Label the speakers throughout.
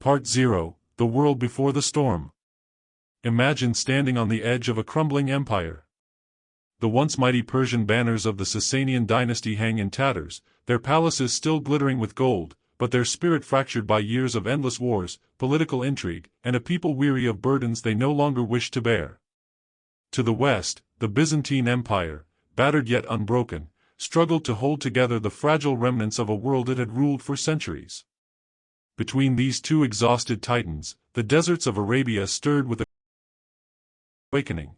Speaker 1: Part 0: The World Before the Storm. Imagine standing on the edge of a crumbling empire. The once mighty Persian banners of the Sassanian dynasty hang in tatters, their palaces still glittering with gold, but their spirit fractured by years of endless wars, political intrigue, and a people weary of burdens they no longer wish to bear. To the west, the Byzantine Empire, battered yet unbroken, struggled to hold together the fragile remnants of a world it had ruled for centuries. Between these two exhausted titans, the deserts of Arabia stirred with a awakening.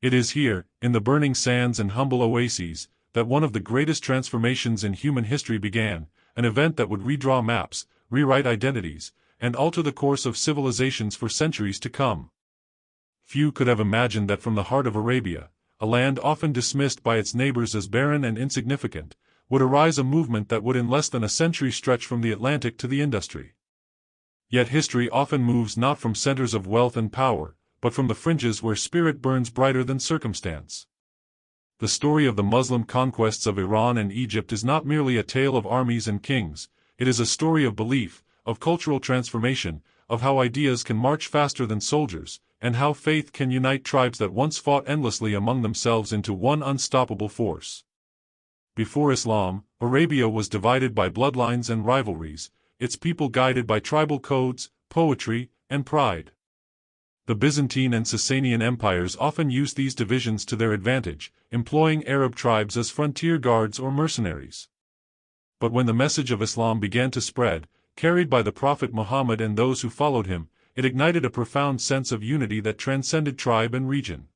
Speaker 1: It is here, in the burning sands and humble oases, that one of the greatest transformations in human history began, an event that would redraw maps, rewrite identities, and alter the course of civilizations for centuries to come. Few could have imagined that from the heart of Arabia, a land often dismissed by its neighbors as barren and insignificant, would arise a movement that would in less than a century stretch from the Atlantic to the Industry. Yet history often moves not from centers of wealth and power, but from the fringes where spirit burns brighter than circumstance. The story of the Muslim conquests of Iran and Egypt is not merely a tale of armies and kings, it is a story of belief, of cultural transformation, of how ideas can march faster than soldiers, and how faith can unite tribes that once fought endlessly among themselves into one unstoppable force. Before Islam, Arabia was divided by bloodlines and rivalries, its people guided by tribal codes, poetry, and pride. The Byzantine and Sassanian empires often used these divisions to their advantage, employing Arab tribes as frontier guards or mercenaries. But when the message of Islam began to spread, carried by the Prophet Muhammad and those who followed him, it ignited a profound sense of unity that transcended tribe and region.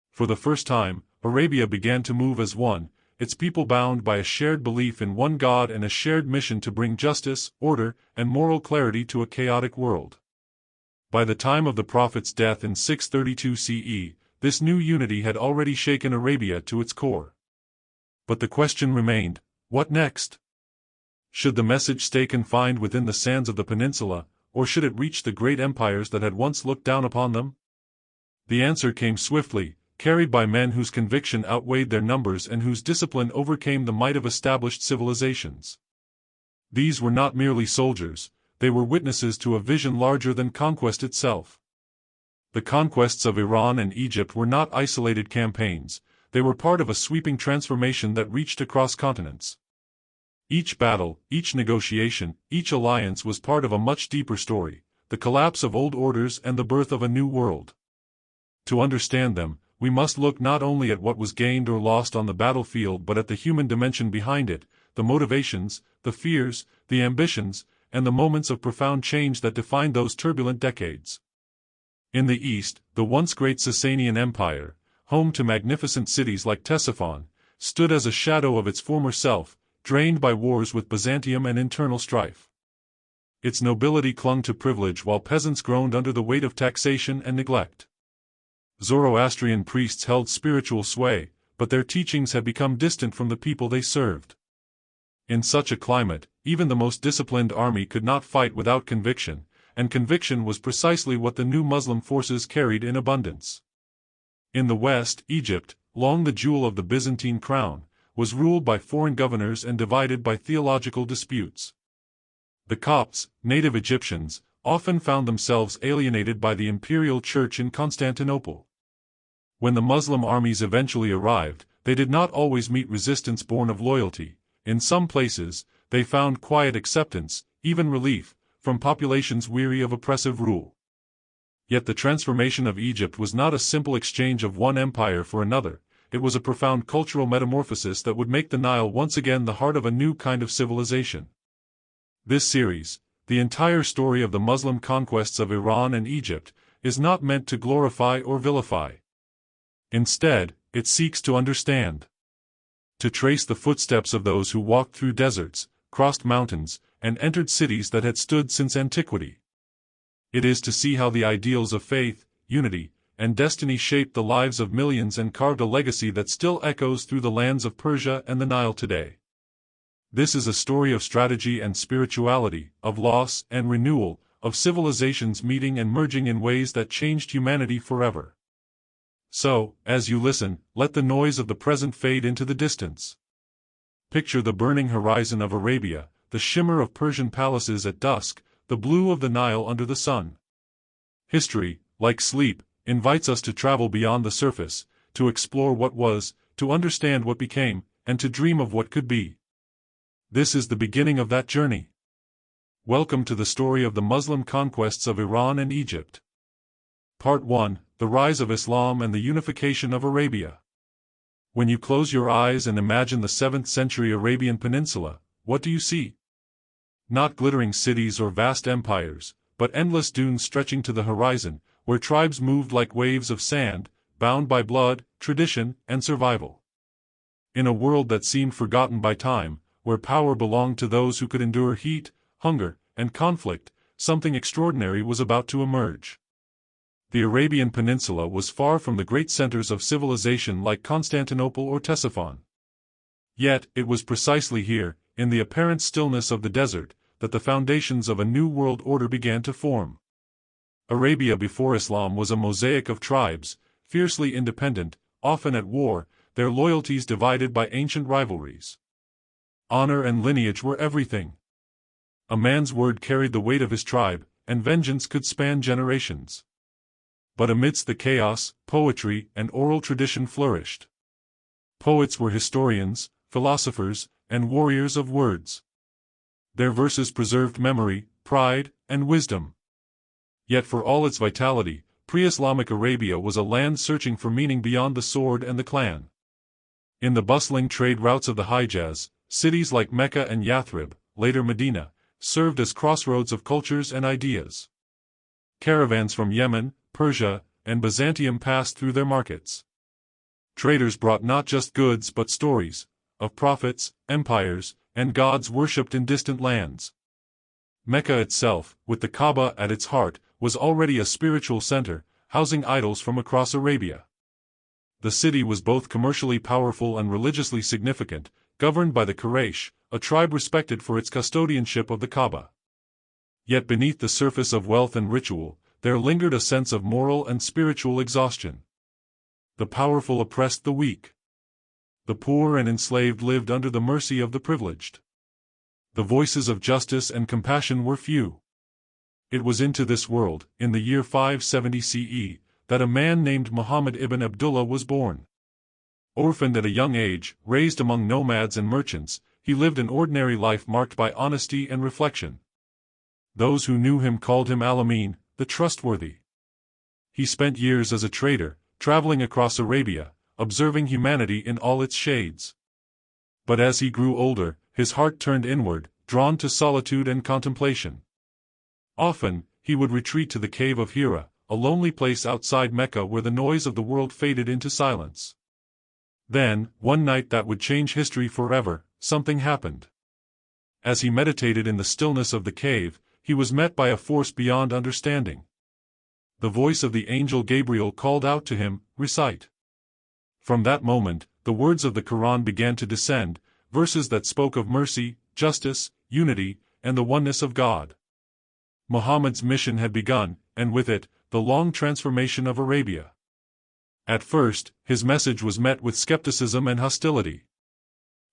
Speaker 1: For the first time, Arabia began to move as one, its people bound by a shared belief in one God and a shared mission to bring justice, order, and moral clarity to a chaotic world. By the time of the Prophet's death in 632 CE, this new unity had already shaken Arabia to its core. But the question remained, what next? Should the message stay confined within the sands of the peninsula, or should it reach the great empires that had once looked down upon them? The answer came swiftly, carried by men whose conviction outweighed their numbers and whose discipline overcame the might of established civilizations. These were not merely soldiers, they were witnesses to a vision larger than conquest itself. The conquests of Iran and Egypt were not isolated campaigns, they were part of a sweeping transformation that reached across continents. Each battle, each negotiation, each alliance was part of a much deeper story, the collapse of old orders and the birth of a new world. To understand them, we must look not only at what was gained or lost on the battlefield but at the human dimension behind it, the motivations, the fears, the ambitions, and the moments of profound change that defined those turbulent decades. In the East, the once great Sassanian Empire, home to magnificent cities like Ctesiphon, stood as a shadow of its former self, drained by wars with Byzantium and internal strife. Its nobility clung to privilege while peasants groaned under the weight of taxation and neglect. Zoroastrian priests held spiritual sway, but their teachings had become distant from the people they served. In such a climate, even the most disciplined army could not fight without conviction, and conviction was precisely what the new Muslim forces carried in abundance. In the West, Egypt, long the jewel of the Byzantine crown, was ruled by foreign governors and divided by theological disputes. The Copts, native Egyptians, often found themselves alienated by the imperial church in Constantinople. When the Muslim armies eventually arrived, they did not always meet resistance born of loyalty. In some places, they found quiet acceptance, even relief, from populations weary of oppressive rule. Yet the transformation of Egypt was not a simple exchange of one empire for another, it was a profound cultural metamorphosis that would make the Nile once again the heart of a new kind of civilization. This series, the entire story of the Muslim conquests of Iran and Egypt, is not meant to glorify or vilify. Instead, it seeks to understand. To trace the footsteps of those who walked through deserts, crossed mountains, and entered cities that had stood since antiquity. It is to see how the ideals of faith, unity, and destiny shaped the lives of millions and carved a legacy that still echoes through the lands of Persia and the Nile today. This is a story of strategy and spirituality, of loss and renewal, of civilizations meeting and merging in ways that changed humanity forever. So, as you listen, let the noise of the present fade into the distance. Picture the burning horizon of Arabia, the shimmer of Persian palaces at dusk, the blue of the Nile under the sun. History, like sleep, invites us to travel beyond the surface, to explore what was, to understand what became, and to dream of what could be. This is the beginning of that journey. Welcome to the story of the Muslim conquests of Iran and Egypt. Part 1: The Rise of Islam and the Unification of Arabia. When you close your eyes and imagine the 7th century Arabian Peninsula, what do you see? Not glittering cities or vast empires, but endless dunes stretching to the horizon, where tribes moved like waves of sand, bound by blood, tradition, and survival. In a world that seemed forgotten by time, where power belonged to those who could endure heat, hunger, and conflict, something extraordinary was about to emerge. The Arabian Peninsula was far from the great centers of civilization like Constantinople or Ctesiphon. Yet, it was precisely here, in the apparent stillness of the desert, that the foundations of a new world order began to form. Arabia before Islam was a mosaic of tribes, fiercely independent, often at war, their loyalties divided by ancient rivalries. Honor and lineage were everything. A man's word carried the weight of his tribe, and vengeance could span generations. But amidst the chaos, poetry and oral tradition flourished. Poets were historians, philosophers, and warriors of words. Their verses preserved memory, pride, and wisdom. Yet for all its vitality, pre-Islamic Arabia was a land searching for meaning beyond the sword and the clan. In the bustling trade routes of the Hijaz, cities like Mecca and Yathrib, later Medina, served as crossroads of cultures and ideas. Caravans from Yemen, Persia, and Byzantium passed through their markets. Traders brought not just goods but stories, of prophets, empires, and gods worshipped in distant lands. Mecca itself, with the Kaaba at its heart, was already a spiritual center, housing idols from across Arabia. The city was both commercially powerful and religiously significant, governed by the Quraysh, a tribe respected for its custodianship of the Kaaba. Yet beneath the surface of wealth and ritual, there lingered a sense of moral and spiritual exhaustion. The powerful oppressed the weak. The poor and enslaved lived under the mercy of the privileged. The voices of justice and compassion were few. It was into this world, in the year 570 CE, that a man named Muhammad ibn Abdullah was born. Orphaned at a young age, raised among nomads and merchants, he lived an ordinary life marked by honesty and reflection. Those who knew him called him Al-Amin, the trustworthy. He spent years as a trader, traveling across Arabia, observing humanity in all its shades. But as he grew older, his heart turned inward, drawn to solitude and contemplation. Often, he would retreat to the cave of Hira, a lonely place outside Mecca where the noise of the world faded into silence. Then, one night that would change history forever, something happened. As he meditated in the stillness of the cave, he was met by a force beyond understanding. The voice of the angel Gabriel called out to him, "Recite." From that moment, the words of the Quran began to descend, verses that spoke of mercy, justice, unity, and the oneness of God. Muhammad's mission had begun, and with it, the long transformation of Arabia. At first, his message was met with skepticism and hostility.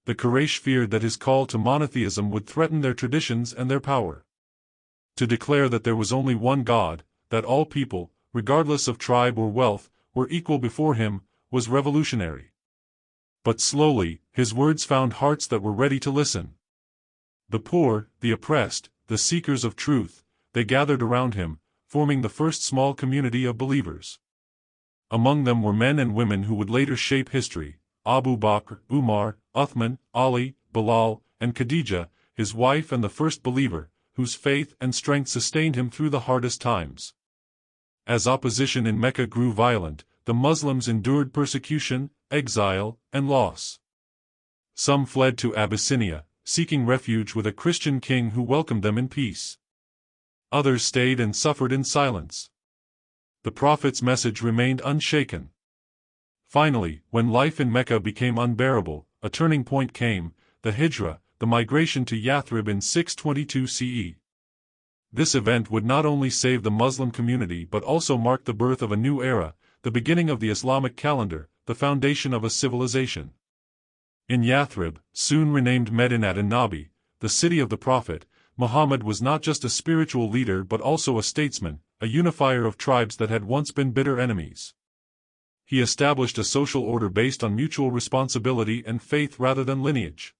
Speaker 1: The Quraysh feared that his call to monotheism would threaten their traditions and their power. To declare that there was only one God, that all people, regardless of tribe or wealth, were equal before him, was revolutionary. But slowly, his words found hearts that were ready to listen. The poor, the oppressed, the seekers of truth, they gathered around him, forming the first small community of believers. Among them were men and women who would later shape history: Abu Bakr, Umar, Uthman, Ali, Bilal, and Khadija, his wife and the first believer, whose faith and strength sustained him through the hardest times. As opposition in Mecca grew violent, the Muslims endured persecution, exile, and loss. Some fled to Abyssinia, seeking refuge with a Christian king who welcomed them in peace. Others stayed and suffered in silence. The Prophet's message remained unshaken. Finally, when life in Mecca became unbearable, a turning point came: the Hijra, the migration to Yathrib in 622 CE. This event would not only save the Muslim community but also mark the birth of a new era, the beginning of the Islamic calendar, the foundation of a civilization. In Yathrib, soon renamed Medinat an-Nabi, the city of the Prophet, Muhammad was not just a spiritual leader but also a statesman, a unifier of tribes that had once been bitter enemies. He established a social order based on mutual responsibility and faith rather than lineage.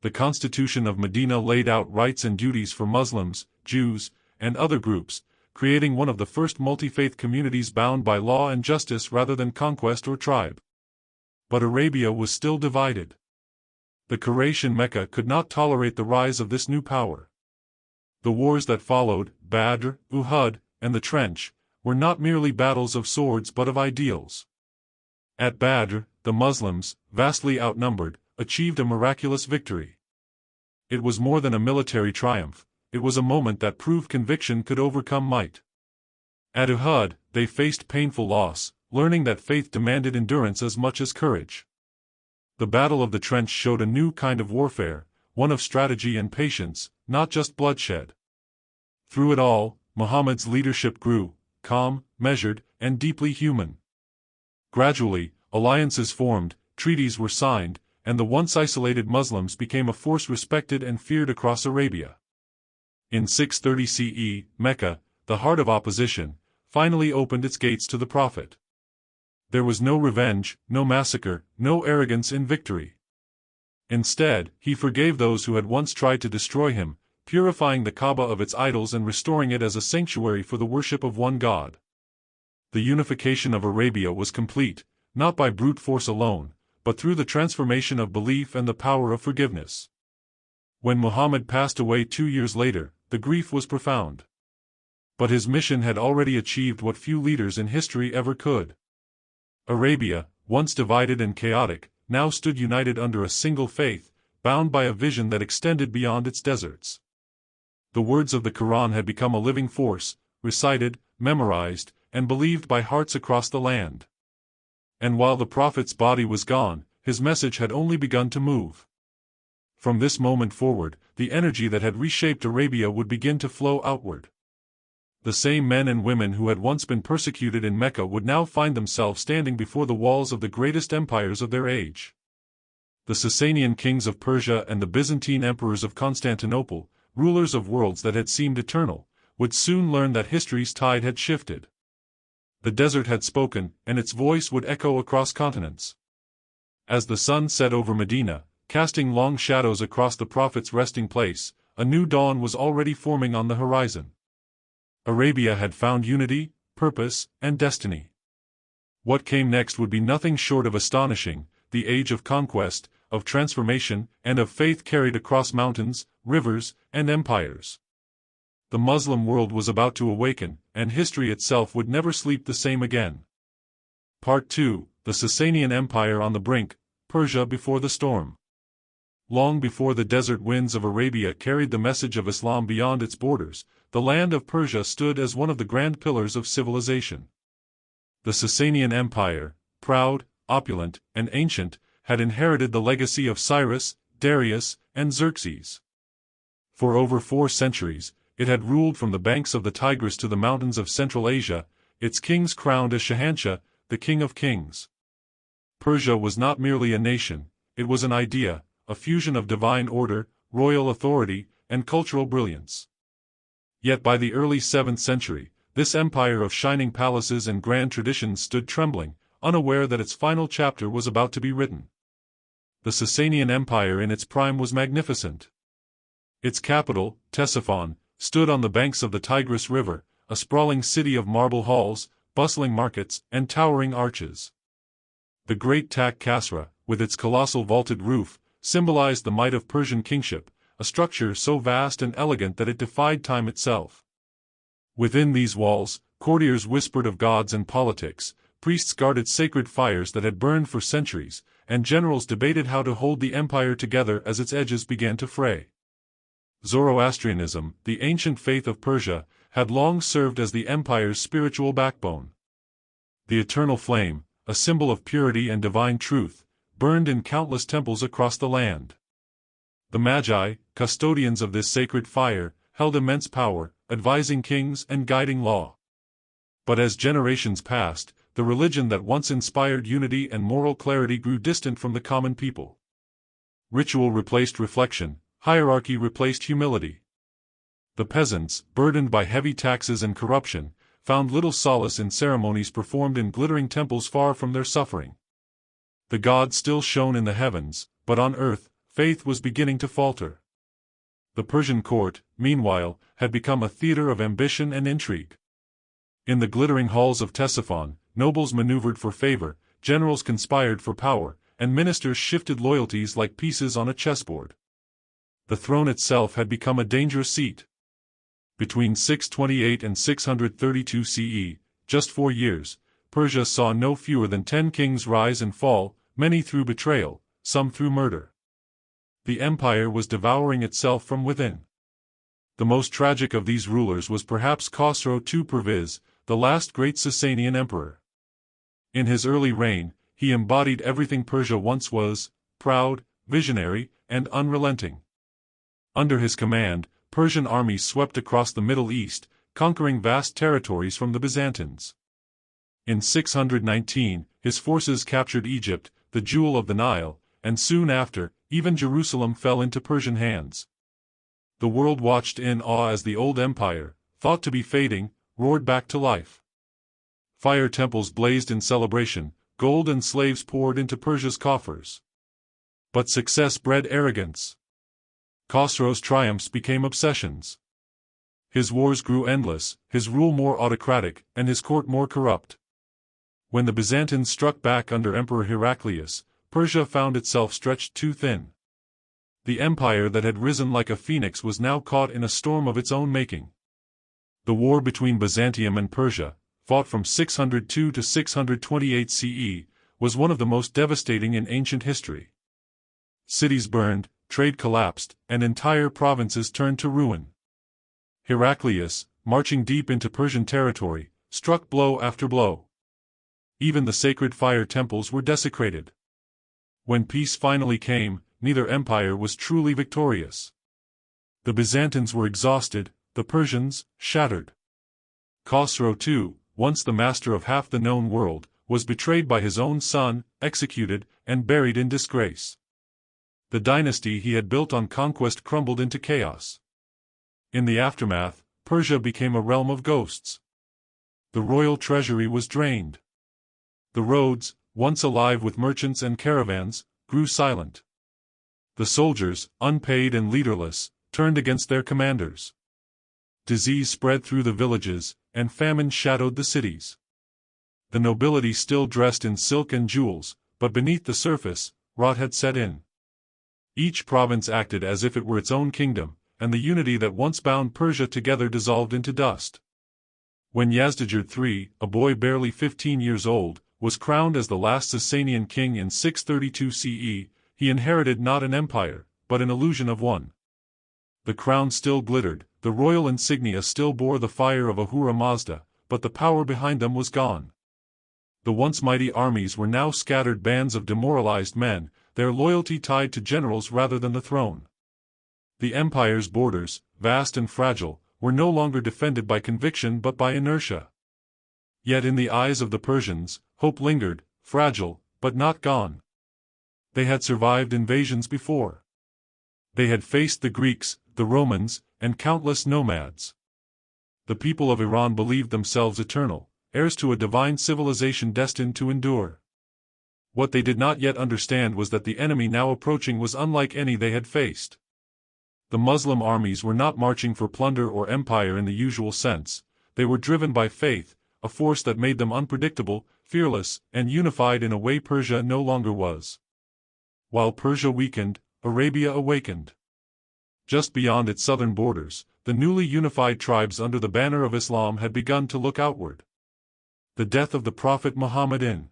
Speaker 1: The Constitution of Medina laid out rights and duties for Muslims, Jews, and other groups, creating one of the first multi-faith communities bound by law and justice rather than conquest or tribe. But Arabia was still divided. The Quraysh in Mecca could not tolerate the rise of this new power. The wars that followed, Badr, Uhud, and the Trench, were not merely battles of swords but of ideals. At Badr, the Muslims, vastly outnumbered, achieved a miraculous victory. It was more than a military triumph, it was a moment that proved conviction could overcome might. At Uhud, they faced painful loss, learning that faith demanded endurance as much as courage. The Battle of the Trench showed a new kind of warfare, one of strategy and patience, not just bloodshed. Through it all, Muhammad's leadership grew, calm, measured, and deeply human. Gradually, alliances formed, treaties were signed, and the once isolated Muslims became a force respected and feared across Arabia. In 630 CE, Mecca, the heart of opposition, finally opened its gates to the Prophet. There was no revenge, no massacre, no arrogance in victory. Instead, he forgave those who had once tried to destroy him, purifying the Kaaba of its idols and restoring it as a sanctuary for the worship of one God. The unification of Arabia was complete, not by brute force alone, but through the transformation of belief and the power of forgiveness. When Muhammad passed away 2 years later, the grief was profound. But his mission had already achieved what few leaders in history ever could. Arabia, once divided and chaotic, now stood united under a single faith, bound by a vision that extended beyond its deserts. The words of the Quran had become a living force, recited, memorized, and believed by hearts across the land. And while the Prophet's body was gone, his message had only begun to move. From this moment forward, the energy that had reshaped Arabia would begin to flow outward. The same men and women who had once been persecuted in Mecca would now find themselves standing before the walls of the greatest empires of their age. The Sassanian kings of Persia and the Byzantine emperors of Constantinople, rulers of worlds that had seemed eternal, would soon learn that history's tide had shifted. The desert had spoken, and its voice would echo across continents. As the sun set over Medina, casting long shadows across the Prophet's resting place, a new dawn was already forming on the horizon. Arabia had found unity, purpose, and destiny. What came next would be nothing short of astonishing, the age of conquest, of transformation, and of faith carried across mountains, rivers, and empires. The Muslim world was about to awaken, and history itself would never sleep the same again. Part 2, the Sassanian Empire on the brink, Persia before the storm. Long before the desert winds of Arabia carried the message of Islam beyond its borders, the land of Persia stood as one of the grand pillars of civilization. The Sassanian Empire, proud, opulent, and ancient, had inherited the legacy of Cyrus, Darius, and Xerxes. For over 4 centuries, it had ruled from the banks of the Tigris to the mountains of Central Asia, its kings crowned as Shahanshah, the King of Kings. Persia was not merely a nation, it was an idea, a fusion of divine order, royal authority, and cultural brilliance. Yet by the early 7th century, this empire of shining palaces and grand traditions stood trembling, unaware that its final chapter was about to be written. The Sassanian Empire in its prime was magnificent. Its capital, Ctesiphon, stood on the banks of the Tigris River, a sprawling city of marble halls, bustling markets, and towering arches. The great Tak Kasra, with its colossal vaulted roof, symbolized the might of Persian kingship, a structure so vast and elegant that it defied time itself. Within these walls, courtiers whispered of gods and politics, priests guarded sacred fires that had burned for centuries, and generals debated how to hold the empire together as its edges began to fray. Zoroastrianism, the ancient faith of Persia, had long served as the empire's spiritual backbone. The eternal flame, a symbol of purity and divine truth, burned in countless temples across the land. The Magi, custodians of this sacred fire, held immense power, advising kings and guiding law. But as generations passed, the religion that once inspired unity and moral clarity grew distant from the common people. Ritual replaced reflection, hierarchy replaced humility. The peasants, burdened by heavy taxes and corruption, found little solace in ceremonies performed in glittering temples far from their suffering. The gods still shone in the heavens, but on earth, faith was beginning to falter. The Persian court, meanwhile, had become a theater of ambition and intrigue. In the glittering halls of Ctesiphon, nobles maneuvered for favor, generals conspired for power, and ministers shifted loyalties like pieces on a chessboard. The throne itself had become a dangerous seat. Between 628 and 632 CE, just 4 years, Persia saw no fewer than 10 kings rise and fall, many through betrayal, some through murder. The empire was devouring itself from within. The most tragic of these rulers was perhaps Khosrow II Perviz, the last great Sassanian emperor. In his early reign, he embodied everything Persia once was: proud, visionary, and unrelenting. Under his command, Persian armies swept across the Middle East, conquering vast territories from the Byzantines. In 619, his forces captured Egypt, the jewel of the Nile, and soon after, even Jerusalem fell into Persian hands. The world watched in awe as the old empire, thought to be fading, roared back to life. Fire temples blazed in celebration, gold and slaves poured into Persia's coffers. But success bred arrogance. Khosrow's triumphs became obsessions. His wars grew endless, his rule more autocratic, and his court more corrupt. When the Byzantines struck back under Emperor Heraclius, Persia found itself stretched too thin. The empire that had risen like a phoenix was now caught in a storm of its own making. The war between Byzantium and Persia, fought from 602 to 628 CE, was one of the most devastating in ancient history. Cities burned, trade collapsed, and entire provinces turned to ruin. Heraclius, marching deep into Persian territory, struck blow after blow. Even the sacred fire temples were desecrated. When peace finally came, neither empire was truly victorious. The Byzantines were exhausted, the Persians, shattered. Khosrow II, once the master of half the known world, was betrayed by his own son, executed, and buried in disgrace. The dynasty he had built on conquest crumbled into chaos. In the aftermath, Persia became a realm of ghosts. The royal treasury was drained. The roads, once alive with merchants and caravans, grew silent. The soldiers, unpaid and leaderless, turned against their commanders. Disease spread through the villages, and famine shadowed the cities. The nobility still dressed in silk and jewels, but beneath the surface, rot had set in. Each province acted as if it were its own kingdom, and the unity that once bound Persia together dissolved into dust. When Yazdijerd III, a boy barely 15 years old, was crowned as the last Sassanian king in 632 CE, he inherited not an empire, but an illusion of one. The crown still glittered, the royal insignia still bore the fire of Ahura Mazda, but the power behind them was gone. The once mighty armies were now scattered bands of demoralized men, their loyalty tied to generals rather than the throne. The empire's borders, vast and fragile, were no longer defended by conviction but by inertia. Yet in the eyes of the Persians, hope lingered, fragile, but not gone. They had survived invasions before. They had faced the Greeks, the Romans, and countless nomads. The people of Iran believed themselves eternal, heirs to a divine civilization destined to endure. What they did not yet understand was that the enemy now approaching was unlike any they had faced. The Muslim armies were not marching for plunder or empire in the usual sense, they were driven by faith, a force that made them unpredictable, fearless, and unified in a way Persia no longer was. While Persia weakened, Arabia awakened. Just beyond its southern borders, the newly unified tribes under the banner of Islam had begun to look outward. The death of the Prophet Muhammad in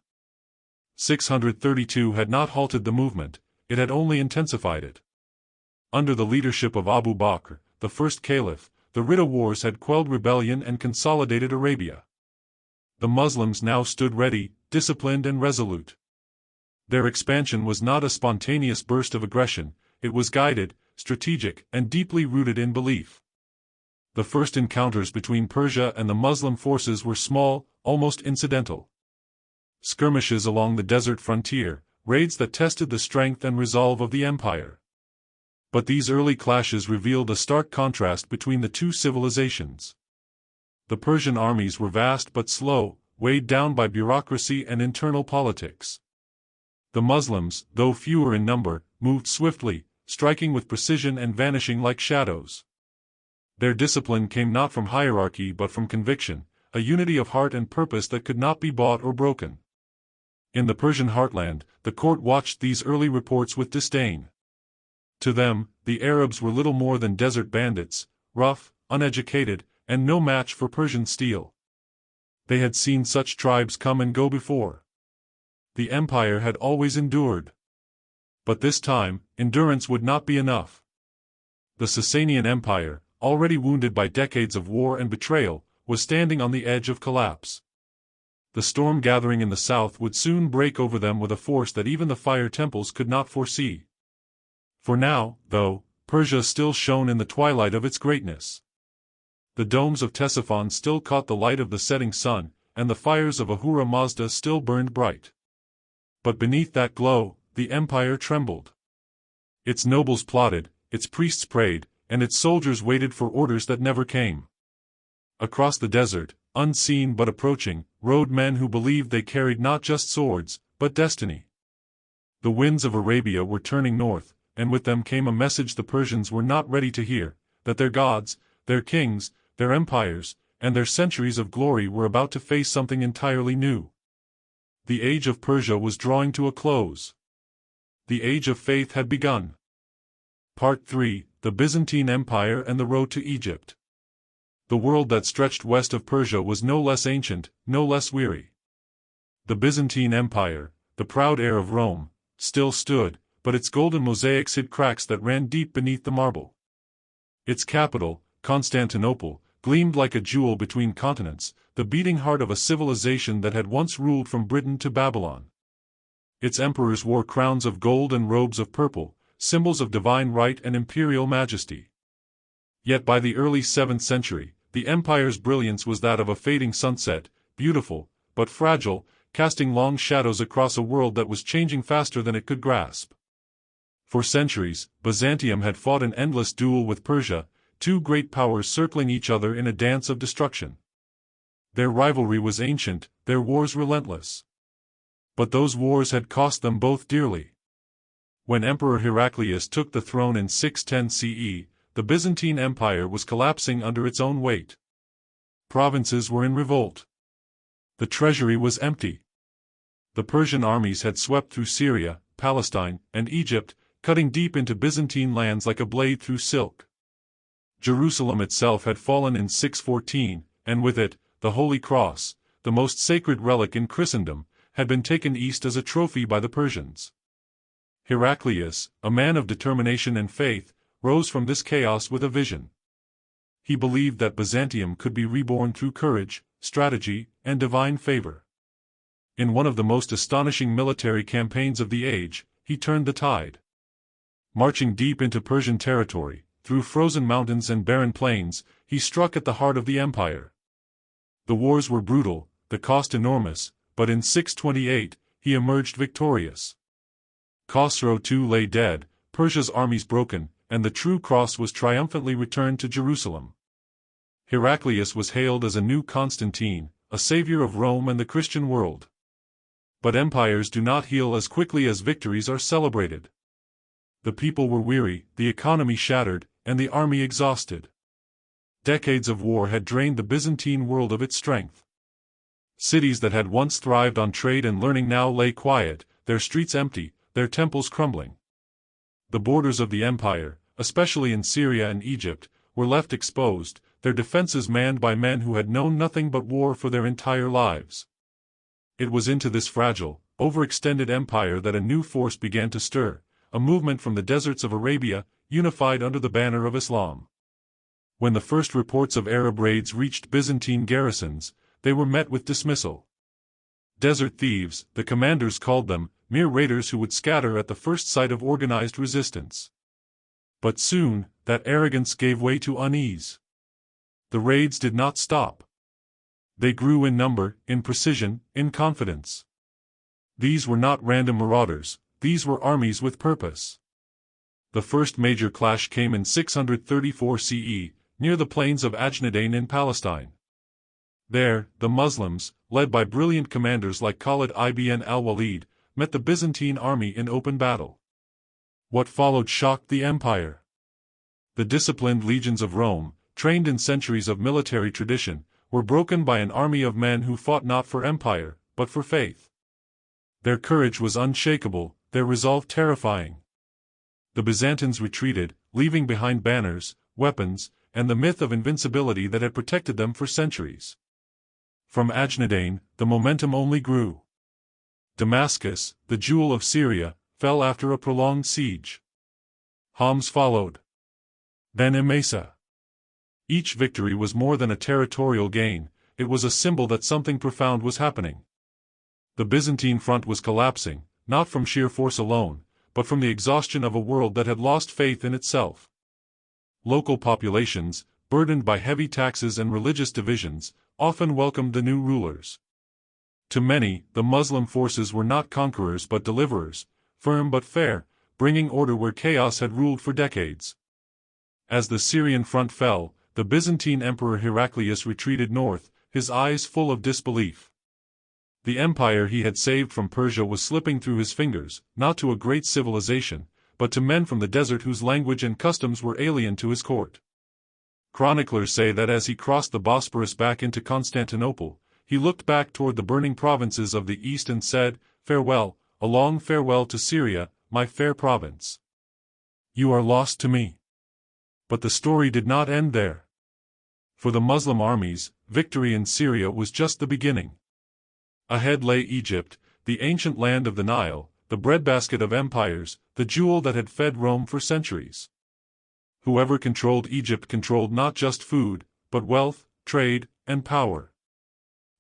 Speaker 1: 632 had not halted the movement, it had only intensified it. Under the leadership of Abu Bakr, the first caliph, the Ridda Wars had quelled rebellion and consolidated Arabia. The Muslims now stood ready, disciplined and resolute. Their expansion was not a spontaneous burst of aggression, it was guided, strategic, and deeply rooted in belief. The first encounters between Persia and the Muslim forces were small, almost incidental. Skirmishes along the desert frontier, raids that tested the strength and resolve of the empire. But these early clashes revealed a stark contrast between the two civilizations. The Persian armies were vast but slow, weighed down by bureaucracy and internal politics. The Muslims, though fewer in number, moved swiftly, striking with precision and vanishing like shadows. Their discipline came not from hierarchy but from conviction, a unity of heart and purpose that could not be bought or broken. In the Persian heartland, the court watched these early reports with disdain. To them, the Arabs were little more than desert bandits, rough, uneducated, and no match for Persian steel. They had seen such tribes come and go before. The empire had always endured. But this time, endurance would not be enough. The Sassanian Empire, already wounded by decades of war and betrayal, was standing on the edge of collapse. The storm gathering in the south would soon break over them with a force that even the fire temples could not foresee. For now, though, Persia still shone in the twilight of its greatness. The domes of Ctesiphon still caught the light of the setting sun, and the fires of Ahura Mazda still burned bright. But beneath that glow, the empire trembled. Its nobles plotted, its priests prayed, and its soldiers waited for orders that never came. Across the desert, unseen but approaching, rode men who believed they carried not just swords, but destiny. The winds of Arabia were turning north, and with them came a message the Persians were not ready to hear, that their gods, their kings, their empires, and their centuries of glory were about to face something entirely new. The age of Persia was drawing to a close. The age of faith had begun. Part 3: The Byzantine Empire and the Road to Egypt. The world that stretched west of Persia was no less ancient, no less weary. The Byzantine Empire, the proud heir of Rome, still stood, but its golden mosaics hid cracks that ran deep beneath the marble. Its capital, Constantinople, gleamed like a jewel between continents, the beating heart of a civilization that had once ruled from Britain to Babylon. Its emperors wore crowns of gold and robes of purple, symbols of divine right and imperial majesty. Yet by the early 7th century, the empire's brilliance was that of a fading sunset, beautiful, but fragile, casting long shadows across a world that was changing faster than it could grasp. For centuries, Byzantium had fought an endless duel with Persia, two great powers circling each other in a dance of destruction. Their rivalry was ancient, their wars relentless. But those wars had cost them both dearly. When Emperor Heraclius took the throne in 610 CE, the Byzantine Empire was collapsing under its own weight. Provinces were in revolt. The treasury was empty. The Persian armies had swept through Syria, Palestine, and Egypt, cutting deep into Byzantine lands like a blade through silk. Jerusalem itself had fallen in 614, and with it, the Holy Cross, the most sacred relic in Christendom, had been taken east as a trophy by the Persians. Heraclius, a man of determination and faith, rose from this chaos with a vision. He believed that Byzantium could be reborn through courage, strategy, and divine favor. In one of the most astonishing military campaigns of the age, he turned the tide. Marching deep into Persian territory, through frozen mountains and barren plains, he struck at the heart of the empire. The wars were brutal, the cost enormous, but in 628, he emerged victorious. Khosrow too lay dead, Persia's armies broken, and the true cross was triumphantly returned to Jerusalem. Heraclius was hailed as a new Constantine, a savior of Rome and the Christian world. But empires do not heal as quickly as victories are celebrated. The people were weary, the economy shattered, and the army exhausted. Decades of war had drained the Byzantine world of its strength. Cities that had once thrived on trade and learning now lay quiet, their streets empty, their temples crumbling. The borders of the empire, especially in Syria and Egypt, were left exposed, their defenses manned by men who had known nothing but war for their entire lives. It was into this fragile, overextended empire that a new force began to stir, a movement from the deserts of Arabia, unified under the banner of Islam. When the first reports of Arab raids reached Byzantine garrisons, they were met with dismissal. Desert thieves, the commanders called them, mere raiders who would scatter at the first sight of organized resistance. But soon, that arrogance gave way to unease. The raids did not stop. They grew in number, in precision, in confidence. These were not random marauders, these were armies with purpose. The first major clash came in 634 CE, near the plains of Ajnadain in Palestine. There, the Muslims, led by brilliant commanders like Khalid ibn al-Walid, met the Byzantine army in open battle. What followed shocked the empire. The disciplined legions of Rome, trained in centuries of military tradition, were broken by an army of men who fought not for empire, but for faith. Their courage was unshakable, their resolve terrifying. The Byzantines retreated, leaving behind banners, weapons, and the myth of invincibility that had protected them for centuries. From Ajnadain, the momentum only grew. Damascus, the jewel of Syria, fell after a prolonged siege. Homs followed. Then Emesa. Each victory was more than a territorial gain, it was a symbol that something profound was happening. The Byzantine front was collapsing, not from sheer force alone, but from the exhaustion of a world that had lost faith in itself. Local populations, burdened by heavy taxes and religious divisions, often welcomed the new rulers. To many, the Muslim forces were not conquerors but deliverers, firm but fair, bringing order where chaos had ruled for decades. As the Syrian front fell, the Byzantine Emperor Heraclius retreated north, his eyes full of disbelief. The empire he had saved from Persia was slipping through his fingers, not to a great civilization, but to men from the desert whose language and customs were alien to his court. Chroniclers say that as he crossed the Bosporus back into Constantinople, he looked back toward the burning provinces of the east and said, "Farewell, a long farewell to Syria, my fair province. You are lost to me." But the story did not end there. For the Muslim armies, victory in Syria was just the beginning. Ahead lay Egypt, the ancient land of the Nile, the breadbasket of empires, the jewel that had fed Rome for centuries. Whoever controlled Egypt controlled not just food, but wealth, trade, and power.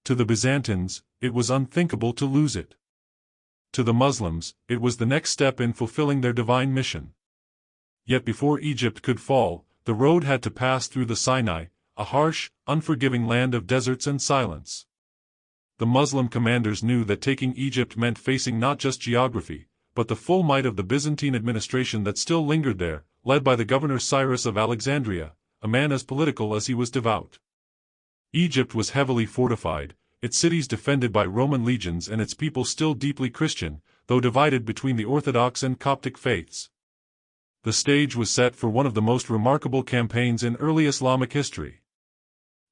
Speaker 1: To the Byzantines, it was unthinkable to lose it. To the Muslims, it was the next step in fulfilling their divine mission. Yet before Egypt could fall, the road had to pass through the Sinai, a harsh, unforgiving land of deserts and silence. The Muslim commanders knew that taking Egypt meant facing not just geography, but the full might of the Byzantine administration that still lingered there, led by the governor Cyrus of Alexandria, a man as political as he was devout. Egypt was heavily fortified, its cities defended by Roman legions and its people still deeply Christian, though divided between the Orthodox and Coptic faiths. The stage was set for one of the most remarkable campaigns in early Islamic history.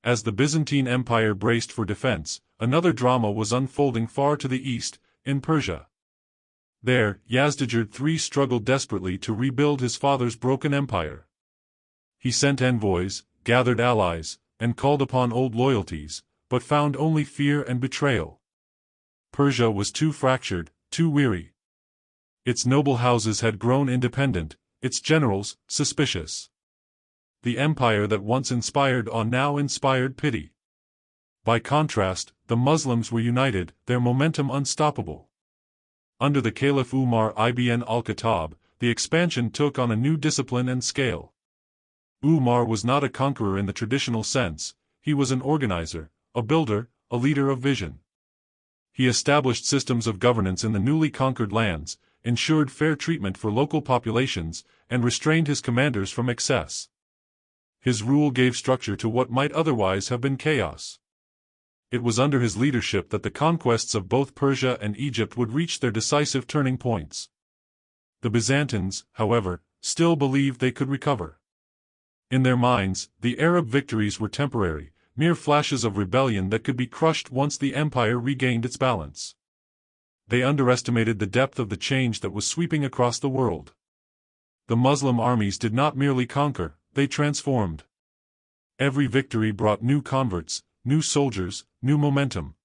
Speaker 1: As the Byzantine Empire braced for defense, another drama was unfolding far to the east, in Persia. There, Yazdijerd III struggled desperately to rebuild his father's broken empire. He sent envoys, gathered allies, and called upon old loyalties, but found only fear and betrayal. Persia was too fractured, too weary. Its noble houses had grown independent, its generals, suspicious. The empire that once inspired awe now inspired pity. By contrast, the Muslims were united, their momentum unstoppable. Under the Caliph Umar ibn al-Khattab, the expansion took on a new discipline and scale. Umar was not a conqueror in the traditional sense, he was an organizer, a builder, a leader of vision. He established systems of governance in the newly conquered lands, ensured fair treatment for local populations, and restrained his commanders from excess. His rule gave structure to what might otherwise have been chaos. It was under his leadership that the conquests of both Persia and Egypt would reach their decisive turning points. The Byzantines, however, still believed they could recover. In their minds, the Arab victories were temporary, mere flashes of rebellion that could be crushed once the empire regained its balance. They underestimated the depth of the change that was sweeping across the world. The Muslim armies did not merely conquer, they transformed. Every victory brought new converts, new soldiers, new momentum.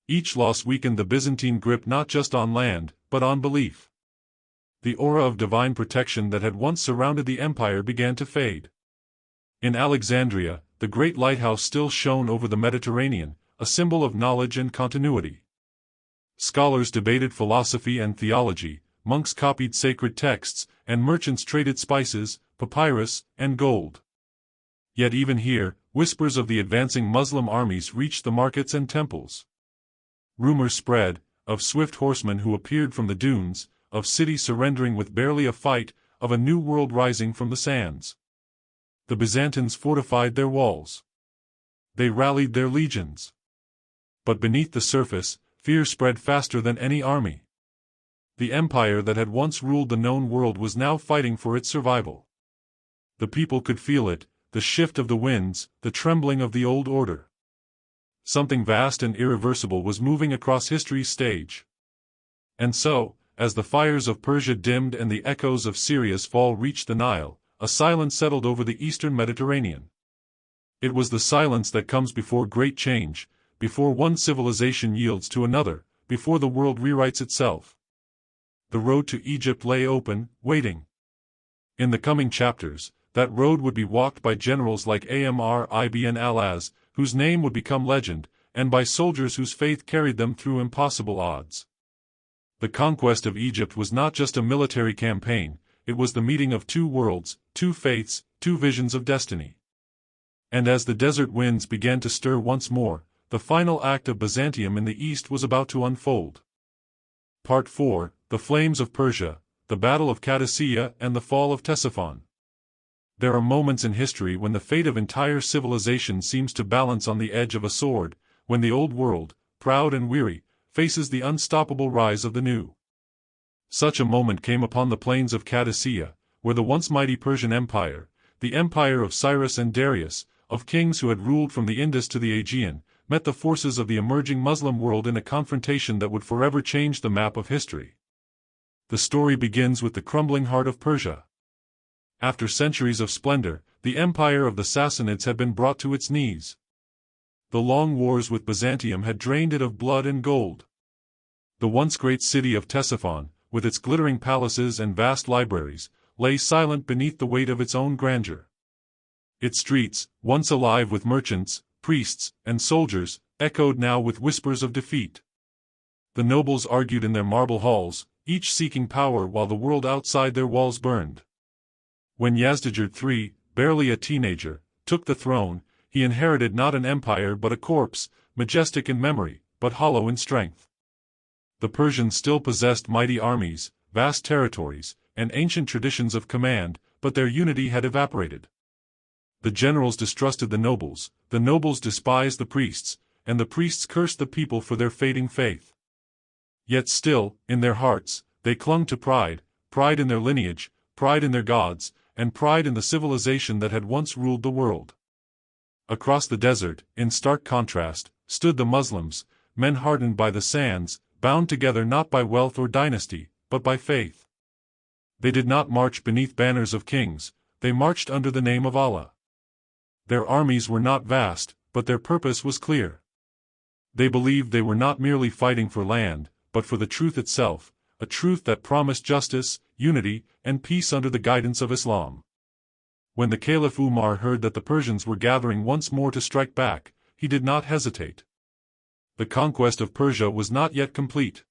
Speaker 1: Each loss weakened the Byzantine grip not just on land, but on belief. The aura of divine protection that had once surrounded the empire began to fade. In Alexandria, the great lighthouse still shone over the Mediterranean, a symbol of knowledge and continuity. Scholars debated philosophy and theology, monks copied sacred texts, and merchants traded spices, papyrus, and gold. Yet even here, whispers of the advancing Muslim armies reached the markets and temples. Rumors spread, of swift horsemen who appeared from the dunes, of cities surrendering with barely a fight, of a new world rising from the sands. The Byzantines fortified their walls. They rallied their legions. But beneath the surface, fear spread faster than any army. The empire that had once ruled the known world was now fighting for its survival. The people could feel it, the shift of the winds, the trembling of the old order. Something vast and irreversible was moving across history's stage. And so, as the fires of Persia dimmed and the echoes of Syria's fall reached the Nile, a silence settled over the eastern Mediterranean. It was the silence that comes before great change, before one civilization yields to another, before the world rewrites itself. The road to Egypt lay open, waiting. In the coming chapters, that road would be walked by generals like Amr ibn al-Az, whose name would become legend, and by soldiers whose faith carried them through impossible odds. The conquest of Egypt was not just a military campaign, it was the meeting of two worlds, two faiths, two visions of destiny. And as the desert winds began to stir once more, the final act of Byzantium in the east was about to unfold. Part 4, The Flames of Persia, the Battle of Qadisiyah and the Fall of Ctesiphon. There are moments in history when the fate of entire civilization seems to balance on the edge of a sword, when the old world, proud and weary, faces the unstoppable rise of the new. Such a moment came upon the plains of Qadisiyah, where the once mighty Persian Empire, the empire of Cyrus and Darius, of kings who had ruled from the Indus to the Aegean, met the forces of the emerging Muslim world in a confrontation that would forever change the map of history. The story begins with the crumbling heart of Persia. After centuries of splendor, the empire of the Sassanids had been brought to its knees. The long wars with Byzantium had drained it of blood and gold. The once great city of Ctesiphon, with its glittering palaces and vast libraries, lay silent beneath the weight of its own grandeur. Its streets, once alive with merchants, priests, and soldiers, echoed now with whispers of defeat. The nobles argued in their marble halls, each seeking power while the world outside their walls burned. When Yazdijerd III, barely a teenager, took the throne, he inherited not an empire but a corpse, majestic in memory, but hollow in strength. The Persians still possessed mighty armies, vast territories, and ancient traditions of command, but their unity had evaporated. The generals distrusted the nobles despised the priests, and the priests cursed the people for their fading faith. Yet still, in their hearts, they clung to pride in their lineage, pride in their gods, and pride in the civilization that had once ruled the world. Across the desert, in stark contrast, stood the Muslims, men hardened by the sands, bound together not by wealth or dynasty, but by faith. They did not march beneath banners of kings, they marched under the name of Allah. Their armies were not vast, but their purpose was clear. They believed they were not merely fighting for land, but for the truth itself, a truth that promised justice, unity, and peace under the guidance of Islam. When the Caliph Umar heard that the Persians were gathering once more to strike back, he did not hesitate. The conquest of Persia was not yet complete.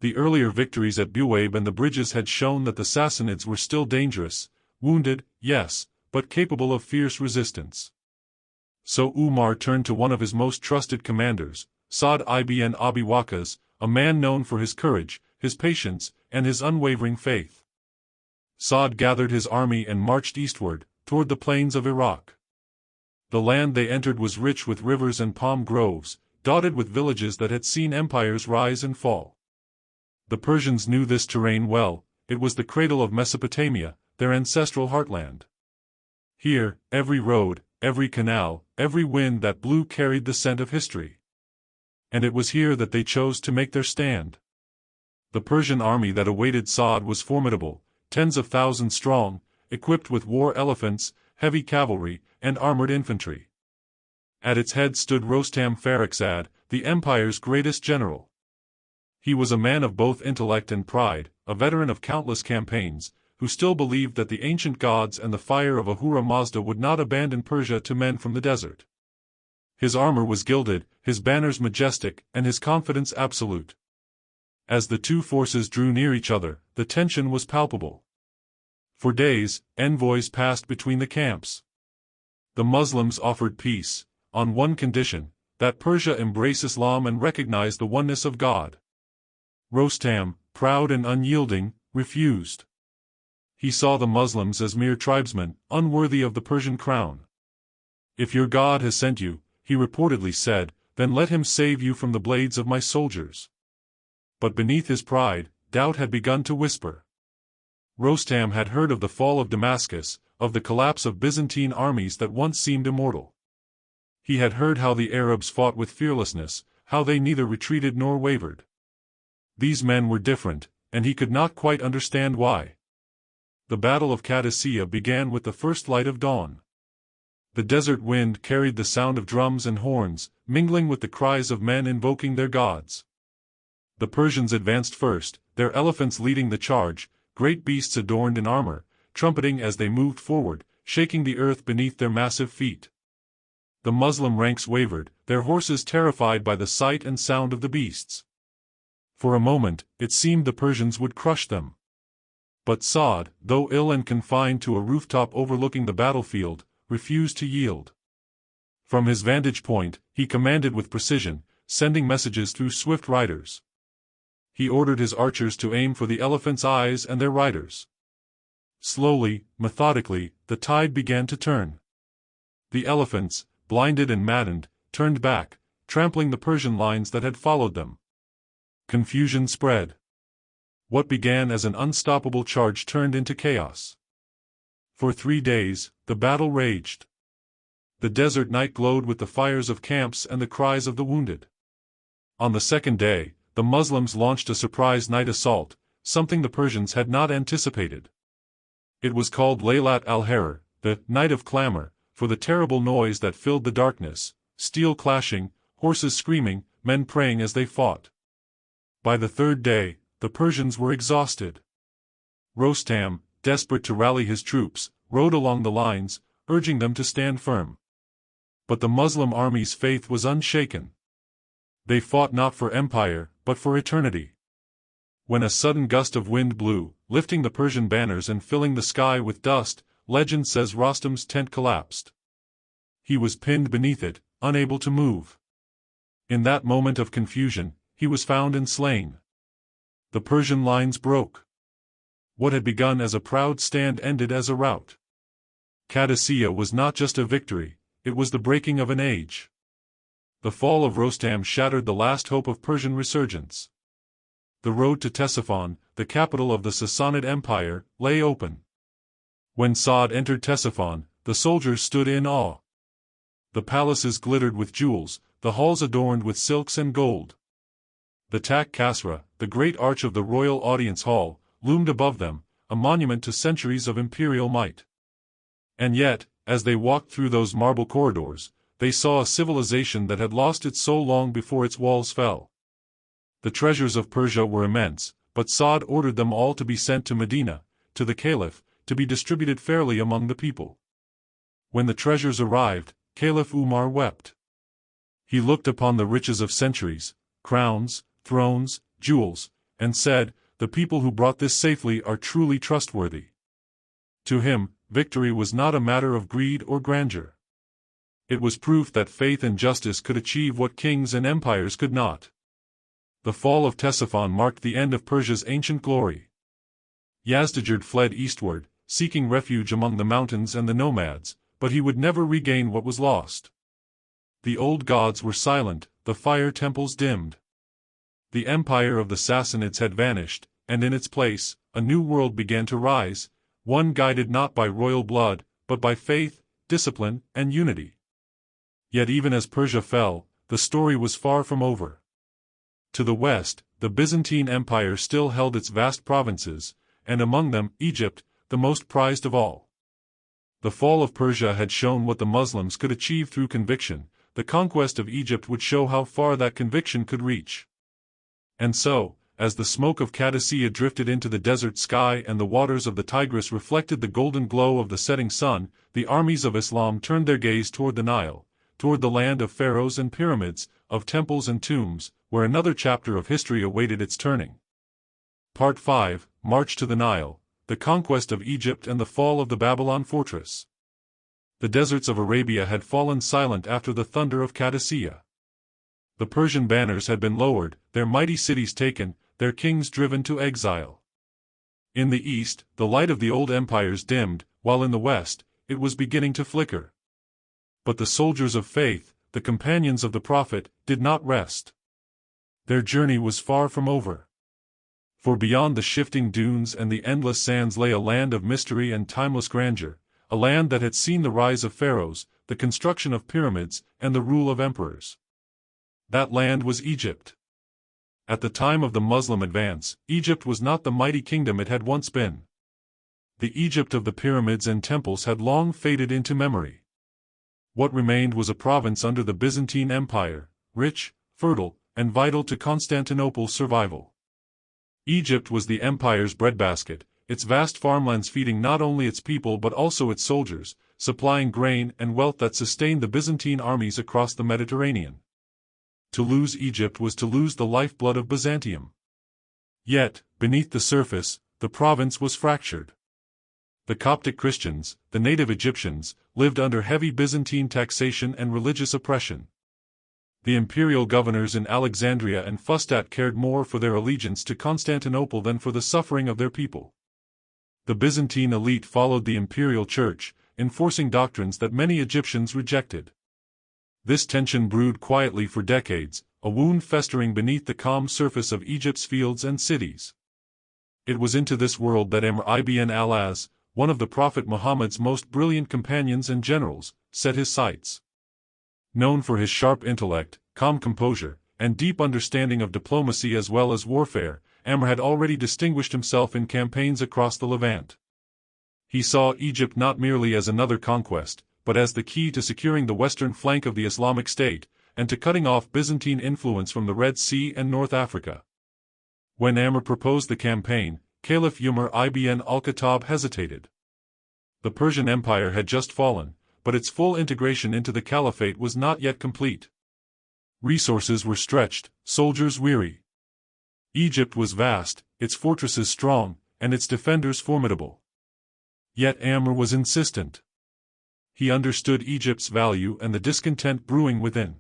Speaker 1: The earlier victories at Buwaib and the bridges had shown that the Sassanids were still dangerous, wounded, yes, but capable of fierce resistance. So Umar turned to one of his most trusted commanders, Sa'd ibn Abi Waqqas, a man known for his courage, his patience, and his unwavering faith. Sa'd gathered his army and marched eastward, toward the plains of Iraq. The land they entered was rich with rivers and palm groves, dotted with villages that had seen empires rise and fall. The Persians knew this terrain well, it was the cradle of Mesopotamia, their ancestral heartland. Here, every road, every canal, every wind that blew carried the scent of history. And it was here that they chose to make their stand. The Persian army that awaited Sa'd was formidable, tens of thousands strong, equipped with war elephants, heavy cavalry, and armored infantry. At its head stood Rostam Farrakhzad, the empire's greatest general. He was a man of both intellect and pride, a veteran of countless campaigns, who still believed that the ancient gods and the fire of Ahura Mazda would not abandon Persia to men from the desert. His armor was gilded, his banners majestic, and his confidence absolute. As the two forces drew near each other, the tension was palpable. For days, envoys passed between the camps. The Muslims offered peace, on one condition, that Persia embrace Islam and recognize the oneness of God. Rostam, proud and unyielding, refused. he saw the Muslims as mere tribesmen, unworthy of the Persian crown. "If your God has sent you," he reportedly said, "then let him save you from the blades of my soldiers." But beneath his pride, doubt had begun to whisper. Rostam had heard of the fall of Damascus, of the collapse of Byzantine armies that once seemed immortal. He had heard how the Arabs fought with fearlessness, how they neither retreated nor wavered. These men were different, and he could not quite understand why. The Battle of Qadisiyah began with the first light of dawn. The desert wind carried the sound of drums and horns, mingling with the cries of men invoking their gods. The Persians advanced first, their elephants leading the charge, great beasts adorned in armor, trumpeting as they moved forward, shaking the earth beneath their massive feet. The Muslim ranks wavered, their horses terrified by the sight and sound of the beasts. For a moment, it seemed the Persians would crush them. But Saad, though ill and confined to a rooftop overlooking the battlefield, refused to yield. From his vantage point, he commanded with precision, sending messages through swift riders. He ordered his archers to aim for the elephants' eyes and their riders. Slowly, methodically, the tide began to turn. The elephants, blinded and maddened, turned back, trampling the Persian lines that had followed them. Confusion spread. What began as an unstoppable charge turned into chaos. For 3 days, the battle raged. The desert night glowed with the fires of camps and the cries of the wounded. On the second day, the Muslims launched a surprise night assault, something the Persians had not anticipated. It was called Laylat al-Harir, the night of clamor, for the terrible noise that filled the darkness, steel clashing, horses screaming, men praying as they fought. By the third day, the Persians were exhausted. Rostam, desperate to rally his troops, rode along the lines, urging them to stand firm. But the Muslim army's faith was unshaken. They fought not for empire, but for eternity. When a sudden gust of wind blew, lifting the Persian banners and filling the sky with dust, legend says Rostam's tent collapsed. He was pinned beneath it, unable to move. In that moment of confusion, he was found and slain. The Persian lines broke. What had begun as a proud stand ended as a rout. Qadisiyah was not just a victory, it was the breaking of an age. The fall of Rostam shattered the last hope of Persian resurgence. The road to Ctesiphon, the capital of the Sassanid Empire, lay open. When Saad entered Ctesiphon, the soldiers stood in awe. The palaces glittered with jewels, the halls adorned with silks and gold. The Tak Kasra, the great arch of the royal audience hall, loomed above them, a monument to centuries of imperial might. And yet, as they walked through those marble corridors, they saw a civilization that had lost its soul long before its walls fell. The treasures of Persia were immense, but Saad ordered them all to be sent to Medina, to the Caliph, to be distributed fairly among the people. When the treasures arrived, Caliph Umar wept. He looked upon the riches of centuries, crowns, thrones, jewels, and said, "The people who brought this safely are truly trustworthy." To him, victory was not a matter of greed or grandeur. It was proof that faith and justice could achieve what kings and empires could not. The fall of Ctesiphon marked the end of Persia's ancient glory. Yazdijerd fled eastward, seeking refuge among the mountains and the nomads, but he would never regain what was lost. The old gods were silent, the fire temples dimmed. The empire of the Sassanids had vanished, and in its place, a new world began to rise, one guided not by royal blood, but by faith, discipline, and unity. Yet even as Persia fell, the story was far from over. To the west, the Byzantine Empire still held its vast provinces, and among them, Egypt, the most prized of all. The fall of Persia had shown what the Muslims could achieve through conviction, the conquest of Egypt would show how far that conviction could reach. And so, as the smoke of Qadisiyah drifted into the desert sky and the waters of the Tigris reflected the golden glow of the setting sun, the armies of Islam turned their gaze toward the Nile, toward the land of pharaohs and pyramids, of temples and tombs, where another chapter of history awaited its turning. Part 5, March to the Nile, the conquest of Egypt and the fall of the Babylon fortress. The deserts of Arabia had fallen silent after the thunder of Qadisiyah. The Persian banners had been lowered, their mighty cities taken, their kings driven to exile. In the east, the light of the old empires dimmed, while in the west, it was beginning to flicker. But the soldiers of faith, the companions of the prophet, did not rest. Their journey was far from over. For beyond the shifting dunes and the endless sands lay a land of mystery and timeless grandeur, a land that had seen the rise of pharaohs, the construction of pyramids, and the rule of emperors. That land was Egypt. At the time of the Muslim advance, Egypt was not the mighty kingdom it had once been. The Egypt of the pyramids and temples had long faded into memory. What remained was a province under the Byzantine Empire, rich, fertile, and vital to Constantinople's survival. Egypt was the empire's breadbasket, its vast farmlands feeding not only its people but also its soldiers, supplying grain and wealth that sustained the Byzantine armies across the Mediterranean. To lose Egypt was to lose the lifeblood of Byzantium. Yet, beneath the surface, the province was fractured. The Coptic Christians, the native Egyptians, lived under heavy Byzantine taxation and religious oppression. The imperial governors in Alexandria and Fustat cared more for their allegiance to Constantinople than for the suffering of their people. The Byzantine elite followed the imperial church, enforcing doctrines that many Egyptians rejected. This tension brewed quietly for decades, a wound festering beneath the calm surface of Egypt's fields and cities. It was into this world that Amr ibn al-As, one of the Prophet Muhammad's most brilliant companions and generals, set his sights. Known for his sharp intellect, calm composure, and deep understanding of diplomacy as well as warfare, Amr had already distinguished himself in campaigns across the Levant. He saw Egypt not merely as another conquest, but as the key to securing the western flank of the Islamic State, and to cutting off Byzantine influence from the Red Sea and North Africa. When Amr proposed the campaign, Caliph Umar ibn al-Khattab hesitated. The Persian Empire had just fallen, but its full integration into the caliphate was not yet complete. Resources were stretched, soldiers weary. Egypt was vast, its fortresses strong, and its defenders formidable. Yet Amr was insistent. He understood Egypt's value and the discontent brewing within.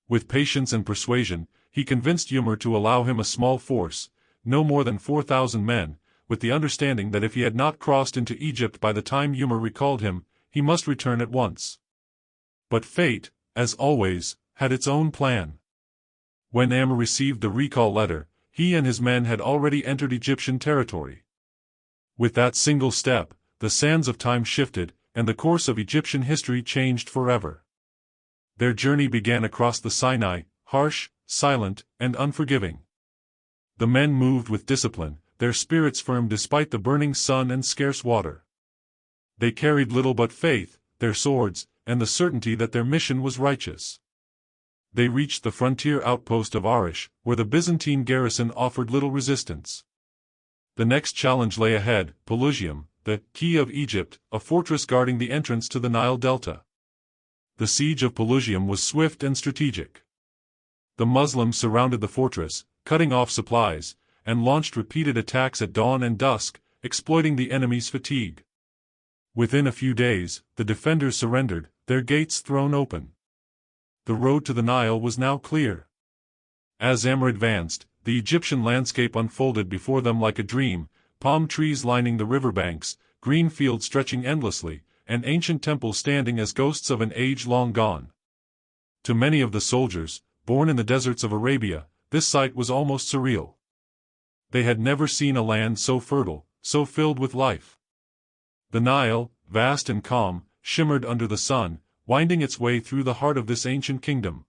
Speaker 1: With patience and persuasion, he convinced Umar to allow him a small force, no more than 4,000 men, with the understanding that if he had not crossed into Egypt by the time Umar recalled him, he must return at once. But fate, as always, had its own plan. When Amr received the recall letter, he and his men had already entered Egyptian territory. With that single step, the sands of time shifted, and the course of Egyptian history changed forever. Their journey began across the Sinai, harsh, silent, and unforgiving. The men moved with discipline, their spirits firm despite the burning sun and scarce water. They carried little but faith, their swords, and the certainty that their mission was righteous. They reached the frontier outpost of Arish, where the Byzantine garrison offered little resistance. The next challenge lay ahead, Pelusium, the key of Egypt, a fortress guarding the entrance to the Nile Delta. The siege of Pelusium was swift and strategic. The Muslims surrounded the fortress, cutting off supplies, and launched repeated attacks at dawn and dusk, exploiting the enemy's fatigue. Within a few days, the defenders surrendered, their gates thrown open. The road to the Nile was now clear. As Amr advanced, the Egyptian landscape unfolded before them like a dream, palm trees lining the riverbanks, green fields stretching endlessly, and ancient temples standing as ghosts of an age long gone. To many of the soldiers, born in the deserts of Arabia, this sight was almost surreal. They had never seen a land so fertile, so filled with life. The Nile, vast and calm, shimmered under the sun, winding its way through the heart of this ancient kingdom.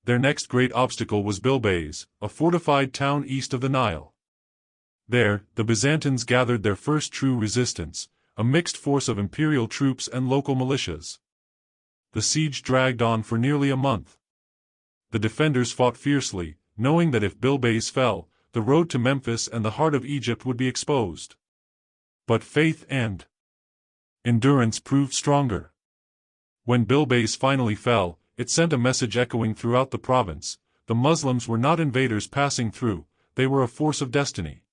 Speaker 1: Their next great obstacle was Bilbays, a fortified town east of the Nile. There, the Byzantines gathered their first true resistance, a mixed force of imperial troops and local militias. The siege dragged on for nearly a month. The defenders fought fiercely, knowing that if Bilbays fell, the road to Memphis and the heart of Egypt would be exposed. But faith and endurance proved stronger. When Bilbays finally fell, it sent a message echoing throughout the province: the Muslims were not invaders passing through, they were a force of destiny.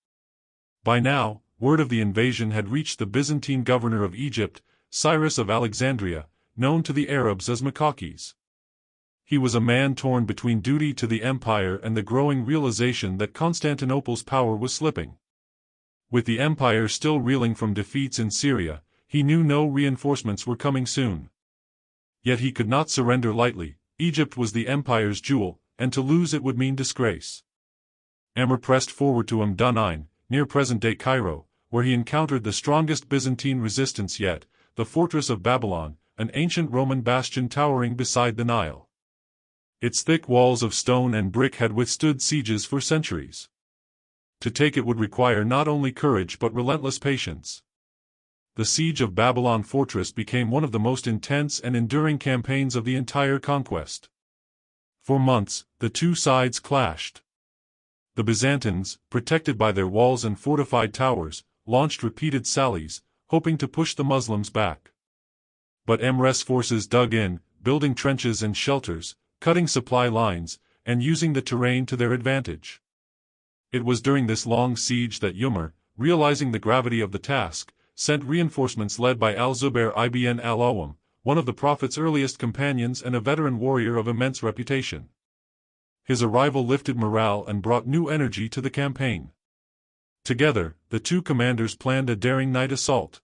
Speaker 1: By now, word of the invasion had reached the Byzantine governor of Egypt, Cyrus of Alexandria, known to the Arabs as Makakis. He was a man torn between duty to the empire and the growing realization that Constantinople's power was slipping. With the empire still reeling from defeats in Syria, he knew no reinforcements were coming soon. Yet he could not surrender lightly. Egypt was the empire's jewel, and to lose it would mean disgrace. Amr pressed forward to Mdain, near present-day Cairo, where he encountered the strongest Byzantine resistance yet, the fortress of Babylon, an ancient Roman bastion towering beside the Nile. Its thick walls of stone and brick had withstood sieges for centuries. To take it would require not only courage but relentless patience. The siege of Babylon fortress became one of the most intense and enduring campaigns of the entire conquest. For months, the two sides clashed. The Byzantines, protected by their walls and fortified towers, launched repeated sallies, hoping to push the Muslims back. But Amr's forces dug in, building trenches and shelters, cutting supply lines, and using the terrain to their advantage. It was during this long siege that Umar, realizing the gravity of the task, sent reinforcements led by al-Zubair ibn al-Awwam, one of the Prophet's earliest companions and a veteran warrior of immense reputation. His arrival lifted morale and brought new energy to the campaign. Together, the two commanders planned a daring night assault.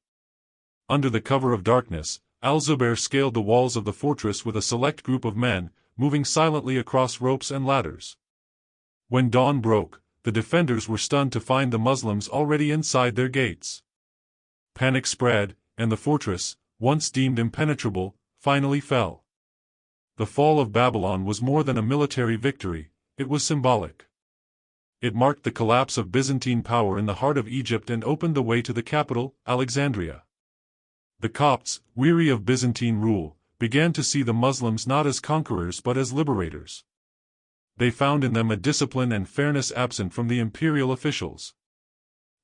Speaker 1: Under the cover of darkness, al-Zubair scaled the walls of the fortress with a select group of men, moving silently across ropes and ladders. When dawn broke, the defenders were stunned to find the Muslims already inside their gates. Panic spread, and the fortress, once deemed impenetrable, finally fell. The fall of Babylon was more than a military victory, it was symbolic. It marked the collapse of Byzantine power in the heart of Egypt and opened the way to the capital, Alexandria. The Copts, weary of Byzantine rule, began to see the Muslims not as conquerors but as liberators. They found in them a discipline and fairness absent from the imperial officials.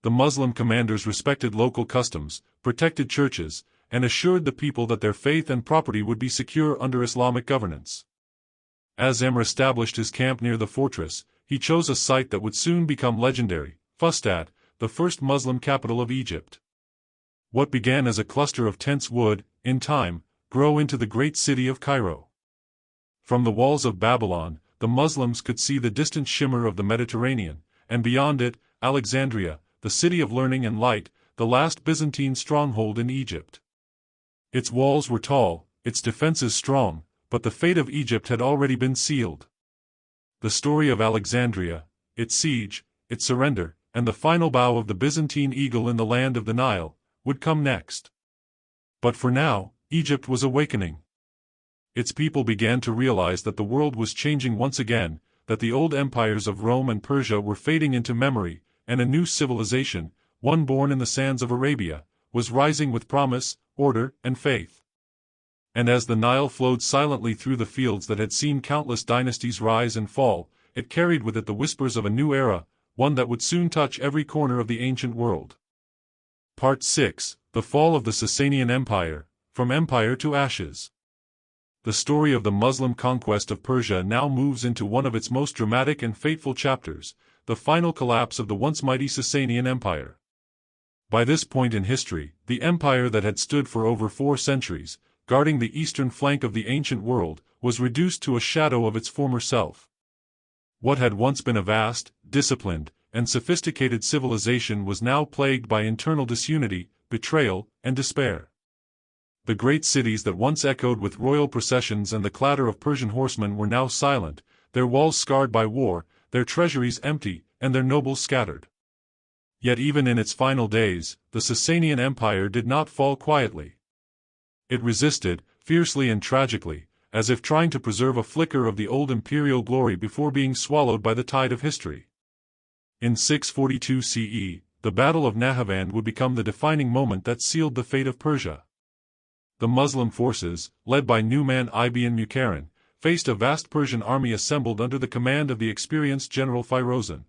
Speaker 1: The Muslim commanders respected local customs, protected churches, and assured the people that their faith and property would be secure under Islamic governance. As Amr established his camp near the fortress, he chose a site that would soon become legendary, Fustat, the first Muslim capital of Egypt. What began as a cluster of tents would, in time, grow into the great city of Cairo. From the walls of Babylon, the Muslims could see the distant shimmer of the Mediterranean, and beyond it, Alexandria, the city of learning and light, the last Byzantine stronghold in Egypt. Its walls were tall, its defenses strong, but the fate of Egypt had already been sealed. The story of Alexandria, its siege, its surrender, and the final bow of the Byzantine eagle in the land of the Nile, would come next. But for now, Egypt was awakening. Its people began to realize that the world was changing once again, that the old empires of Rome and Persia were fading into memory, and a new civilization, one born in the sands of Arabia, was rising with promise, order, and faith. And as the Nile flowed silently through the fields that had seen countless dynasties rise and fall, it carried with it the whispers of a new era, one that would soon touch every corner of the ancient world. Part 6: The Fall of the Sassanian Empire, From Empire to Ashes. The story of the Muslim conquest of Persia now moves into one of its most dramatic and fateful chapters, the final collapse of the once mighty Sassanian Empire. By this point in history, the empire that had stood for over 4 centuries, guarding the eastern flank of the ancient world, was reduced to a shadow of its former self. What had once been a vast, disciplined, and sophisticated civilization was now plagued by internal disunity, betrayal, and despair. The great cities that once echoed with royal processions and the clatter of Persian horsemen were now silent, their walls scarred by war, their treasuries empty, and their nobles scattered. Yet even in its final days, the Sassanian Empire did not fall quietly. It resisted, fiercely and tragically, as if trying to preserve a flicker of the old imperial glory before being swallowed by the tide of history. In 642 CE, the Battle of Nahavand would become the defining moment that sealed the fate of Persia. The Muslim forces, led by Nu'man ibn Muqarrin, faced a vast Persian army assembled under the command of the experienced General Firozan.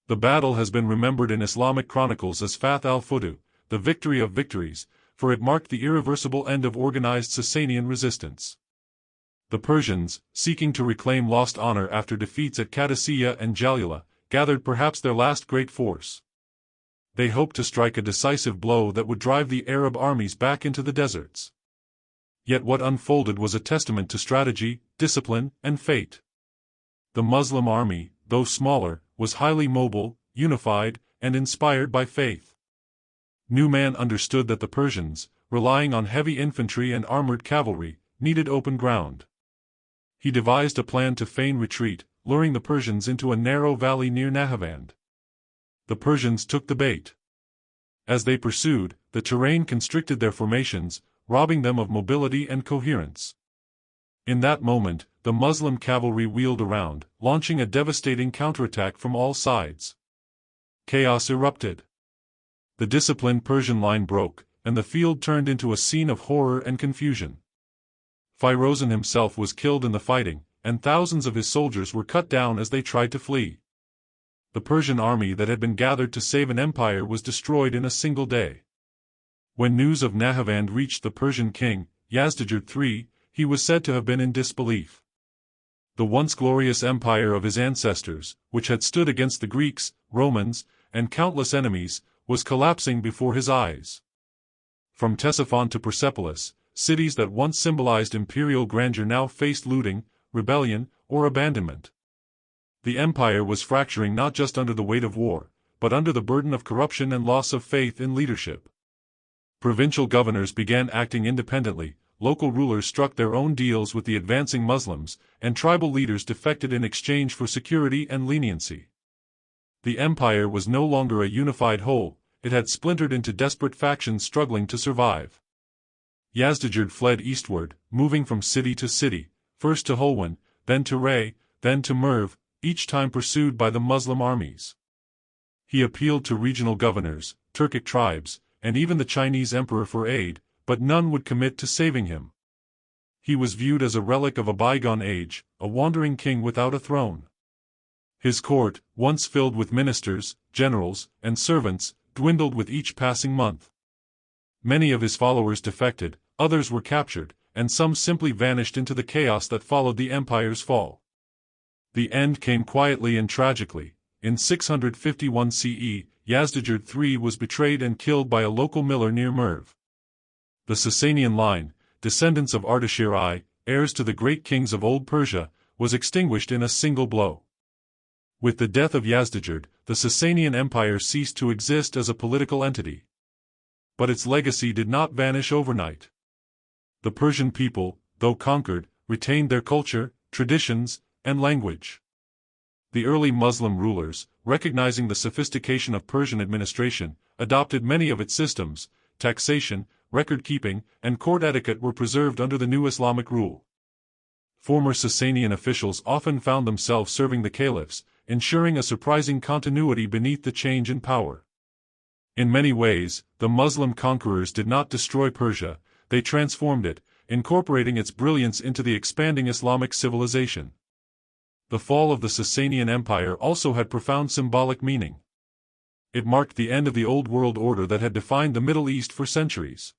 Speaker 1: The battle has been remembered in Islamic chronicles as Fath al-Futuh, the victory of victories, for it marked the irreversible end of organized Sassanian resistance. The Persians, seeking to reclaim lost honor after defeats at Qadisiyah and Jalila, gathered perhaps their last great force. They hoped to strike a decisive blow that would drive the Arab armies back into the deserts. Yet what unfolded was a testament to strategy, discipline, and fate. The Muslim army, though smaller, was highly mobile, unified, and inspired by faith. Newman understood that the Persians, relying on heavy infantry and armored cavalry, needed open ground. He devised a plan to feign retreat, luring the Persians into a narrow valley near Nahavand. The Persians took the bait. As they pursued, the terrain constricted their formations, robbing them of mobility and coherence. In that moment, the Muslim cavalry wheeled around, launching a devastating counterattack from all sides. Chaos erupted. The disciplined Persian line broke, and the field turned into a scene of horror and confusion. Firozan himself was killed in the fighting, and thousands of his soldiers were cut down as they tried to flee. The Persian army that had been gathered to save an empire was destroyed in a single day. When news of Nahavand reached the Persian king, Yazdijerd III, he was said to have been in disbelief. The once glorious empire of his ancestors, which had stood against the Greeks, Romans, and countless enemies, was collapsing before his eyes. From Ctesiphon to Persepolis, cities that once symbolized imperial grandeur now faced looting, rebellion, or abandonment. The empire was fracturing not just under the weight of war, but under the burden of corruption and loss of faith in leadership. Provincial governors began acting independently, local rulers struck their own deals with the advancing Muslims, and tribal leaders defected in exchange for security and leniency. The empire was no longer a unified whole, it had splintered into desperate factions struggling to survive. Yazdijerd fled eastward, moving from city to city, first to Hulwan, then to Ray, then to Merv, each time pursued by the Muslim armies. He appealed to regional governors, Turkic tribes, and even the Chinese emperor for aid, but none would commit to saving him. He was viewed as a relic of a bygone age, a wandering king without a throne. His court, once filled with ministers, generals, and servants, dwindled with each passing month. Many of his followers defected, others were captured, and some simply vanished into the chaos that followed the empire's fall. The end came quietly and tragically. In 651 CE, Yazdijerd III was betrayed and killed by a local miller near Merv. The Sassanian line, descendants of Ardashir I, heirs to the great kings of Old Persia, was extinguished in a single blow. With the death of Yazdijerd, the Sassanian Empire ceased to exist as a political entity. But its legacy did not vanish overnight. The Persian people, though conquered, retained their culture, traditions, and language. The early Muslim rulers, recognizing the sophistication of Persian administration, adopted many of its systems. Taxation, record-keeping, and court etiquette were preserved under the new Islamic rule. Former Sassanian officials often found themselves serving the caliphs, ensuring a surprising continuity beneath the change in power. In many ways, the Muslim conquerors did not destroy Persia, they transformed it, incorporating its brilliance into the expanding Islamic civilization. The fall of the Sassanian Empire also had profound symbolic meaning. It marked the end of the old world order that had defined the Middle East for centuries.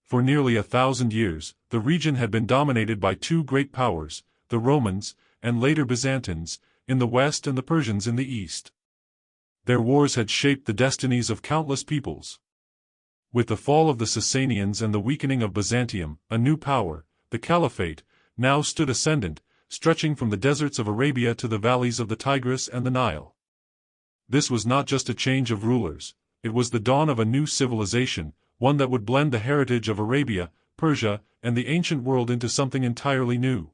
Speaker 1: For nearly 1,000 years, the region had been dominated by two great powers, the Romans, and later Byzantines, in the west and the Persians in the east. Their wars had shaped the destinies of countless peoples. With the fall of the Sassanians and the weakening of Byzantium, a new power, the Caliphate, now stood ascendant, stretching from the deserts of Arabia to the valleys of the Tigris and the Nile. This was not just a change of rulers, it was the dawn of a new civilization, one that would blend the heritage of Arabia, Persia, and the ancient world into something entirely new.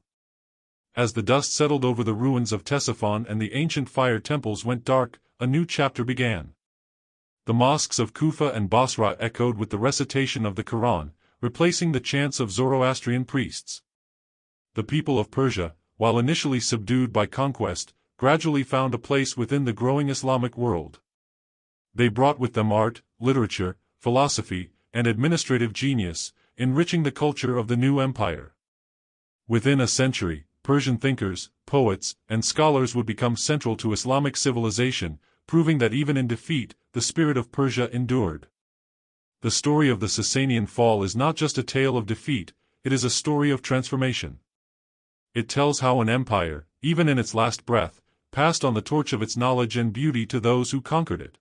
Speaker 1: As the dust settled over the ruins of Ctesiphon and the ancient fire temples went dark, a new chapter began. The mosques of Kufa and Basra echoed with the recitation of the Quran, replacing the chants of Zoroastrian priests. The people of Persia, while initially subdued by conquest, gradually found a place within the growing Islamic world. They brought with them art, literature, philosophy, and administrative genius, enriching the culture of the new empire. Within a century, Persian thinkers, poets, and scholars would become central to Islamic civilization, proving that even in defeat, the spirit of Persia endured. The story of the Sassanian fall is not just a tale of defeat, it is a story of transformation. It tells how an empire, even in its last breath, passed on the torch of its knowledge and beauty to those who conquered it.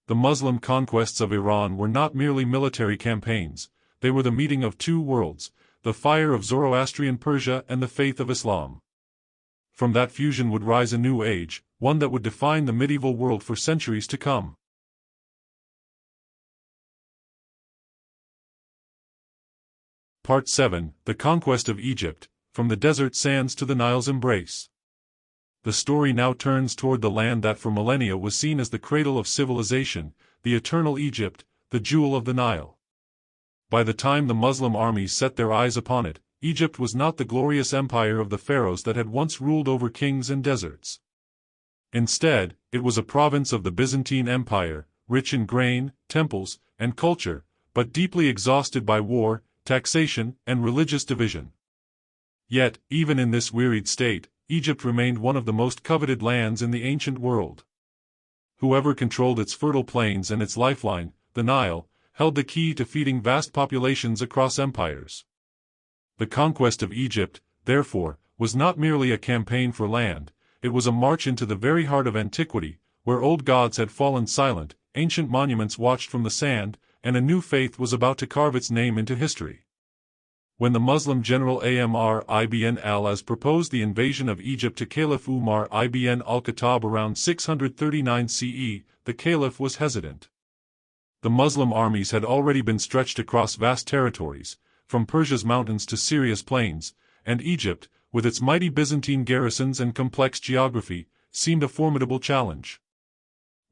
Speaker 1: The Muslim conquests of Iran were not merely military campaigns, they were the meeting of two worlds, the fire of Zoroastrian Persia and the faith of Islam. From that fusion would rise a new age, one that would define the medieval world for centuries to come. Part 7: The Conquest of Egypt, from the desert sands to the Nile's embrace. The story now turns toward the land that for millennia was seen as the cradle of civilization, the eternal Egypt, the jewel of the Nile. By the time the Muslim armies set their eyes upon it, Egypt was not the glorious empire of the pharaohs that had once ruled over kings and deserts. Instead, it was a province of the Byzantine Empire, rich in grain, temples, and culture, but deeply exhausted by war, taxation, and religious division. Yet, even in this wearied state, Egypt remained one of the most coveted lands in the ancient world. Whoever controlled its fertile plains and its lifeline, the Nile, held the key to feeding vast populations across empires. The conquest of Egypt, therefore, was not merely a campaign for land, it was a march into the very heart of antiquity, where old gods had fallen silent, ancient monuments watched from the sand, and a new faith was about to carve its name into history. When the Muslim general Amr ibn al-As proposed the invasion of Egypt to Caliph Umar ibn al-Khattab around 639 CE, the caliph was hesitant. The Muslim armies had already been stretched across vast territories, from Persia's mountains to Syria's plains, and Egypt, with its mighty Byzantine garrisons and complex geography, seemed a formidable challenge.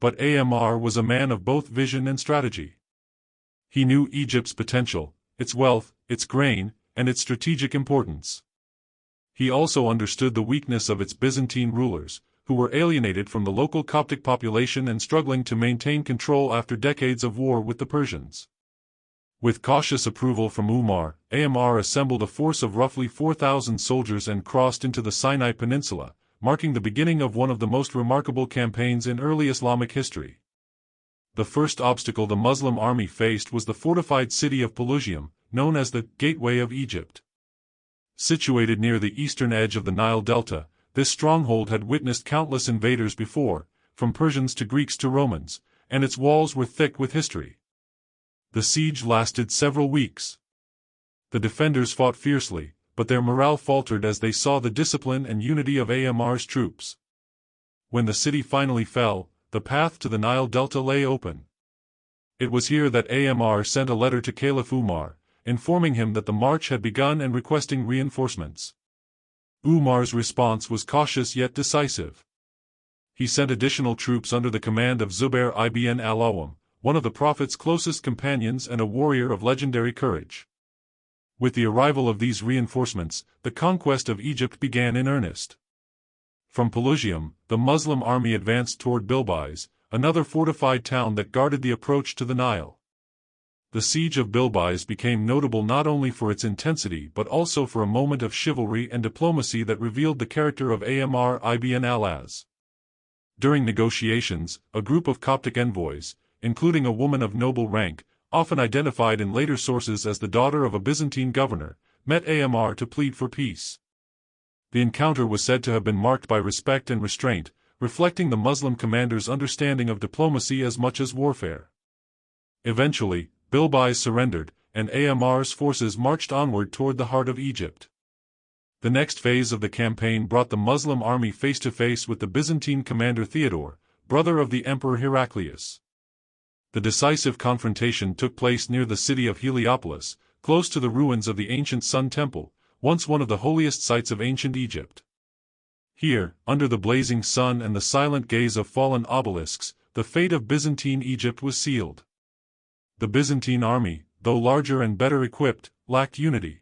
Speaker 1: But Amr was a man of both vision and strategy. He knew Egypt's potential, its wealth, its grain, and its strategic importance. He also understood the weakness of its Byzantine rulers, who were alienated from the local Coptic population and struggling to maintain control after decades of war with the Persians. With cautious approval from Umar, Amr assembled a force of roughly 4,000 soldiers and crossed into the Sinai Peninsula, marking the beginning of one of the most remarkable campaigns in early Islamic history. The first obstacle the Muslim army faced was the fortified city of Pelusium, known as the Gateway of Egypt. Situated near the eastern edge of the Nile Delta, this stronghold had witnessed countless invaders before, from Persians to Greeks to Romans, and its walls were thick with history. The siege lasted several weeks. The defenders fought fiercely, but their morale faltered as they saw the discipline and unity of Amr's troops. When the city finally fell, the path to the Nile Delta lay open. It was here that Amr sent a letter to Caliph Umar, informing him that the march had begun and requesting reinforcements. Umar's response was cautious yet decisive. He sent additional troops under the command of Zubair ibn al-Awwam, one of the Prophet's closest companions and a warrior of legendary courage. With the arrival of these reinforcements, the conquest of Egypt began in earnest. From Pelusium, the Muslim army advanced toward Bilbais, another fortified town that guarded the approach to the Nile. The siege of Bilbais became notable not only for its intensity but also for a moment of chivalry and diplomacy that revealed the character of Amr ibn al-As. During negotiations, a group of Coptic envoys, including a woman of noble rank, often identified in later sources as the daughter of a Byzantine governor, met Amr to plead for peace. The encounter was said to have been marked by respect and restraint, reflecting the Muslim commander's understanding of diplomacy as much as warfare. Eventually, Bilbais surrendered, and Amr's forces marched onward toward the heart of Egypt. The next phase of the campaign brought the Muslim army face to face with the Byzantine commander Theodore, brother of the Emperor Heraclius. The decisive confrontation took place near the city of Heliopolis, close to the ruins of the ancient Sun Temple, once one of the holiest sites of ancient Egypt. Here, under the blazing sun and the silent gaze of fallen obelisks, the fate of Byzantine Egypt was sealed. The Byzantine army, though larger and better equipped, lacked unity.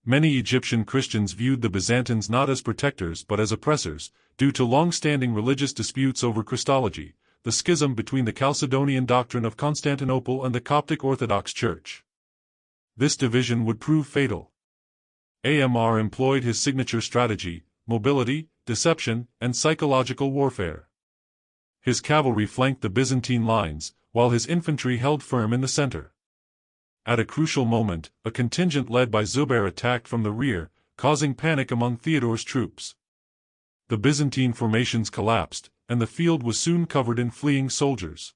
Speaker 1: Many Egyptian Christians viewed the Byzantines not as protectors but as oppressors, due to long-standing religious disputes over Christology, the schism between the Chalcedonian doctrine of Constantinople and the Coptic Orthodox Church. This division would prove fatal. Amr employed his signature strategy: mobility, deception, and psychological warfare. His cavalry flanked the Byzantine lines, while his infantry held firm in the center. At a crucial moment, a contingent led by Zubair attacked from the rear, causing panic among Theodore's troops. The Byzantine formations collapsed, and the field was soon covered in fleeing soldiers.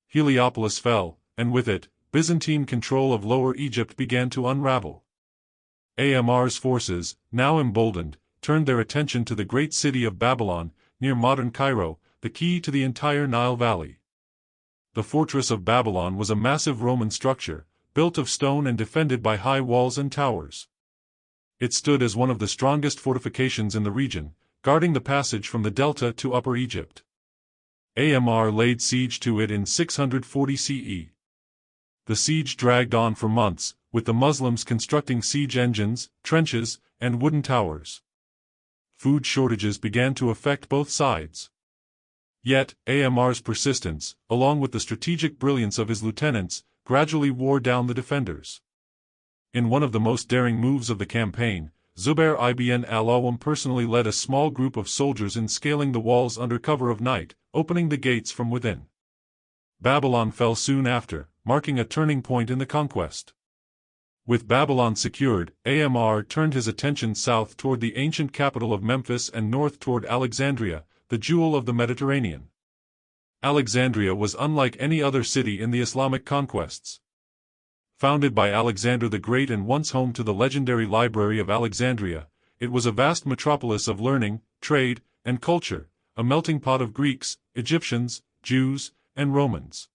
Speaker 1: Heliopolis fell, and with it, Byzantine control of Lower Egypt began to unravel. Amr's forces, now emboldened, turned their attention to the great city of Babylon, near modern Cairo, the key to the entire Nile Valley. The fortress of Babylon was a massive Roman structure, built of stone and defended by high walls and towers. It stood as one of the strongest fortifications in the region, guarding the passage from the Delta to Upper Egypt. Amr laid siege to it in 640 CE. The siege dragged on for months, with the Muslims constructing siege engines, trenches, and wooden towers. Food shortages began to affect both sides. Yet, Amr's persistence, along with the strategic brilliance of his lieutenants, gradually wore down the defenders. In one of the most daring moves of the campaign, Zubair ibn al-Awwam personally led a small group of soldiers in scaling the walls under cover of night, opening the gates from within. Babylon fell soon after, marking a turning point in the conquest. With Babylon secured, Amr turned his attention south toward the ancient capital of Memphis and north toward Alexandria, the jewel of the Mediterranean. Alexandria was unlike any other city in the Islamic conquests. Founded by Alexander the Great and once home to the legendary Library of Alexandria, it was a vast metropolis of learning, trade, and culture, a melting pot of Greeks, Egyptians, Jews, and Romans.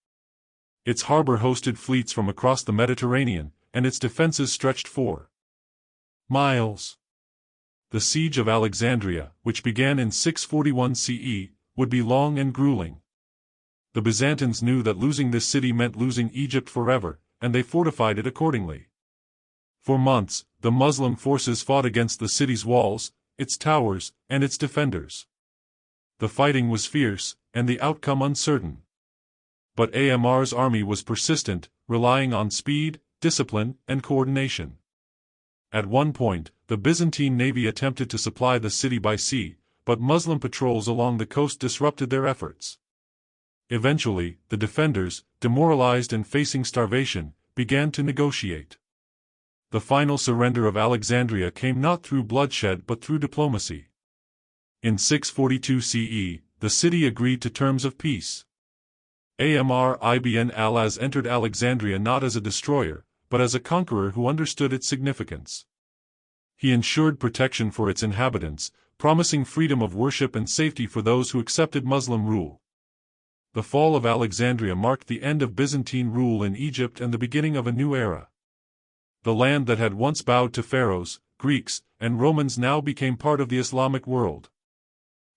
Speaker 1: Its harbor hosted fleets from across the Mediterranean, and its defenses stretched for miles. The siege of Alexandria, which began in 641 CE, would be long and grueling. The Byzantines knew that losing this city meant losing Egypt forever, and they fortified it accordingly. For months, the Muslim forces fought against the city's walls, its towers, and its defenders. The fighting was fierce, and the outcome uncertain. But Amr's army was persistent, relying on speed, discipline, and coordination. At one point, the Byzantine navy attempted to supply the city by sea, but Muslim patrols along the coast disrupted their efforts. Eventually, the defenders, demoralized and facing starvation, began to negotiate. The final surrender of Alexandria came not through bloodshed but through diplomacy. In 642 CE, the city agreed to terms of peace. Amr ibn al-As entered Alexandria not as a destroyer, but as a conqueror who understood its significance. He ensured protection for its inhabitants, promising freedom of worship and safety for those who accepted Muslim rule. The fall of Alexandria marked the end of Byzantine rule in Egypt and the beginning of a new era. The land that had once bowed to pharaohs, Greeks, and Romans now became part of the Islamic world.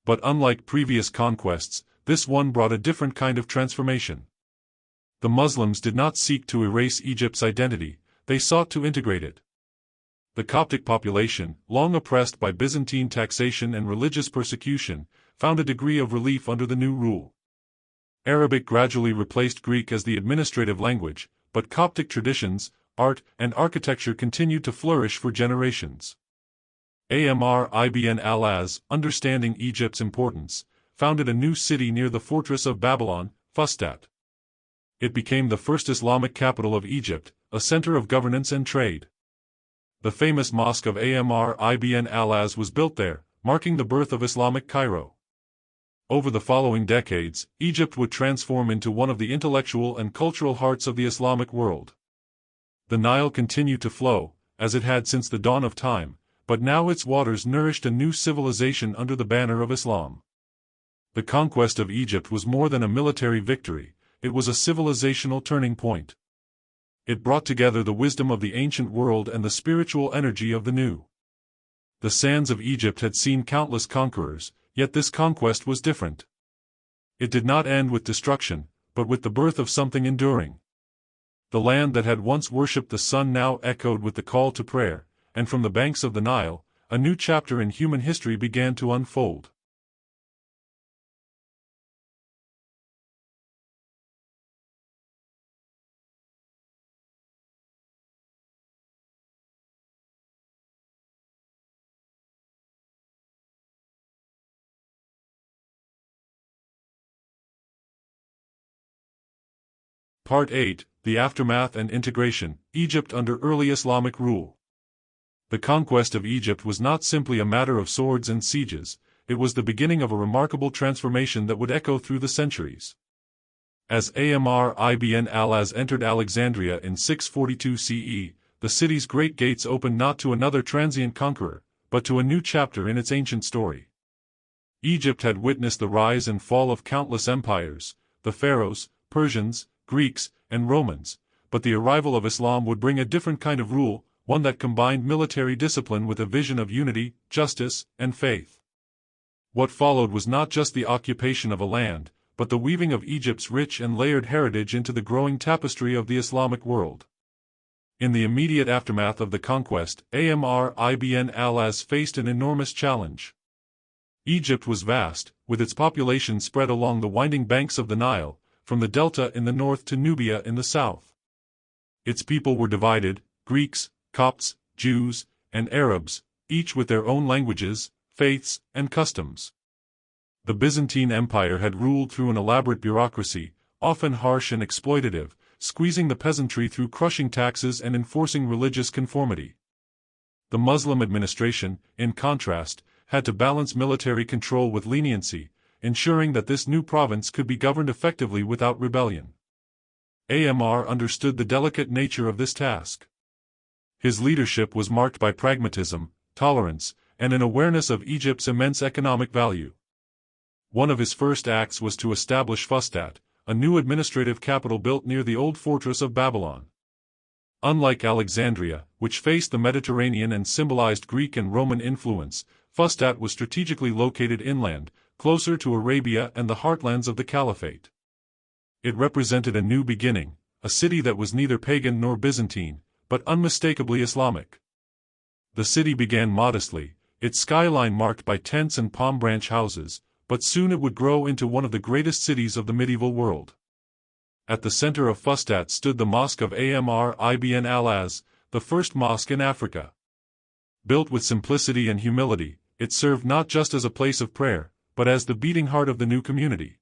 Speaker 1: But unlike previous conquests, this one brought a different kind of transformation. The Muslims did not seek to erase Egypt's identity, they sought to integrate it. The Coptic population, long oppressed by Byzantine taxation and religious persecution, found a degree of relief under the new rule. Arabic gradually replaced Greek as the administrative language, but Coptic traditions, art, and architecture continued to flourish for generations. Amr ibn al-As, understanding Egypt's importance, founded a new city near the fortress of Babylon, Fustat. It became the first Islamic capital of Egypt, a center of governance and trade. The famous mosque of Amr ibn al-As was built there, marking the birth of Islamic Cairo. Over the following decades, Egypt would transform into one of the intellectual and cultural hearts of the Islamic world. The Nile continued to flow, as it had since the dawn of time, but now its waters nourished a new civilization under the banner of Islam. The conquest of Egypt was more than a military victory, it was a civilizational turning point. It brought together the wisdom of the ancient world and the spiritual energy of the new. The sands of Egypt had seen countless conquerors, yet this conquest was different. It did not end with destruction, but with the birth of something enduring. The land that had once worshipped the sun now echoed with the call to prayer, and from the banks of the Nile, a new chapter in human history began to unfold. Part 8, The Aftermath and Integration, Egypt under Early Islamic Rule. The conquest of Egypt was not simply a matter of swords and sieges, it was the beginning of a remarkable transformation that would echo through the centuries. As Amr ibn al-As entered Alexandria in 642 CE, the city's great gates opened not to another transient conqueror, but to a new chapter in its ancient story. Egypt had witnessed the rise and fall of countless empires, the pharaohs, Persians, Greeks, and Romans, but the arrival of Islam would bring a different kind of rule, one that combined military discipline with a vision of unity, justice, and faith. What followed was not just the occupation of a land, but the weaving of Egypt's rich and layered heritage into the growing tapestry of the Islamic world. In the immediate aftermath of the conquest, Amr ibn al-As faced an enormous challenge. Egypt was vast, with its population spread along the winding banks of the Nile, from the delta in the north to Nubia in the south. Its people were divided: Greeks, Copts, Jews, and Arabs, each with their own languages, faiths, and customs. The Byzantine Empire had ruled through an elaborate bureaucracy, often harsh and exploitative, squeezing the peasantry through crushing taxes and enforcing religious conformity. The Muslim administration, in contrast, had to balance military control with leniency, ensuring that this new province could be governed effectively without rebellion. Amr understood the delicate nature of this task. His leadership was marked by pragmatism, tolerance, and an awareness of Egypt's immense economic value. One of his first acts was to establish Fustat, a new administrative capital built near the old fortress of Babylon. Unlike Alexandria, which faced the Mediterranean and symbolized Greek and Roman influence, Fustat was strategically located inland, closer to Arabia and the heartlands of the Caliphate. It represented a new beginning, a city that was neither pagan nor Byzantine, but unmistakably Islamic. The city began modestly, its skyline marked by tents and palm branch houses, but soon it would grow into one of the greatest cities of the medieval world. At the center of Fustat stood the Mosque of Amr ibn al-As, the first mosque in Africa. Built with simplicity and humility, it served not just as a place of prayer, but as the beating heart of the new community.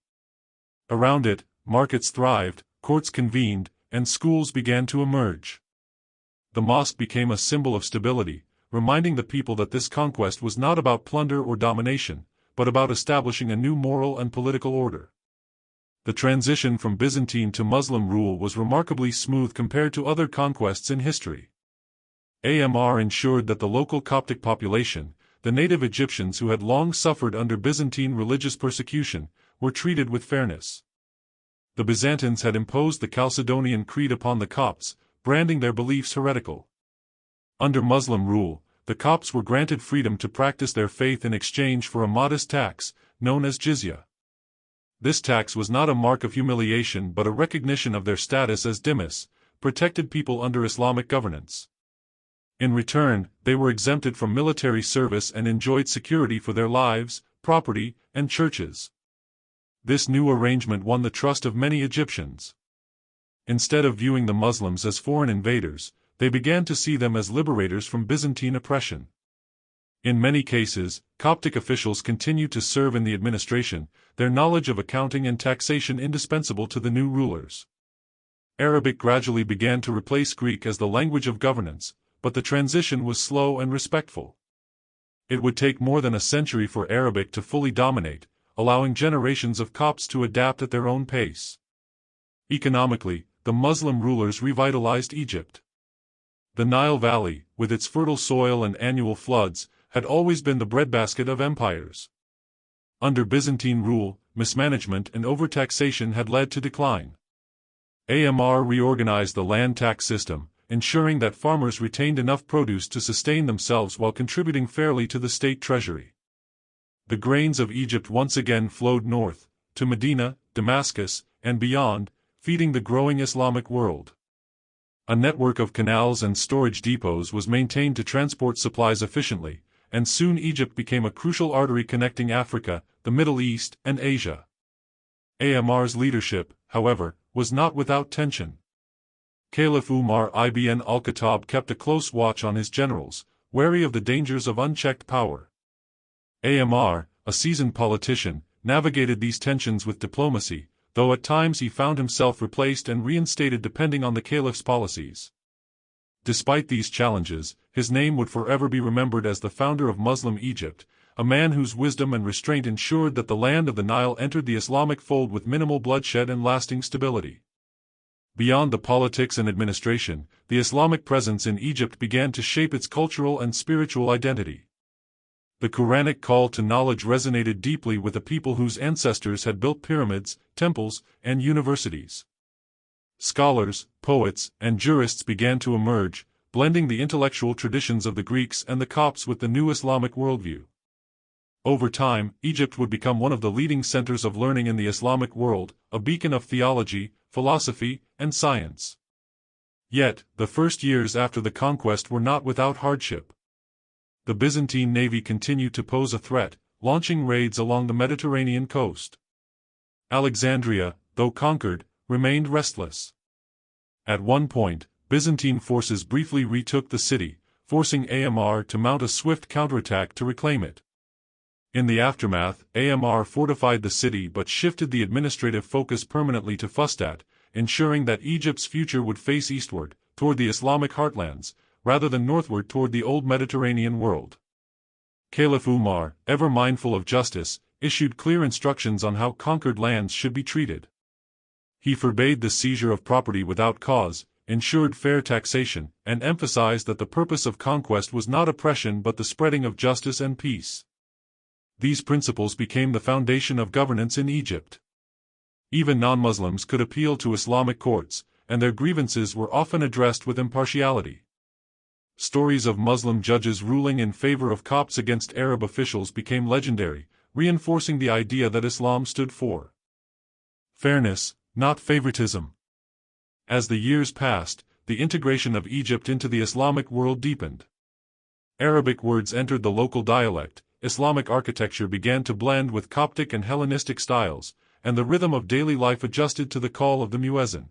Speaker 1: Around it, markets thrived, courts convened, and schools began to emerge. The mosque became a symbol of stability, reminding the people that this conquest was not about plunder or domination, but about establishing a new moral and political order. The transition from Byzantine to Muslim rule was remarkably smooth compared to other conquests in history. Amr ensured that the local Coptic population, the native Egyptians who had long suffered under Byzantine religious persecution, were treated with fairness. The Byzantines had imposed the Chalcedonian Creed upon the Copts, branding their beliefs heretical. Under Muslim rule, the Copts were granted freedom to practice their faith in exchange for a modest tax, known as jizya. This tax was not a mark of humiliation but a recognition of their status as dhimmis, protected people under Islamic governance. In return, they were exempted from military service and enjoyed security for their lives, property, and churches. This new arrangement won the trust of many Egyptians. Instead of viewing the Muslims as foreign invaders, they began to see them as liberators from Byzantine oppression. In many cases, Coptic officials continued to serve in the administration, their knowledge of accounting and taxation indispensable to the new rulers. Arabic gradually began to replace Greek as the language of governance, but the transition was slow and respectful. It would take more than a century for Arabic to fully dominate, allowing generations of Copts to adapt at their own pace. Economically, the Muslim rulers revitalized Egypt. The Nile Valley, with its fertile soil and annual floods, had always been the breadbasket of empires. Under Byzantine rule, mismanagement and overtaxation had led to decline. Amr reorganized the land tax system, ensuring that farmers retained enough produce to sustain themselves while contributing fairly to the state treasury. The grains of Egypt once again flowed north, to Medina, Damascus, and beyond, feeding the growing Islamic world. A network of canals and storage depots was maintained to transport supplies efficiently, and soon Egypt became a crucial artery connecting Africa, the Middle East, and Asia. Amr's leadership, however, was not without tension. Caliph Umar ibn al-Khattab kept a close watch on his generals, wary of the dangers of unchecked power. Amr, a seasoned politician, navigated these tensions with diplomacy, though at times he found himself replaced and reinstated depending on the caliph's policies. Despite these challenges, his name would forever be remembered as the founder of Muslim Egypt, a man whose wisdom and restraint ensured that the land of the Nile entered the Islamic fold with minimal bloodshed and lasting stability. Beyond the politics and administration, the Islamic presence in Egypt began to shape its cultural and spiritual identity. The Quranic call to knowledge resonated deeply with a people whose ancestors had built pyramids, temples, and universities. Scholars, poets, and jurists began to emerge, blending the intellectual traditions of the Greeks and the Copts with the new Islamic worldview. Over time, Egypt would become one of the leading centers of learning in the Islamic world, a beacon of theology, philosophy, and science. Yet, the first years after the conquest were not without hardship. The Byzantine navy continued to pose a threat, launching raids along the Mediterranean coast. Alexandria, though conquered, remained restless. At one point, Byzantine forces briefly retook the city, forcing Amr to mount a swift counterattack to reclaim it. In the aftermath, Amr fortified the city but shifted the administrative focus permanently to Fustat, ensuring that Egypt's future would face eastward, toward the Islamic heartlands, rather than northward toward the old Mediterranean world. Caliph Umar, ever mindful of justice, issued clear instructions on how conquered lands should be treated. He forbade the seizure of property without cause, ensured fair taxation, and emphasized that the purpose of conquest was not oppression but the spreading of justice and peace. These principles became the foundation of governance in Egypt. Even non-Muslims could appeal to Islamic courts, and their grievances were often addressed with impartiality. Stories of Muslim judges ruling in favor of Copts against Arab officials became legendary, reinforcing the idea that Islam stood for fairness, not favoritism. As the years passed, the integration of Egypt into the Islamic world deepened. Arabic words entered the local dialect, Islamic architecture began to blend with Coptic and Hellenistic styles, and the rhythm of daily life adjusted to the call of the muezzin.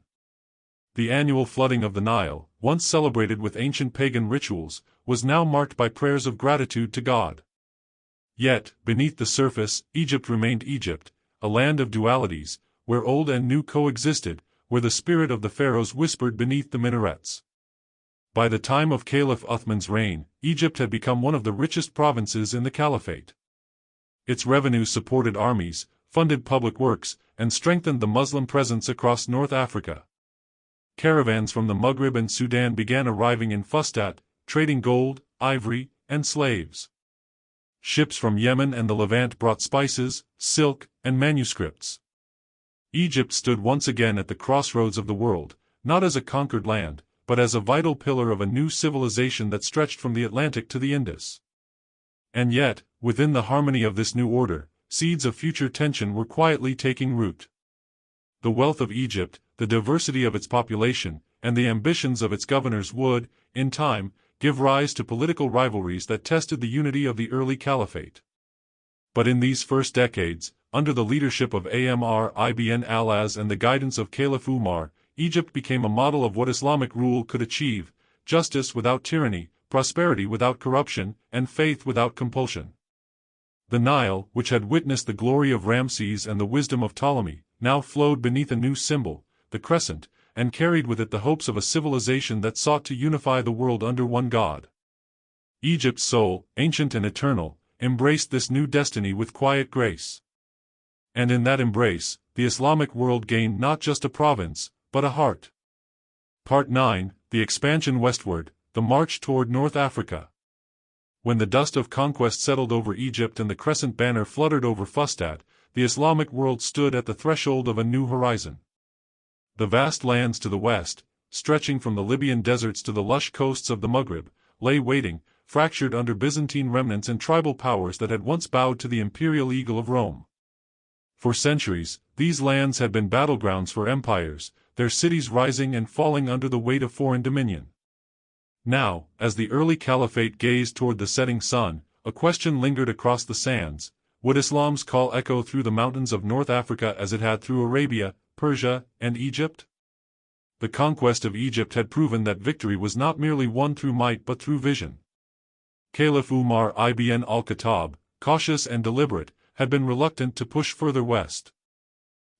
Speaker 1: The annual flooding of the Nile, once celebrated with ancient pagan rituals, was now marked by prayers of gratitude to God. Yet, beneath the surface, Egypt remained Egypt, a land of dualities, where old and new coexisted, where the spirit of the pharaohs whispered beneath the minarets. By the time of Caliph Uthman's reign, Egypt had become one of the richest provinces in the caliphate. Its revenues supported armies, funded public works, and strengthened the Muslim presence across North Africa. Caravans from the Maghreb and Sudan began arriving in Fustat, trading gold, ivory, and slaves. Ships from Yemen and the Levant brought spices, silk, and manuscripts. Egypt stood once again at the crossroads of the world, not as a conquered land, but as a vital pillar of a new civilization that stretched from the Atlantic to the Indus. And yet, within the harmony of this new order, seeds of future tension were quietly taking root. The wealth of Egypt, the diversity of its population, and the ambitions of its governors would, in time, give rise to political rivalries that tested the unity of the early caliphate. But in these first decades, under the leadership of Amr ibn al-As and the guidance of Caliph Umar, Egypt became a model of what Islamic rule could achieve: justice without tyranny, prosperity without corruption, and faith without compulsion. The Nile, which had witnessed the glory of Ramses and the wisdom of Ptolemy, now flowed beneath a new symbol, the crescent, and carried with it the hopes of a civilization that sought to unify the world under one God. Egypt's soul, ancient and eternal, embraced this new destiny with quiet grace. And in that embrace, the Islamic world gained not just a province, but a heart. Part 9, The Expansion Westward, the March toward North Africa. When the dust of conquest settled over Egypt and the crescent banner fluttered over Fustat, the Islamic world stood at the threshold of a new horizon. The vast lands to the west, stretching from the Libyan deserts to the lush coasts of the Maghreb, lay waiting, fractured under Byzantine remnants and tribal powers that had once bowed to the imperial eagle of Rome. For centuries, these lands had been battlegrounds for empires, their cities rising and falling under the weight of foreign dominion. Now, as the early caliphate gazed toward the setting sun, a question lingered across the sands: would Islam's call echo through the mountains of North Africa as it had through Arabia, Persia, and Egypt? The conquest of Egypt had proven that victory was not merely won through might but through vision. Caliph Umar ibn al-Khattab, cautious and deliberate, had been reluctant to push further west.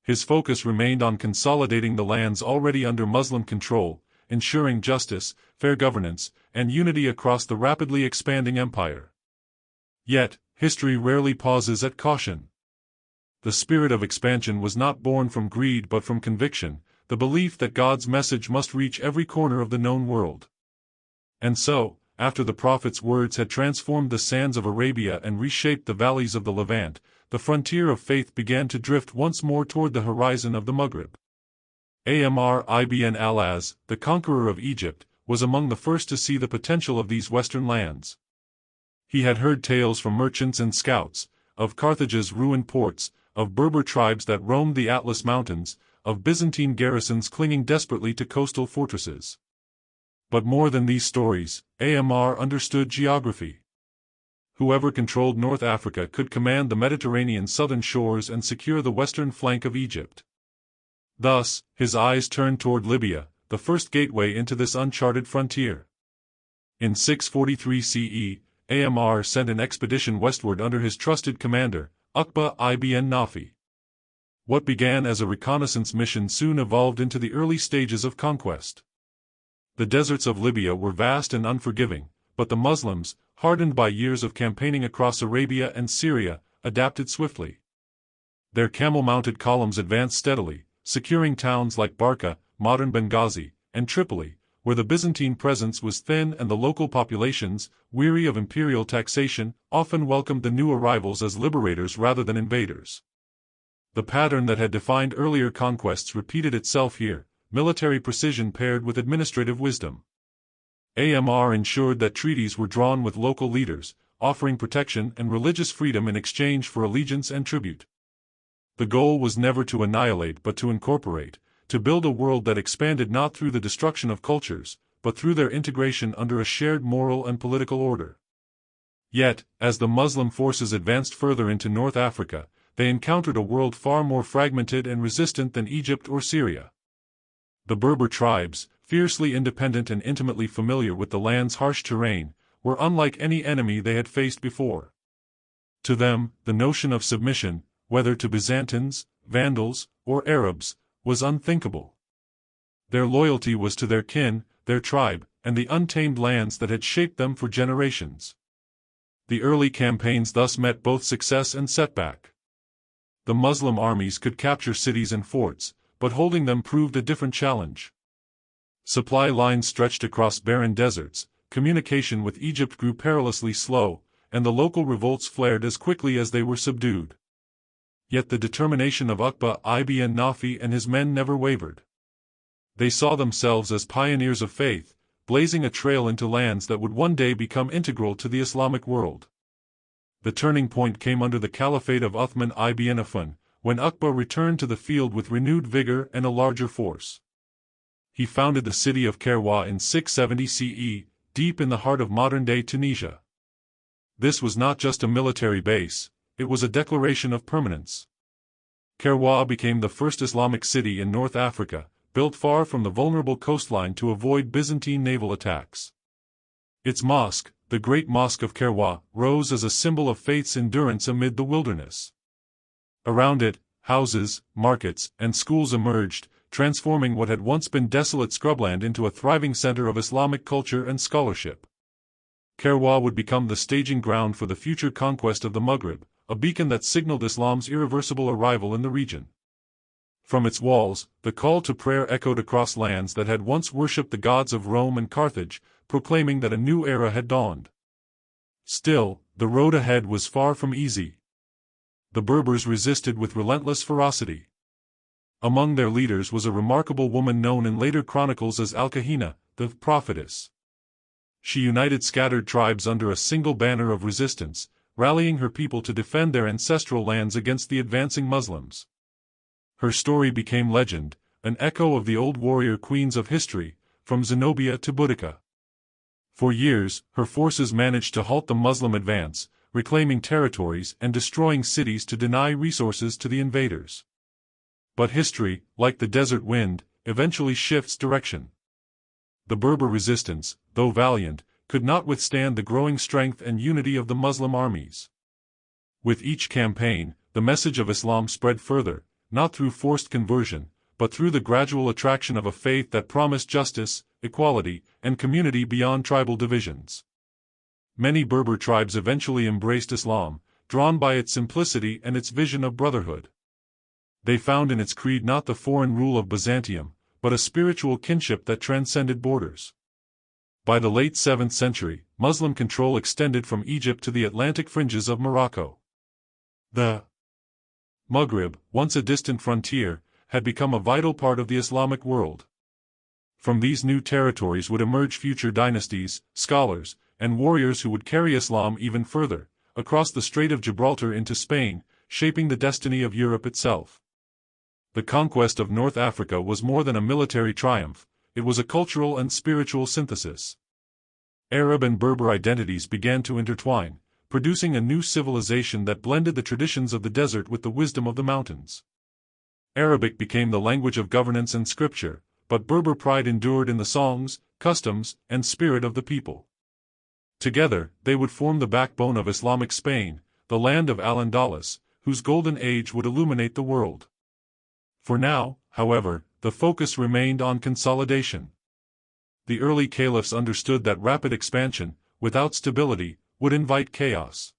Speaker 1: His focus remained on consolidating the lands already under Muslim control, ensuring justice, fair governance, and unity across the rapidly expanding empire. Yet, history rarely pauses at caution. The spirit of expansion was not born from greed but from conviction, the belief that God's message must reach every corner of the known world. And so, after the prophet's words had transformed the sands of Arabia and reshaped the valleys of the Levant, the frontier of faith began to drift once more toward the horizon of the Maghreb. Amr ibn al-As, the conqueror of Egypt, was among the first to see the potential of these western lands. He had heard tales from merchants and scouts, of Carthage's ruined ports, of Berber tribes that roamed the Atlas Mountains, of Byzantine garrisons clinging desperately to coastal fortresses. But more than these stories, Amr understood geography. Whoever controlled North Africa could command the Mediterranean southern shores and secure the western flank of Egypt. Thus, his eyes turned toward Libya, the first gateway into this uncharted frontier. In 643 CE, Amr sent an expedition westward under his trusted commander, Uqba ibn Nafi. What began as a reconnaissance mission soon evolved into the early stages of conquest. The deserts of Libya were vast and unforgiving, but the Muslims, hardened by years of campaigning across Arabia and Syria, adapted swiftly. Their camel-mounted columns advanced steadily, securing towns like Barca, modern Benghazi, and Tripoli, where the Byzantine presence was thin and the local populations, weary of imperial taxation, often welcomed the new arrivals as liberators rather than invaders. The pattern that had defined earlier conquests repeated itself here, military precision paired with administrative wisdom. Amr ensured that treaties were drawn with local leaders, offering protection and religious freedom in exchange for allegiance and tribute. The goal was never to annihilate but to incorporate, to build a world that expanded not through the destruction of cultures, but through their integration under a shared moral and political order. Yet, as the Muslim forces advanced further into North Africa, they encountered a world far more fragmented and resistant than Egypt or Syria. The Berber tribes, fiercely independent and intimately familiar with the land's harsh terrain, were unlike any enemy they had faced before. To them, the notion of submission, whether to Byzantines, Vandals, or Arabs, was unthinkable. Their loyalty was to their kin, their tribe, and the untamed lands that had shaped them for generations. The early campaigns thus met both success and setback. The Muslim armies could capture cities and forts, but holding them proved a different challenge. Supply lines stretched across barren deserts, communication with Egypt grew perilously slow, and the local revolts flared as quickly as they were subdued. Yet the determination of Uqba ibn Nafi and his men never wavered. They saw themselves as pioneers of faith, blazing a trail into lands that would one day become integral to the Islamic world. The turning point came under the caliphate of Uthman ibn Affan, when Uqba returned to the field with renewed vigor and a larger force. He founded the city of Kairwa in 670 CE, deep in the heart of modern-day Tunisia. This was not just a military base, it was a declaration of permanence. Kairwa became the first Islamic city in North Africa, built far from the vulnerable coastline to avoid Byzantine naval attacks. Its mosque, the Great Mosque of Kairwa, rose as a symbol of faith's endurance amid the wilderness. Around it, houses, markets, and schools emerged, transforming what had once been desolate scrubland into a thriving center of Islamic culture and scholarship. Kairwa would become the staging ground for the future conquest of the Maghreb, a beacon that signaled Islam's irreversible arrival in the region. From its walls, the call to prayer echoed across lands that had once worshipped the gods of Rome and Carthage, proclaiming that a new era had dawned. Still, the road ahead was far from easy. The Berbers resisted with relentless ferocity. Among their leaders was a remarkable woman known in later chronicles as Al-Kahina, the prophetess. She united scattered tribes under a single banner of resistance, rallying her people to defend their ancestral lands against the advancing Muslims. Her story became legend, an echo of the old warrior queens of history, from Zenobia to Boudica. For years, her forces managed to halt the Muslim advance, reclaiming territories and destroying cities to deny resources to the invaders. But history, like the desert wind, eventually shifts direction. The Berber resistance, though valiant, could not withstand the growing strength and unity of the Muslim armies. With each campaign, the message of Islam spread further, not through forced conversion, but through the gradual attraction of a faith that promised justice, equality, and community beyond tribal divisions. Many Berber tribes eventually embraced Islam, drawn by its simplicity and its vision of brotherhood. They found in its creed not the foreign rule of Byzantium, but a spiritual kinship that transcended borders. By the late 7th century, Muslim control extended from Egypt to the Atlantic fringes of Morocco. The Maghreb, once a distant frontier, had become a vital part of the Islamic world. From these new territories would emerge future dynasties, scholars, and warriors who would carry Islam even further, across the Strait of Gibraltar into Spain, shaping the destiny of Europe itself. The conquest of North Africa was more than a military triumph, it was a cultural and spiritual synthesis. Arab and Berber identities began to intertwine, producing a new civilization that blended the traditions of the desert with the wisdom of the mountains. Arabic became the language of governance and scripture, but Berber pride endured in the songs, customs, and spirit of the people. Together, they would form the backbone of Islamic Spain, the land of Al-Andalus, whose golden age would illuminate the world. For now, however, the focus remained on consolidation. The early caliphs understood that rapid expansion, without stability, would invite chaos.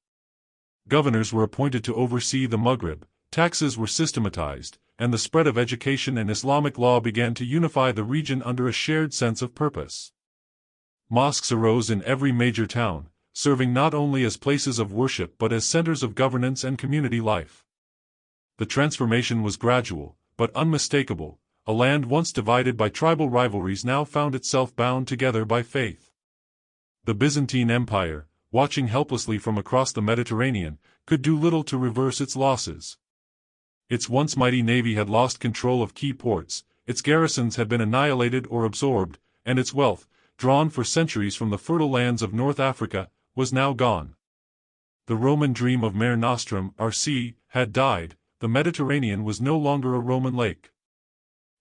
Speaker 1: Governors were appointed to oversee the Maghreb, taxes were systematized, and the spread of education and Islamic law began to unify the region under a shared sense of purpose. Mosques arose in every major town, serving not only as places of worship but as centers of governance and community life. The transformation was gradual, but unmistakable. A land once divided by tribal rivalries now found itself bound together by faith. The Byzantine Empire, watching helplessly from across the Mediterranean, could do little to reverse its losses. Its once mighty navy had lost control of key ports, its garrisons had been annihilated or absorbed, and its wealth, drawn for centuries from the fertile lands of North Africa, was now gone. The Roman dream of Mare Nostrum, our sea, had died. The Mediterranean was no longer a Roman lake.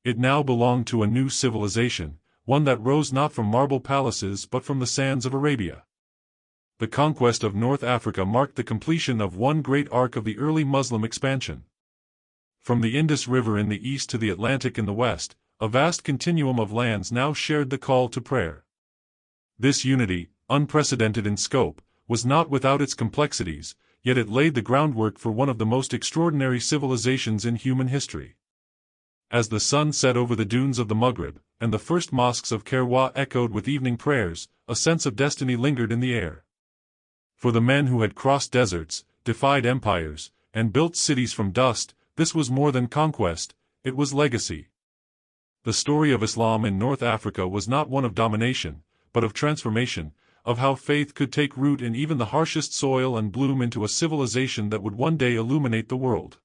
Speaker 1: It now belonged to a new civilization, one that rose not from marble palaces but from the sands of Arabia. The conquest of North Africa marked the completion of one great arc of the early Muslim expansion. From the Indus River in the east to the Atlantic in the west, a vast continuum of lands now shared the call to prayer. This unity, unprecedented in scope, was not without its complexities, yet it laid the groundwork for one of the most extraordinary civilizations in human history. As the sun set over the dunes of the Maghreb, and the first mosques of Kairwa echoed with evening prayers, a sense of destiny lingered in the air. For the men who had crossed deserts, defied empires, and built cities from dust, this was more than conquest, it was legacy. The story of Islam in North Africa was not one of domination, but of transformation, of how faith could take root in even the harshest soil and bloom into a civilization that would one day illuminate the world.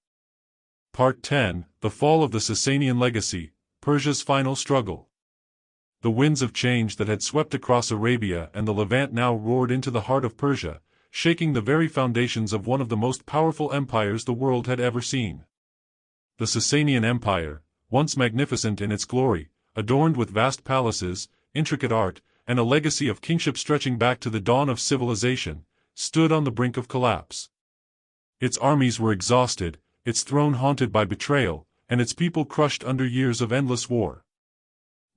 Speaker 1: Part 10, The Fall of the Sassanian Legacy, Persia's Final Struggle. The winds of change that had swept across Arabia and the Levant now roared into the heart of Persia, shaking the very foundations of one of the most powerful empires the world had ever seen. The Sassanian Empire, once magnificent in its glory, adorned with vast palaces, intricate art, and a legacy of kingship stretching back to the dawn of civilization, stood on the brink of collapse. Its armies were exhausted, its throne haunted by betrayal, and its people crushed under years of endless war.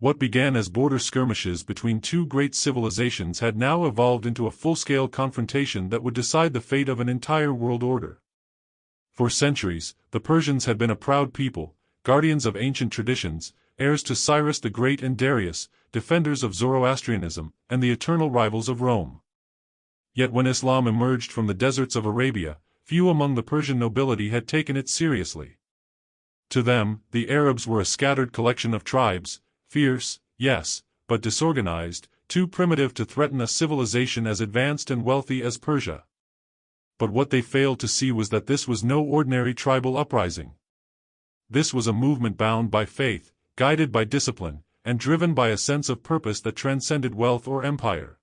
Speaker 1: What began as border skirmishes between two great civilizations had now evolved into a full-scale confrontation that would decide the fate of an entire world order. For centuries, the Persians had been a proud people, guardians of ancient traditions, heirs to Cyrus the Great and Darius, defenders of Zoroastrianism, and the eternal rivals of Rome. Yet when Islam emerged from the deserts of Arabia, few among the Persian nobility had taken it seriously. To them, the Arabs were a scattered collection of tribes, fierce, yes, but disorganized, too primitive to threaten a civilization as advanced and wealthy as Persia. But what they failed to see was that this was no ordinary tribal uprising. This was a movement bound by faith, guided by discipline, and driven by a sense of purpose that transcended wealth or empire.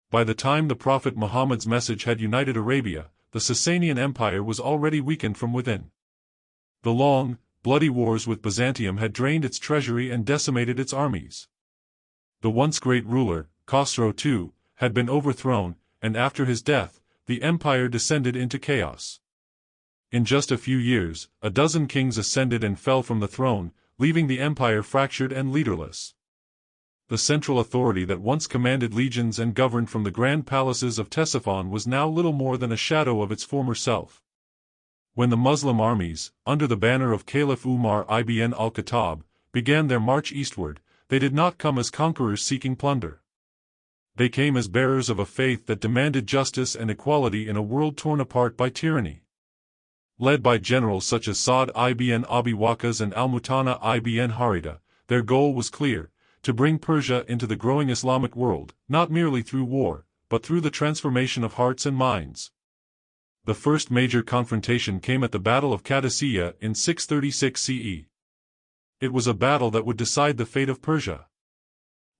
Speaker 1: By the time the Prophet Muhammad's message had united Arabia, the Sassanian Empire was already weakened from within. The long, bloody wars with Byzantium had drained its treasury and decimated its armies. The once great ruler, Khosrow II, had been overthrown, and after his death, the empire descended into chaos. In just a few years, a dozen kings ascended and fell from the throne, leaving the empire fractured and leaderless. The central authority that once commanded legions and governed from the grand palaces of Ctesiphon was now little more than a shadow of its former self. When the Muslim armies, under the banner of Caliph Umar ibn al-Khattab, began their march eastward, they did not come as conquerors seeking plunder. They came as bearers of a faith that demanded justice and equality in a world torn apart by tyranny. Led by generals such as Sa'd ibn Abi Waqqas and Al-Mutanna ibn Harida, their goal was clear: to bring Persia into the growing Islamic world, not merely through war, but through the transformation of hearts and minds. The first major confrontation came at the Battle of Qadisiyah in 636 CE. It was a battle that would decide the fate of Persia.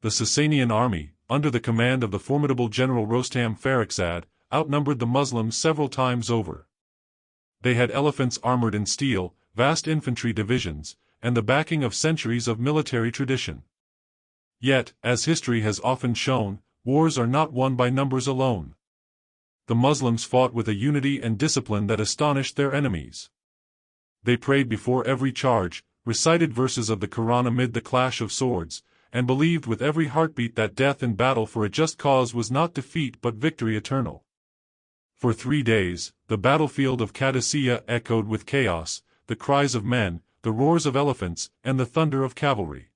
Speaker 1: The Sassanian army, under the command of the formidable general Rostam Farrukhzad, outnumbered the Muslims several times over. They had elephants armored in steel, vast infantry divisions, and the backing of centuries of military tradition. Yet, as history has often shown, wars are not won by numbers alone. The Muslims fought with a unity and discipline that astonished their enemies. They prayed before every charge, recited verses of the Quran amid the clash of swords, and believed with every heartbeat that death in battle for a just cause was not defeat but victory eternal. For 3 days, the battlefield of Qadisiyah echoed with chaos, the cries of men, the roars of elephants, and the thunder of cavalry.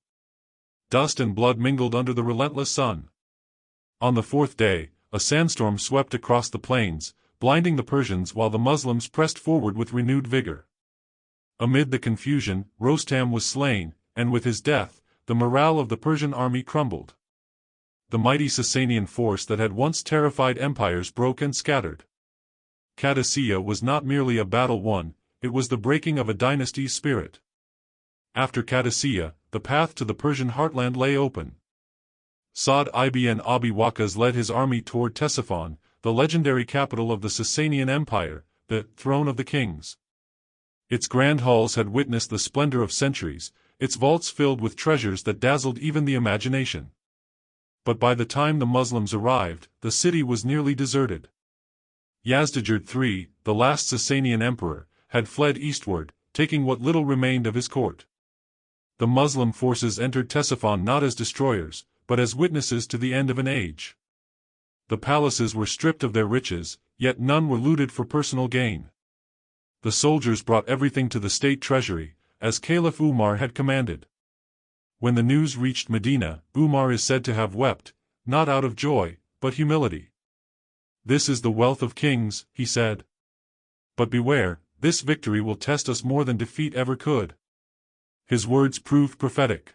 Speaker 1: Dust and blood mingled under the relentless sun. On the 4th day, a sandstorm swept across the plains, blinding the Persians while the Muslims pressed forward with renewed vigor. Amid the confusion, Rostam was slain, and with his death, the morale of the Persian army crumbled. The mighty Sassanian force that had once terrified empires broke and scattered. Qadisiyah was not merely a battle won, it was the breaking of a dynasty's spirit. After Qadisiyah, the path to the Persian heartland lay open. Sa'd ibn Abi Waqqas led his army toward Ctesiphon, the legendary capital of the Sassanian Empire, the throne of the kings. Its grand halls had witnessed the splendor of centuries, its vaults filled with treasures that dazzled even the imagination. But by the time the Muslims arrived, the city was nearly deserted. Yazdijerd III, the last Sassanian emperor, had fled eastward, taking what little remained of his court. The Muslim forces entered Ctesiphon not as destroyers, but as witnesses to the end of an age. The palaces were stripped of their riches, yet none were looted for personal gain. The soldiers brought everything to the state treasury, as Caliph Umar had commanded. When the news reached Medina, Umar is said to have wept, not out of joy, but humility. "This is the wealth of kings," he said. "But beware, this victory will test us more than defeat ever could." His words proved prophetic.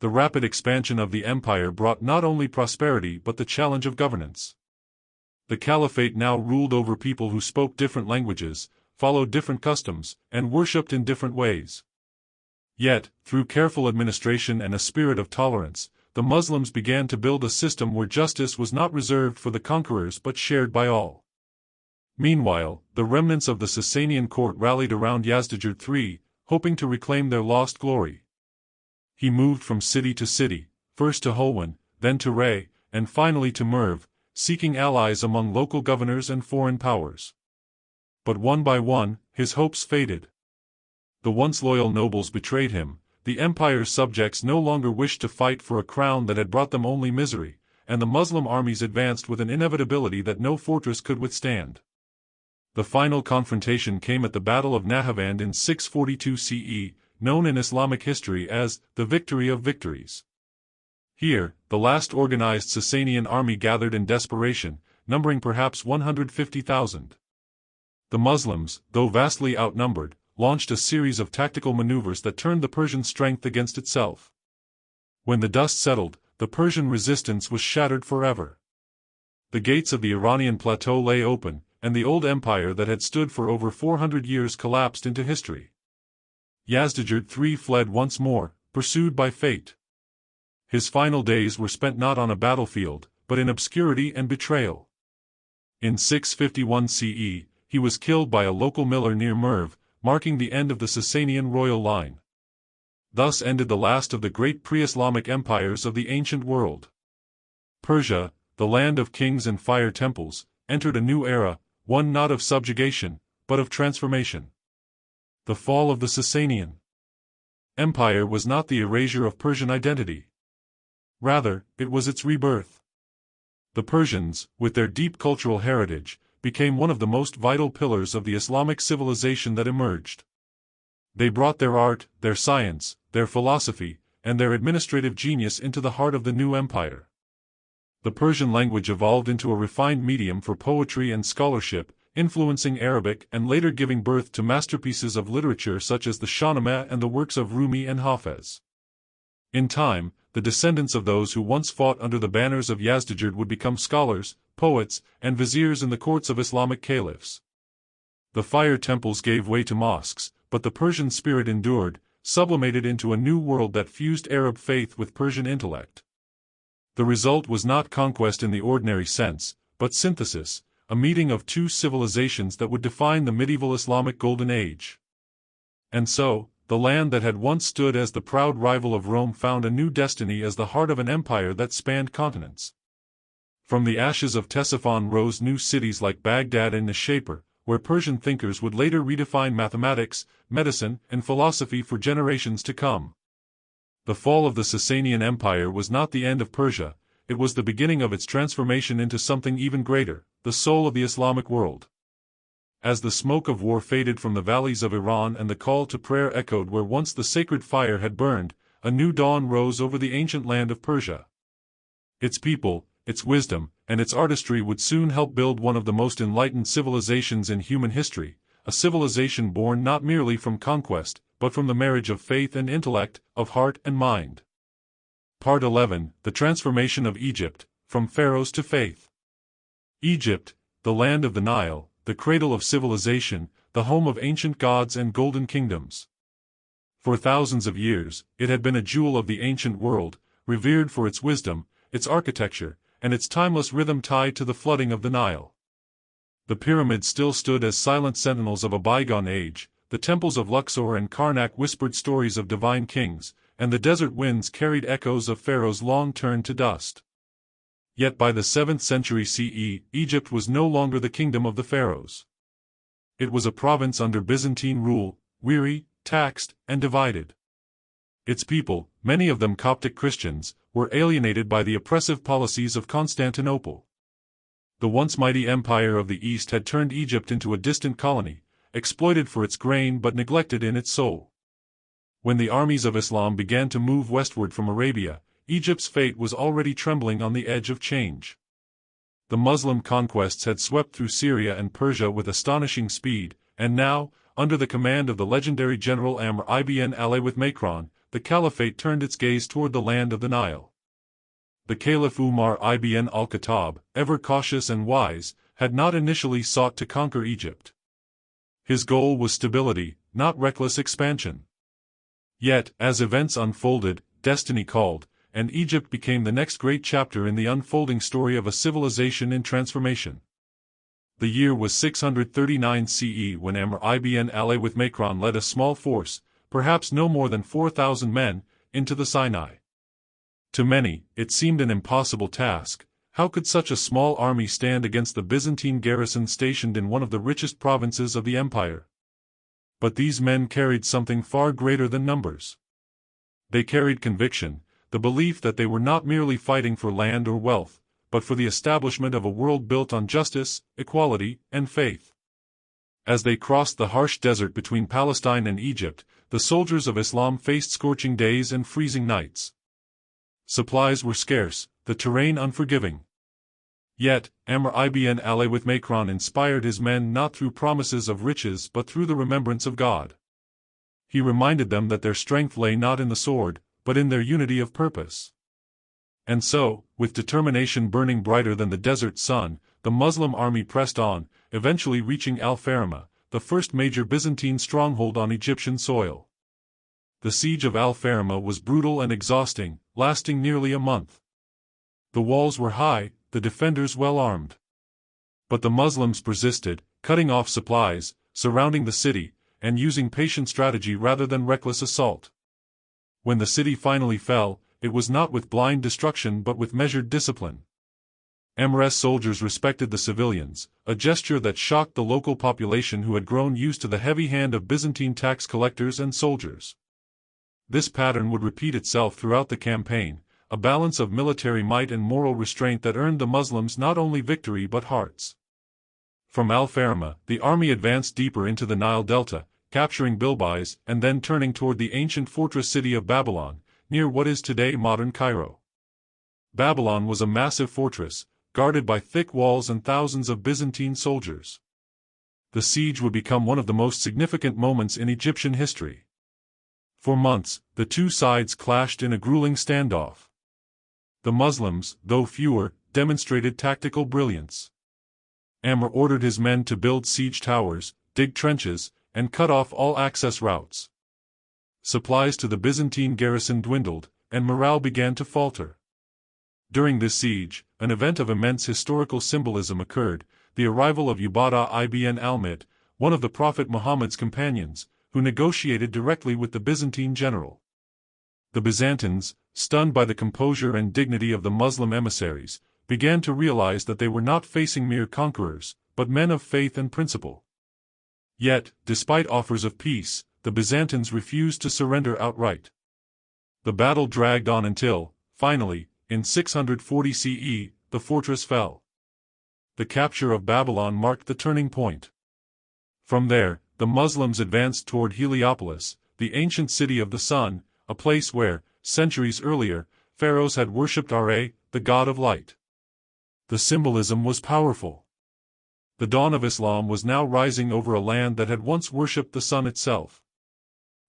Speaker 1: The rapid expansion of the empire brought not only prosperity but the challenge of governance. The caliphate now ruled over people who spoke different languages, followed different customs, and worshipped in different ways. Yet, through careful administration and a spirit of tolerance, the Muslims began to build a system where justice was not reserved for the conquerors but shared by all. Meanwhile, the remnants of the Sassanian court rallied around Yazdijerd III, hoping to reclaim their lost glory. He moved from city to city, first to Holwan, then to Ray, and finally to Merv, seeking allies among local governors and foreign powers. But one by one, his hopes faded. The once loyal nobles betrayed him, the empire's subjects no longer wished to fight for a crown that had brought them only misery, and the Muslim armies advanced with an inevitability that no fortress could withstand. The final confrontation came at the Battle of Nahavand in 642 CE, known in Islamic history as the Victory of Victories. Here, the last organized Sassanian army gathered in desperation, numbering perhaps 150,000. The Muslims, though vastly outnumbered, launched a series of tactical maneuvers that turned the Persian strength against itself. When the dust settled, the Persian resistance was shattered forever. The gates of the Iranian plateau lay open, and the old empire that had stood for over 400 years collapsed into history. Yazdijerd III fled once more, pursued by fate. His final days were spent not on a battlefield, but in obscurity and betrayal. In 651 CE, he was killed by a local miller near Merv, marking the end of the Sassanian royal line. Thus ended the last of the great pre-Islamic empires of the ancient world. Persia, the land of kings and fire temples, entered a new era, one not of subjugation, but of transformation. The fall of the Sassanian Empire was not the erasure of Persian identity. Rather, it was its rebirth. The Persians, with their deep cultural heritage, became one of the most vital pillars of the Islamic civilization that emerged. They brought their art, their science, their philosophy, and their administrative genius into the heart of the new empire. The Persian language evolved into a refined medium for poetry and scholarship, influencing Arabic and later giving birth to masterpieces of literature such as the Shahnameh and the works of Rumi and Hafez. In time, the descendants of those who once fought under the banners of Yazdijerd would become scholars, poets, and viziers in the courts of Islamic caliphs. The fire temples gave way to mosques, but the Persian spirit endured, sublimated into a new world that fused Arab faith with Persian intellect. The result was not conquest in the ordinary sense, but synthesis, a meeting of two civilizations that would define the medieval Islamic Golden Age. And so, the land that had once stood as the proud rival of Rome found a new destiny as the heart of an empire that spanned continents. From the ashes of Ctesiphon rose new cities like Baghdad and Nishapur, where Persian thinkers would later redefine mathematics, medicine, and philosophy for generations to come. The fall of the Sassanian Empire was not the end of Persia, it was the beginning of its transformation into something even greater, the soul of the Islamic world. As the smoke of war faded from the valleys of Iran and the call to prayer echoed where once the sacred fire had burned, a new dawn rose over the ancient land of Persia. Its people, its wisdom, and its artistry would soon help build one of the most enlightened civilizations in human history, a civilization born not merely from conquest, but from the marriage of faith and intellect, of heart and mind. Part 11, The Transformation of Egypt, From Pharaohs to Faith. Egypt, the land of the Nile, the cradle of civilization, the home of ancient gods and golden kingdoms. For thousands of years, it had been a jewel of the ancient world, revered for its wisdom, its architecture, and its timeless rhythm tied to the flooding of the Nile. The pyramids still stood as silent sentinels of a bygone age, the temples of Luxor and Karnak whispered stories of divine kings, and the desert winds carried echoes of pharaohs long turned to dust. Yet by the 7th century CE, Egypt was no longer the kingdom of the pharaohs. It was a province under Byzantine rule, weary, taxed, and divided. Its people, many of them Coptic Christians, were alienated by the oppressive policies of Constantinople. The once mighty empire of the East had turned Egypt into a distant colony, exploited for its grain but neglected in its soul. When the armies of Islam began to move westward from Arabia, Egypt's fate was already trembling on the edge of change. The Muslim conquests had swept through Syria and Persia with astonishing speed, and now, under the command of the legendary general Amr ibn Ali with Macron, the caliphate turned its gaze toward the land of the Nile. The Caliph Umar ibn al-Khattab, ever cautious and wise, had not initially sought to conquer Egypt. His goal was stability, not reckless expansion. Yet, as events unfolded, destiny called, and Egypt became the next great chapter in the unfolding story of a civilization in transformation. The year was 639 CE when Amr ibn Ali with Macron led a small force, perhaps no more than 4,000 men, into the Sinai. To many, it seemed an impossible task. How could such a small army stand against the Byzantine garrison stationed in one of the richest provinces of the empire? But these men carried something far greater than numbers. They carried conviction, the belief that they were not merely fighting for land or wealth, but for the establishment of a world built on justice, equality, and faith. As they crossed the harsh desert between Palestine and Egypt, the soldiers of Islam faced scorching days and freezing nights. Supplies were scarce, the terrain unforgiving. Yet, Amr ibn Ali with Macron inspired his men not through promises of riches but through the remembrance of God. He reminded them that their strength lay not in the sword, but in their unity of purpose. And so, with determination burning brighter than the desert sun, the Muslim army pressed on, eventually reaching Al-Faramah, the first major Byzantine stronghold on Egyptian soil. The siege of Al-Faramah was brutal and exhausting, lasting nearly a month. The walls were high, the defenders well armed. But the Muslims persisted, cutting off supplies, surrounding the city, and using patient strategy rather than reckless assault. When the city finally fell, it was not with blind destruction but with measured discipline. Amr's soldiers respected the civilians, a gesture that shocked the local population who had grown used to the heavy hand of Byzantine tax collectors and soldiers. This pattern would repeat itself throughout the campaign, a balance of military might and moral restraint that earned the Muslims not only victory but hearts. From Al-Faramah, the army advanced deeper into the Nile Delta, capturing Bilbais and then turning toward the ancient fortress city of Babylon, near what is today modern Cairo. Babylon was a massive fortress, guarded by thick walls and thousands of Byzantine soldiers. The siege would become one of the most significant moments in Egyptian history. For months, the two sides clashed in a grueling standoff. The Muslims, though fewer, demonstrated tactical brilliance. Amr ordered his men to build siege towers, dig trenches, and cut off all access routes. Supplies to the Byzantine garrison dwindled, and morale began to falter. During this siege, an event of immense historical symbolism occurred, the arrival of Ubadah ibn al-Mit, one of the Prophet Muhammad's companions, who negotiated directly with the Byzantine general. The Byzantines, stunned by the composure and dignity of the Muslim emissaries, began to realize that they were not facing mere conquerors, but men of faith and principle. Yet, despite offers of peace, the Byzantines refused to surrender outright. The battle dragged on until, finally, in 640 CE, the fortress fell. The capture of Babylon marked the turning point. From there, the Muslims advanced toward Heliopolis, the ancient city of the sun, a place where, centuries earlier, pharaohs had worshipped Ra, the god of light. The symbolism was powerful. The dawn of Islam was now rising over a land that had once worshipped the sun itself.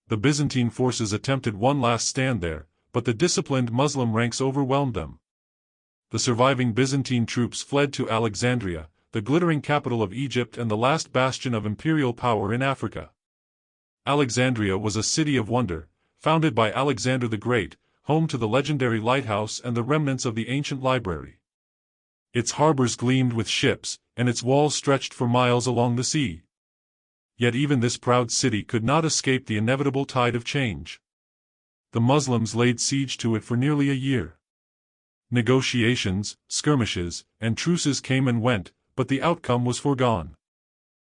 Speaker 1: The Byzantine forces attempted one last stand there, but the disciplined Muslim ranks overwhelmed them. The surviving Byzantine troops fled to Alexandria, the glittering capital of Egypt and the last bastion of imperial power in Africa. Alexandria was a city of wonder, founded by Alexander the Great, home to the legendary lighthouse and the remnants of the ancient library. Its harbors gleamed with ships, and its walls stretched for miles along the sea. Yet even this proud city could not escape the inevitable tide of change. The Muslims laid siege to it for nearly a year. Negotiations, skirmishes, and truces came and went, but the outcome was foregone.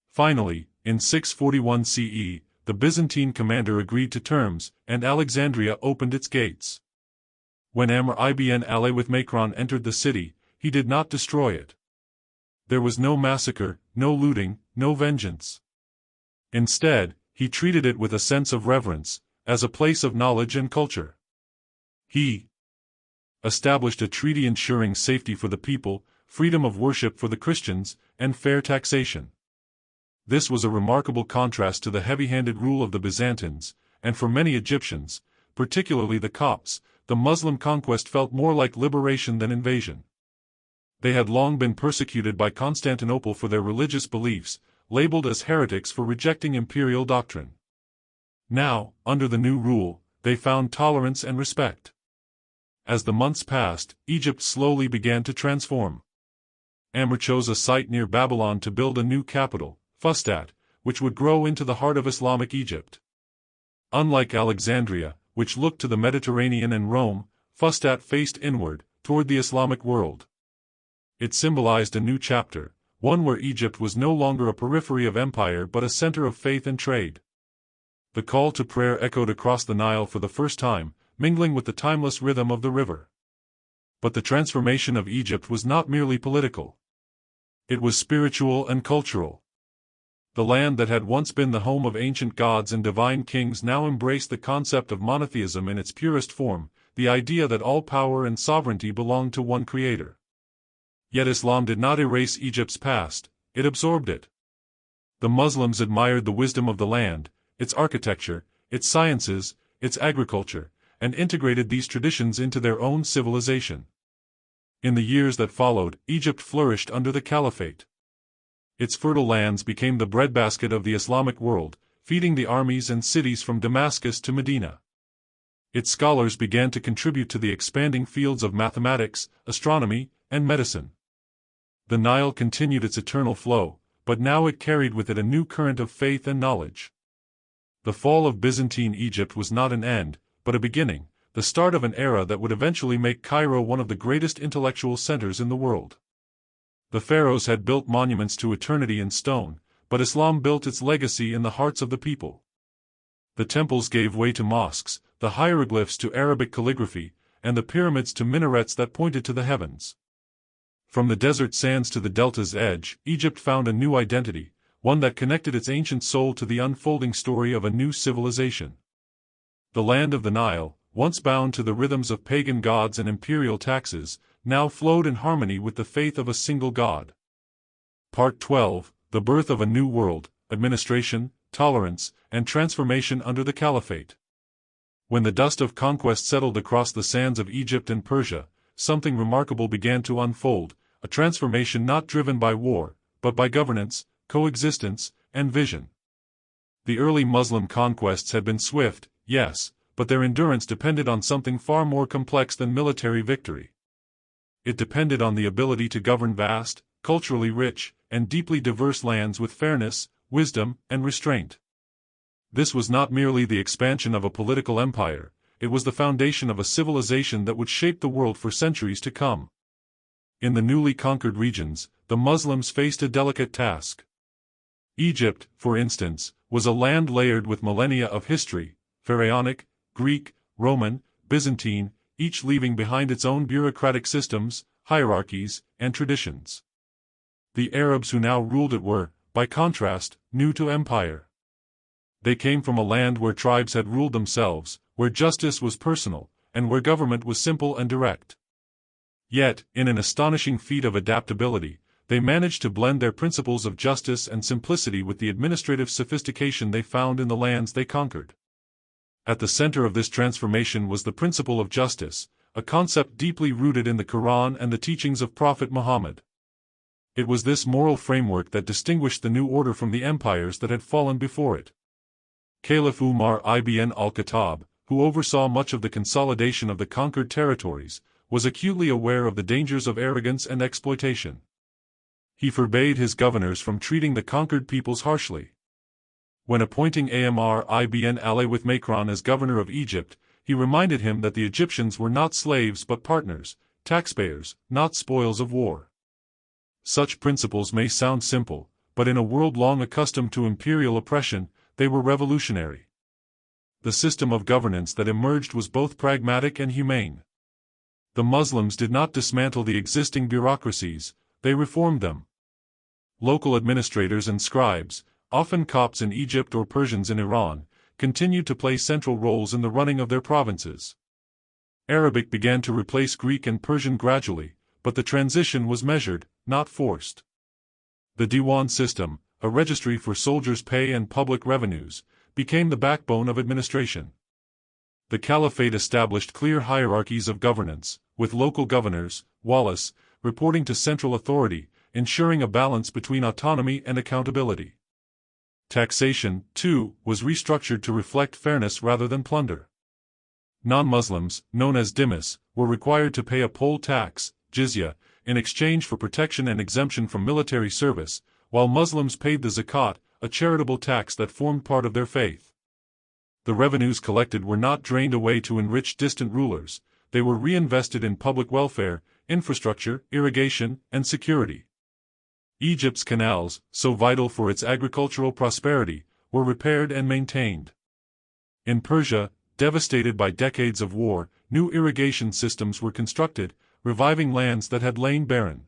Speaker 1: Finally, in 641 CE, the Byzantine commander agreed to terms, and Alexandria opened its gates. When Amr ibn Ali with Makron entered the city, he did not destroy it. There was no massacre, no looting, no vengeance. Instead, he treated it with a sense of reverence, as a place of knowledge and culture. He established a treaty ensuring safety for the people, freedom of worship for the Christians, and fair taxation. This was a remarkable contrast to the heavy-handed rule of the Byzantines, and for many Egyptians, particularly the Copts, the Muslim conquest felt more like liberation than invasion. They had long been persecuted by Constantinople for their religious beliefs, labeled as heretics for rejecting imperial doctrine. Now, under the new rule, they found tolerance and respect. As the months passed, Egypt slowly began to transform. Amr chose a site near Babylon to build a new capital, Fustat, which would grow into the heart of Islamic Egypt. Unlike Alexandria, which looked to the Mediterranean and Rome, Fustat faced inward, toward the Islamic world. It symbolized a new chapter, one where Egypt was no longer a periphery of empire but a center of faith and trade. The call to prayer echoed across the Nile for the first time, mingling with the timeless rhythm of the river. But the transformation of Egypt was not merely political. It was spiritual and cultural. The land that had once been the home of ancient gods and divine kings now embraced the concept of monotheism in its purest form, the idea that all power and sovereignty belonged to one creator. Yet Islam did not erase Egypt's past, it absorbed it. The Muslims admired the wisdom of the land, its architecture, its sciences, its agriculture, and integrated these traditions into their own civilization. In the years that followed, Egypt flourished under the Caliphate. Its fertile lands became the breadbasket of the Islamic world, feeding the armies and cities from Damascus to Medina. Its scholars began to contribute to the expanding fields of mathematics, astronomy, and medicine. The Nile continued its eternal flow, but now it carried with it a new current of faith and knowledge. The fall of Byzantine Egypt was not an end, but a beginning, the start of an era that would eventually make Cairo one of the greatest intellectual centers in the world. The pharaohs had built monuments to eternity in stone, but Islam built its legacy in the hearts of the people. The temples gave way to mosques, the hieroglyphs to Arabic calligraphy, and the pyramids to minarets that pointed to the heavens. From the desert sands to the delta's edge, Egypt found a new identity, one that connected its ancient soul to the unfolding story of a new civilization. The land of the Nile, once bound to the rhythms of pagan gods and imperial taxes, now flowed in harmony with the faith of a single god. Part 12: The Birth of a New World, Administration, Tolerance, and Transformation under the Caliphate. When the dust of conquest settled across the sands of Egypt and Persia, something remarkable began to unfold, a transformation not driven by war, but by governance, coexistence, and vision. The early Muslim conquests had been swift, yes, but their endurance depended on something far more complex than military victory. It depended on the ability to govern vast, culturally rich, and deeply diverse lands with fairness, wisdom, and restraint. This was not merely the expansion of a political empire, it was the foundation of a civilization that would shape the world for centuries to come. In the newly conquered regions, the Muslims faced a delicate task. Egypt, for instance, was a land layered with millennia of history, Pharaonic, Greek, Roman, Byzantine, each leaving behind its own bureaucratic systems, hierarchies, and traditions. The Arabs who now ruled it were, by contrast, new to empire. They came from a land where tribes had ruled themselves, where justice was personal, and where government was simple and direct. Yet, in an astonishing feat of adaptability, they managed to blend their principles of justice and simplicity with the administrative sophistication they found in the lands they conquered. At the center of this transformation was the principle of justice, a concept deeply rooted in the Quran and the teachings of Prophet Muhammad. It was this moral framework that distinguished the new order from the empires that had fallen before it. Caliph Umar ibn al-Khattab, who oversaw much of the consolidation of the conquered territories, was acutely aware of the dangers of arrogance and exploitation. He forbade his governors from treating the conquered peoples harshly. When appointing Amr ibn al-With Makran as governor of Egypt, he reminded him that the Egyptians were not slaves but partners, taxpayers, not spoils of war. Such principles may sound simple, but in a world long accustomed to imperial oppression, they were revolutionary. The system of governance that emerged was both pragmatic and humane. The Muslims did not dismantle the existing bureaucracies, they reformed them. Local administrators and scribes, often Copts in Egypt or Persians in Iran, continued to play central roles in the running of their provinces. Arabic began to replace Greek and Persian gradually, but the transition was measured, not forced. The Diwan system, a registry for soldiers' pay and public revenues, became the backbone of administration. The Caliphate established clear hierarchies of governance, with local governors, walis, reporting to central authority, ensuring a balance between autonomy and accountability. Taxation, too, was restructured to reflect fairness rather than plunder. Non-Muslims, known as dhimmis, were required to pay a poll tax, jizya, in exchange for protection and exemption from military service, while Muslims paid the zakat, a charitable tax that formed part of their faith. The revenues collected were not drained away to enrich distant rulers, they were reinvested in public welfare, infrastructure, irrigation, and security. Egypt's canals, so vital for its agricultural prosperity, were repaired and maintained. In Persia, devastated by decades of war, new irrigation systems were constructed, reviving lands that had lain barren.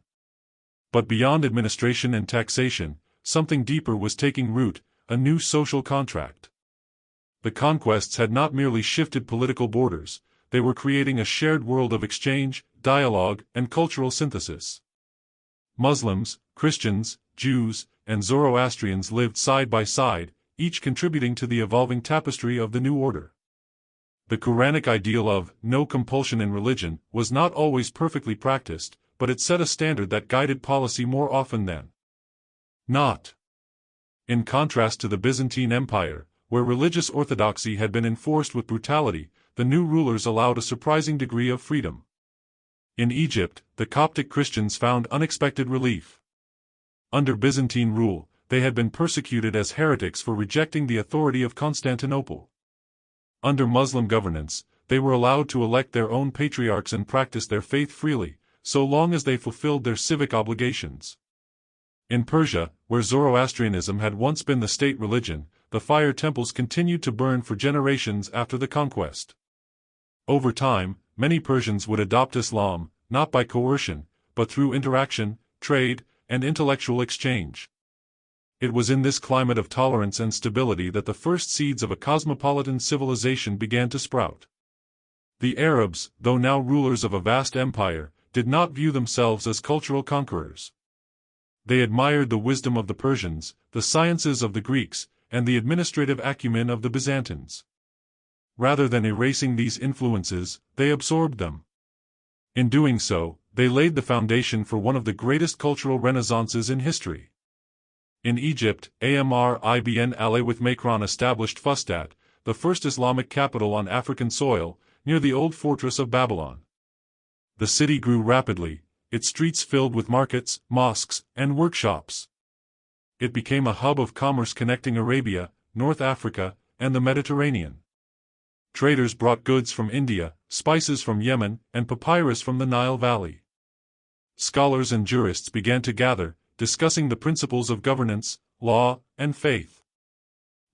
Speaker 1: But beyond administration and taxation, something deeper was taking root, a new social contract. The conquests had not merely shifted political borders, they were creating a shared world of exchange, dialogue, and cultural synthesis. Muslims, Christians, Jews, and Zoroastrians lived side by side, each contributing to the evolving tapestry of the new order. The Quranic ideal of no compulsion in religion was not always perfectly practiced, but it set a standard that guided policy more often than not. In contrast to the Byzantine Empire, where religious orthodoxy had been enforced with brutality, the new rulers allowed a surprising degree of freedom. In Egypt, the Coptic Christians found unexpected relief. Under Byzantine rule, they had been persecuted as heretics for rejecting the authority of Constantinople. Under Muslim governance, they were allowed to elect their own patriarchs and practice their faith freely, so long as they fulfilled their civic obligations. In Persia, where Zoroastrianism had once been the state religion, the fire temples continued to burn for generations after the conquest. Over time, many Persians would adopt Islam, not by coercion, but through interaction, trade, and intellectual exchange. It was in this climate of tolerance and stability that the first seeds of a cosmopolitan civilization began to sprout. The Arabs, though now rulers of a vast empire, did not view themselves as cultural conquerors. They admired the wisdom of the Persians, the sciences of the Greeks, and the administrative acumen of the Byzantines. Rather than erasing these influences, they absorbed them. In doing so, they laid the foundation for one of the greatest cultural renaissances in history. In Egypt, Amr ibn Ali with Makron established Fustat, the first Islamic capital on African soil, near the old fortress of Babylon. The city grew rapidly, its streets filled with markets, mosques, and workshops. It became a hub of commerce connecting Arabia, North Africa, and the Mediterranean. Traders brought goods from India, spices from Yemen, and papyrus from the Nile Valley. Scholars and jurists began to gather, discussing the principles of governance, law, and faith.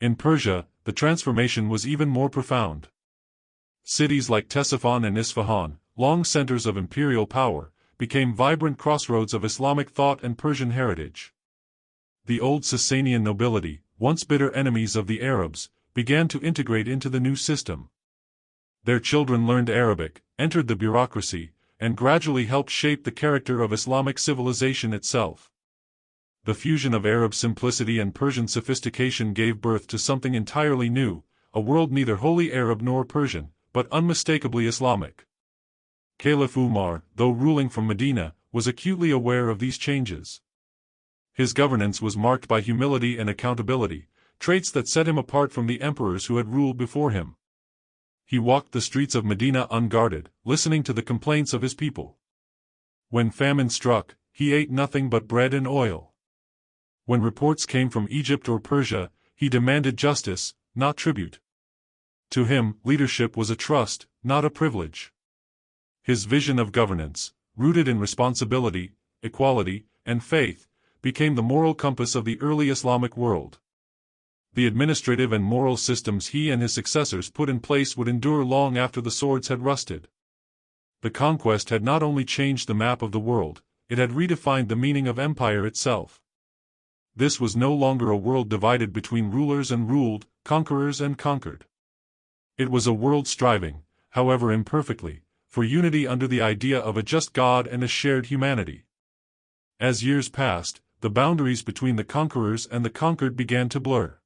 Speaker 1: In Persia, the transformation was even more profound. Cities like Ctesiphon and Isfahan, long centers of imperial power, became vibrant crossroads of Islamic thought and Persian heritage. The old Sassanian nobility, once bitter enemies of the Arabs, began to integrate into the new system. Their children learned Arabic, entered the bureaucracy, and gradually helped shape the character of Islamic civilization itself. The fusion of Arab simplicity and Persian sophistication gave birth to something entirely new, a world neither wholly Arab nor Persian, but unmistakably Islamic. Caliph Umar, though ruling from Medina, was acutely aware of these changes. His governance was marked by humility and accountability, traits that set him apart from the emperors who had ruled before him. He walked the streets of Medina unguarded, listening to the complaints of his people. When famine struck, he ate nothing but bread and oil. When reports came from Egypt or Persia, he demanded justice, not tribute. To him, leadership was a trust, not a privilege. His vision of governance, rooted in responsibility, equality, and faith, became the moral compass of the early Islamic world. The administrative and moral systems he and his successors put in place would endure long after the swords had rusted. The conquest had not only changed the map of the world, it had redefined the meaning of empire itself. This was no longer a world divided between rulers and ruled, conquerors and conquered. It was a world striving, however imperfectly, for unity under the idea of a just God and a shared humanity. As years passed, the boundaries between the conquerors and the conquered began to blur.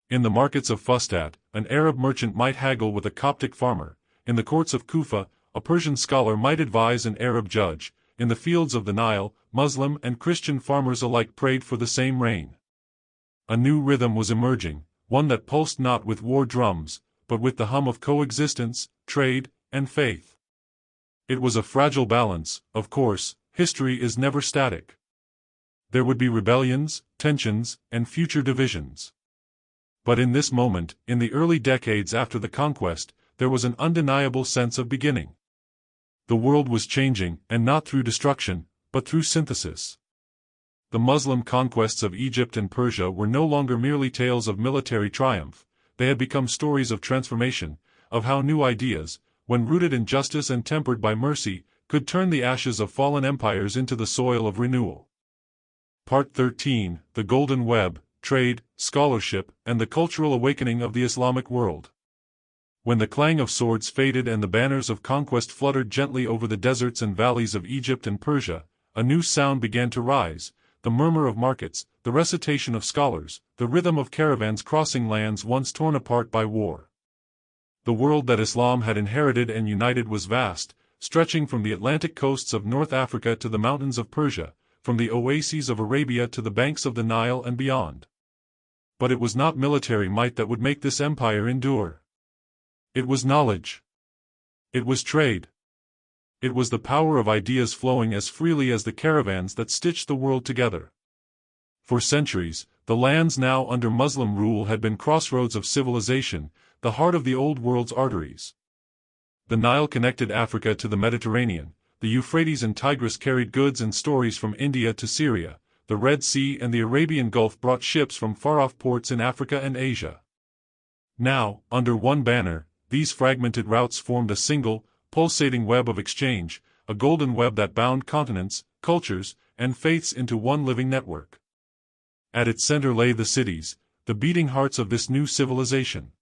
Speaker 1: In the markets of Fustat, an Arab merchant might haggle with a Coptic farmer. In the courts of Kufa, a Persian scholar might advise an Arab judge. In the fields of the Nile, Muslim and Christian farmers alike prayed for the same rain. A new rhythm was emerging, one that pulsed not with war drums, but with the hum of coexistence, trade, and faith. It was a fragile balance, of course. History is never static. There would be rebellions, tensions, and future divisions. But in this moment, in the early decades after the conquest, there was an undeniable sense of beginning. The world was changing, and not through destruction, but through synthesis. The Muslim conquests of Egypt and Persia were no longer merely tales of military triumph, they had become stories of transformation, of how new ideas, when rooted in justice and tempered by mercy, could turn the ashes of fallen empires into the soil of renewal. Part 13, The Golden Web, Trade, Scholarship, and the Cultural Awakening of the Islamic World. When the clang of swords faded and the banners of conquest fluttered gently over the deserts and valleys of Egypt and Persia, a new sound began to rise, the murmur of markets, the recitation of scholars, the rhythm of caravans crossing lands once torn apart by war. The world that Islam had inherited and united was vast, stretching from the Atlantic coasts of North Africa to the mountains of Persia, from the oases of Arabia to the banks of the Nile and beyond. But it was not military might that would make this empire endure. It was knowledge. It was trade. It was the power of ideas flowing as freely as the caravans that stitched the world together. For centuries, the lands now under Muslim rule had been crossroads of civilization, the heart of the old world's arteries. The Nile connected Africa to the Mediterranean, the Euphrates and Tigris carried goods and stories from India to Syria, the Red Sea and the Arabian Gulf brought ships from far-off ports in Africa and Asia. Now, under one banner, these fragmented routes formed a single, pulsating web of exchange, a golden web that bound continents, cultures, and faiths into one living network. At its center lay the cities, the beating hearts of this new civilization.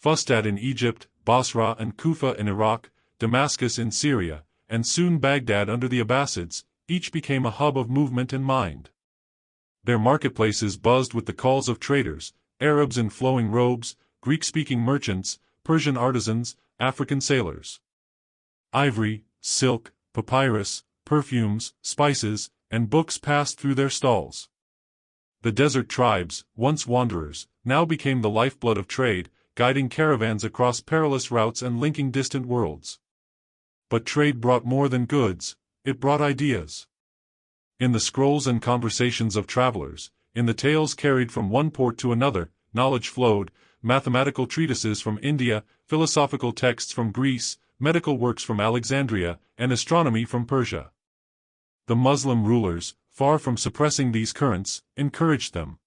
Speaker 1: Fustat in Egypt, Basra and Kufa in Iraq, Damascus in Syria, and soon Baghdad under the Abbasids, each became a hub of movement and mind. Their marketplaces buzzed with the calls of traders, Arabs in flowing robes, Greek-speaking merchants, Persian artisans, African sailors. Ivory, silk, papyrus, perfumes, spices, and books passed through their stalls. The desert tribes, once wanderers, now became the lifeblood of trade, guiding caravans across perilous routes and linking distant worlds. But trade brought more than goods, it brought ideas. In the scrolls and conversations of travelers, in the tales carried from one port to another, knowledge flowed, mathematical treatises from India, philosophical texts from Greece, medical works from Alexandria, and astronomy from Persia. The Muslim rulers, far from suppressing these currents, encouraged them.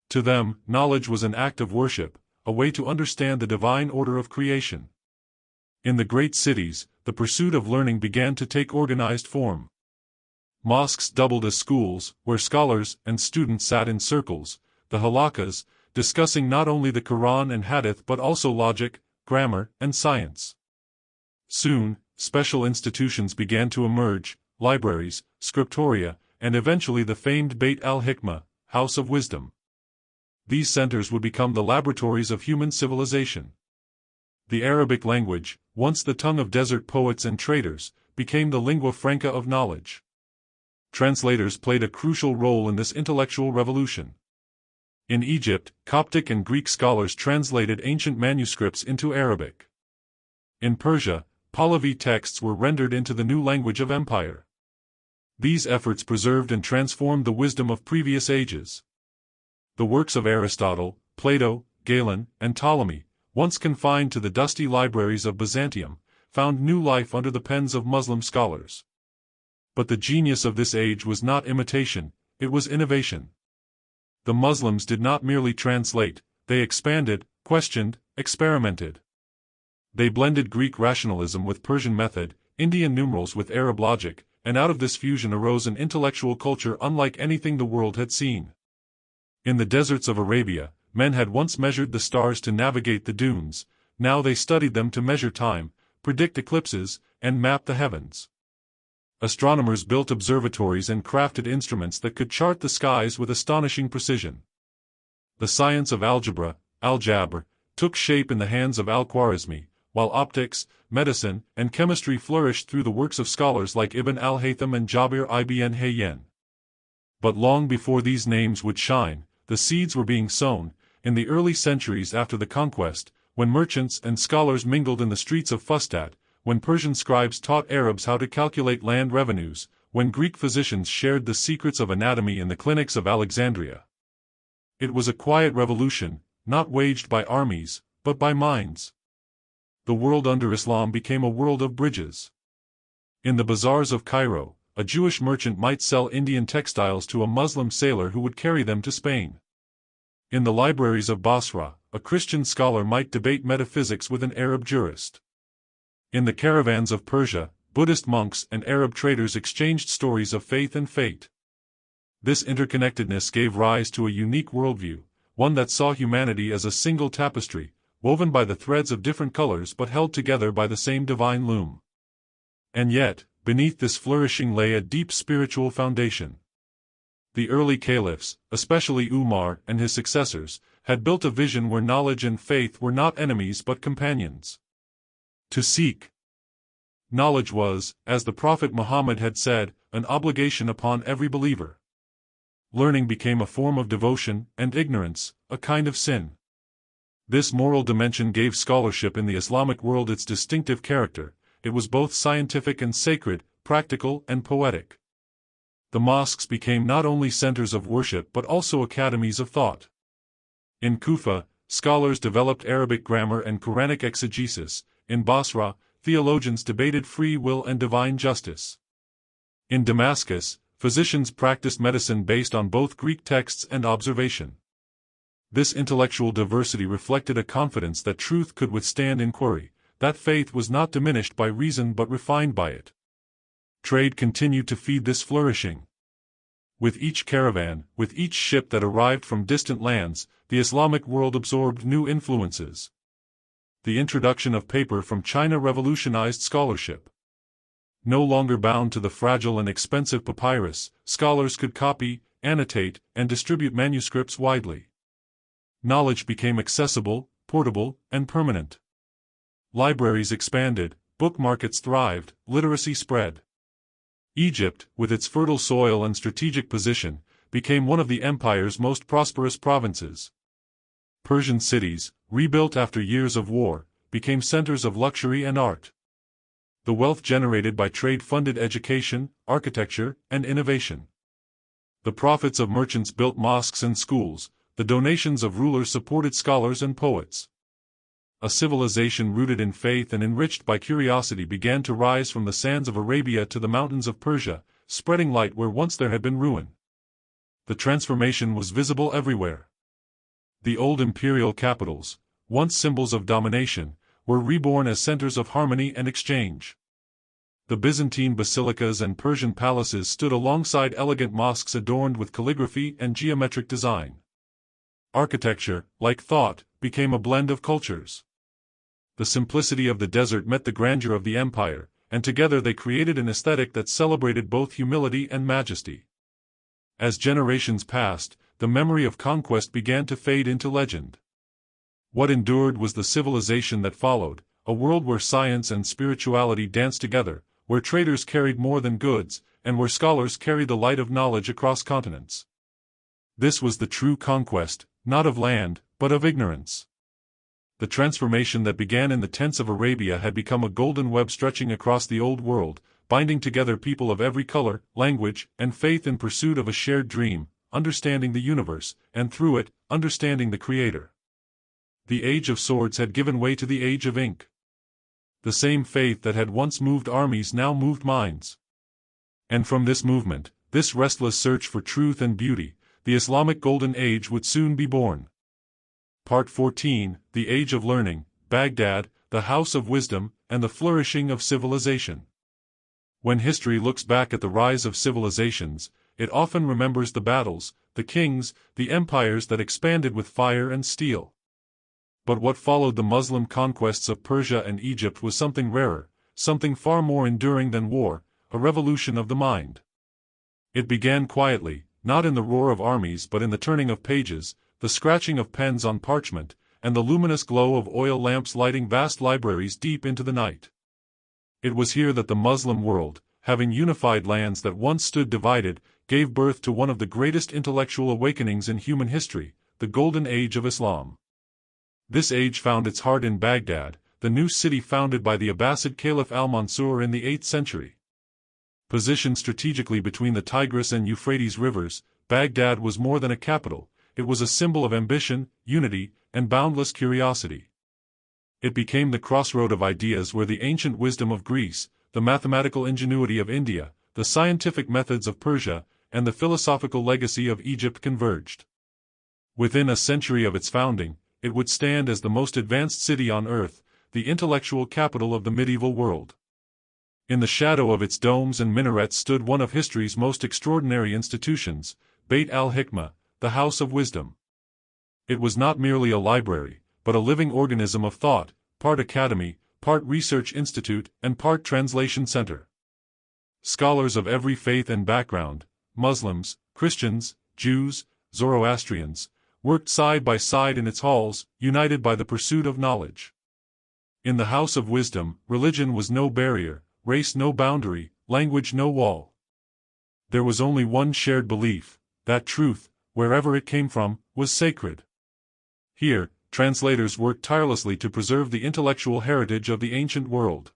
Speaker 1: To them, knowledge was an act of worship, a way to understand the divine order of creation. In the great cities, the pursuit of learning began to take organized form. Mosques doubled as schools, where scholars and students sat in circles, the halakas, discussing not only the Quran and Hadith but also logic, grammar, and science. Soon, special institutions began to emerge, libraries, scriptoria, and eventually the famed Beit al-Hikmah, House of Wisdom. These centers would become the laboratories of human civilization. The Arabic language, once the tongue of desert poets and traders, became the lingua franca of knowledge. Translators played a crucial role in this intellectual revolution. In Egypt, Coptic and Greek scholars translated ancient manuscripts into Arabic. In Persia, Pahlavi texts were rendered into the new language of empire. These efforts preserved and transformed the wisdom of previous ages. The works of Aristotle, Plato, Galen, and Ptolemy, once confined to the dusty libraries of Byzantium, found new life under the pens of Muslim scholars. But the genius of this age was not imitation, it was innovation. The Muslims did not merely translate, they expanded, questioned, experimented. They blended Greek rationalism with Persian method, Indian numerals with Arab logic, and out of this fusion arose an intellectual culture unlike anything the world had seen. In the deserts of Arabia, men had once measured the stars to navigate the dunes, now they studied them to measure time, predict eclipses, and map the heavens. Astronomers built observatories and crafted instruments that could chart the skies with astonishing precision. The science of algebra, al-Jabr, took shape in the hands of al-Khwarizmi, while optics, medicine, and chemistry flourished through the works of scholars like Ibn al-Haytham and Jabir ibn Hayyan. But long before these names would shine, the seeds were being sown. In the early centuries after the conquest, when merchants and scholars mingled in the streets of Fustat, when Persian scribes taught Arabs how to calculate land revenues, when Greek physicians shared the secrets of anatomy in the clinics of Alexandria. It was a quiet revolution, not waged by armies, but by minds. The world under Islam became a world of bridges. In the bazaars of Cairo, a Jewish merchant might sell Indian textiles to a Muslim sailor who would carry them to Spain. In the libraries of Basra, a Christian scholar might debate metaphysics with an Arab jurist. In the caravans of Persia, Buddhist monks and Arab traders exchanged stories of faith and fate. This interconnectedness gave rise to a unique worldview, one that saw humanity as a single tapestry, woven by the threads of different colors but held together by the same divine loom. And yet, beneath this flourishing lay a deep spiritual foundation. The early caliphs, especially Umar and his successors, had built a vision where knowledge and faith were not enemies but companions. To seek knowledge was, as the Prophet Muhammad had said, an obligation upon every believer. Learning became a form of devotion, and ignorance, a kind of sin. This moral dimension gave scholarship in the Islamic world its distinctive character. It was both scientific and sacred, practical and poetic. The mosques became not only centers of worship but also academies of thought. In Kufa, scholars developed Arabic grammar and Quranic exegesis. In Basra, theologians debated free will and divine justice. In Damascus, physicians practiced medicine based on both Greek texts and observation. This intellectual diversity reflected a confidence that truth could withstand inquiry, that faith was not diminished by reason but refined by it. Trade continued to feed this flourishing. With each caravan, with each ship that arrived from distant lands, the Islamic world absorbed new influences. The introduction of paper from China revolutionized scholarship. No longer bound to the fragile and expensive papyrus, scholars could copy, annotate, and distribute manuscripts widely. Knowledge became accessible, portable, and permanent. Libraries expanded, book markets thrived, literacy spread. Egypt, with its fertile soil and strategic position, became one of the empire's most prosperous provinces. Persian cities, rebuilt after years of war, became centers of luxury and art. The wealth generated by trade funded education, architecture, and innovation. The profits of merchants built mosques and schools, the donations of rulers supported scholars and poets. A civilization rooted in faith and enriched by curiosity began to rise from the sands of Arabia to the mountains of Persia, spreading light where once there had been ruin. The transformation was visible everywhere. The old imperial capitals, once symbols of domination, were reborn as centers of harmony and exchange. The Byzantine basilicas and Persian palaces stood alongside elegant mosques adorned with calligraphy and geometric design. Architecture, like thought, became a blend of cultures. The simplicity of the desert met the grandeur of the empire, and together they created an aesthetic that celebrated both humility and majesty. As generations passed, the memory of conquest began to fade into legend. What endured was the civilization that followed, a world where science and spirituality danced together, where traders carried more than goods, and where scholars carried the light of knowledge across continents. This was the true conquest, not of land, but of ignorance. The transformation that began in the tents of Arabia had become a golden web stretching across the old world, binding together people of every color, language, and faith in pursuit of a shared dream, understanding the universe, and through it, understanding the Creator. The age of swords had given way to the age of ink. The same faith that had once moved armies now moved minds. And from this movement, this restless search for truth and beauty, the Islamic Golden Age would soon be born. Part 14, The Age of Learning, Baghdad, the House of Wisdom, and the Flourishing of Civilization. When history looks back at the rise of civilizations, it often remembers the battles, the kings, the empires that expanded with fire and steel. But what followed the Muslim conquests of Persia and Egypt was something rarer, something far more enduring than war, a revolution of the mind. It began quietly, not in the roar of armies but in the turning of pages, the scratching of pens on parchment, and the luminous glow of oil lamps lighting vast libraries deep into the night. It was here that the Muslim world, having unified lands that once stood divided, gave birth to one of the greatest intellectual awakenings in human history, the Golden Age of Islam. This age found its heart in Baghdad, the new city founded by the Abbasid Caliph al-Mansur in the 8th century. Positioned strategically between the Tigris and Euphrates rivers, Baghdad was more than a capital, it was a symbol of ambition, unity, and boundless curiosity. It became the crossroad of ideas where the ancient wisdom of Greece, the mathematical ingenuity of India, the scientific methods of Persia, and the philosophical legacy of Egypt converged. Within a century of its founding, it would stand as the most advanced city on earth, the intellectual capital of the medieval world. In the shadow of its domes and minarets stood one of history's most extraordinary institutions, Beit al-Hikmah, the House of Wisdom. It was not merely a library, but a living organism of thought, part academy, part research institute, and part translation center. Scholars of every faith and background, Muslims, Christians, Jews, Zoroastrians, worked side by side in its halls, united by the pursuit of knowledge. In the House of Wisdom, religion was no barrier, race no boundary, language no wall. There was only one shared belief, that truth, wherever it came from, was sacred. Here, translators worked tirelessly to preserve the intellectual heritage of the ancient world.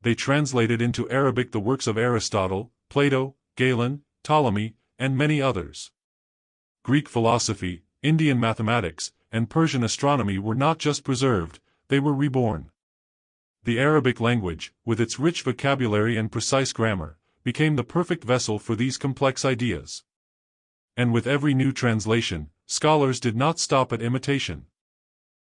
Speaker 1: They translated into Arabic the works of Aristotle, Plato, Galen, Ptolemy, and many others. Greek philosophy, Indian mathematics, and Persian astronomy were not just preserved, they were reborn. The Arabic language, with its rich vocabulary and precise grammar, became the perfect vessel for these complex ideas. And with every new translation, scholars did not stop at imitation.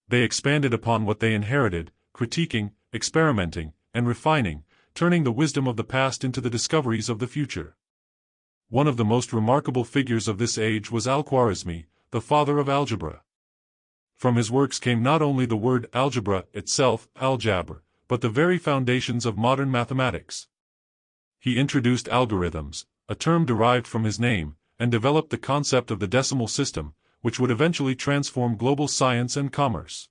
Speaker 1: They expanded upon what they inherited, critiquing, experimenting, and refining, turning the wisdom of the past into the discoveries of the future. One of the most remarkable figures of this age was Al-Khwarizmi, the father of algebra. From his works came not only the word algebra itself, aljabr, but the very foundations of modern mathematics. He introduced algorithms, a term derived from his name, and developed the concept of the decimal system, which would eventually transform global science and commerce.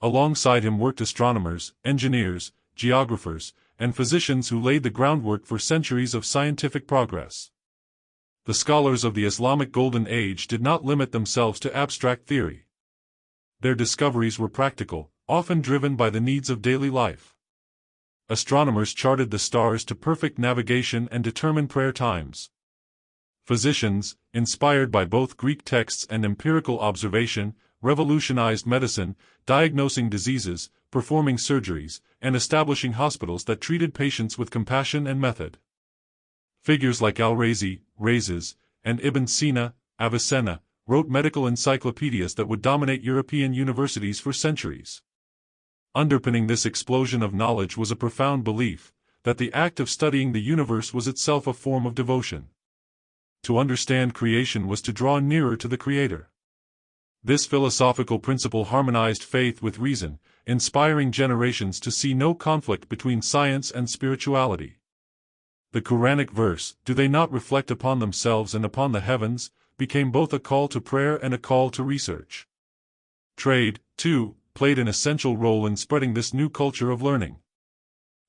Speaker 1: Alongside him worked astronomers, engineers, geographers, and physicians who laid the groundwork for centuries of scientific progress. The scholars of the Islamic Golden Age did not limit themselves to abstract theory. Their discoveries were practical, often driven by the needs of daily life. Astronomers charted the stars to perfect navigation and determine prayer times. Physicians, inspired by both Greek texts and empirical observation, revolutionized medicine, diagnosing diseases, performing surgeries, and establishing hospitals that treated patients with compassion and method. Figures like Al-Razi, Rhazes, and Ibn Sina, Avicenna, wrote medical encyclopedias that would dominate European universities for centuries. Underpinning this explosion of knowledge was a profound belief that the act of studying the universe was itself a form of devotion. To understand creation was to draw nearer to the Creator. This philosophical principle harmonized faith with reason, inspiring generations to see no conflict between science and spirituality. The Quranic verse, "Do they not reflect upon themselves and upon the heavens?" became both a call to prayer and a call to research. Trade, too, played an essential role in spreading this new culture of learning.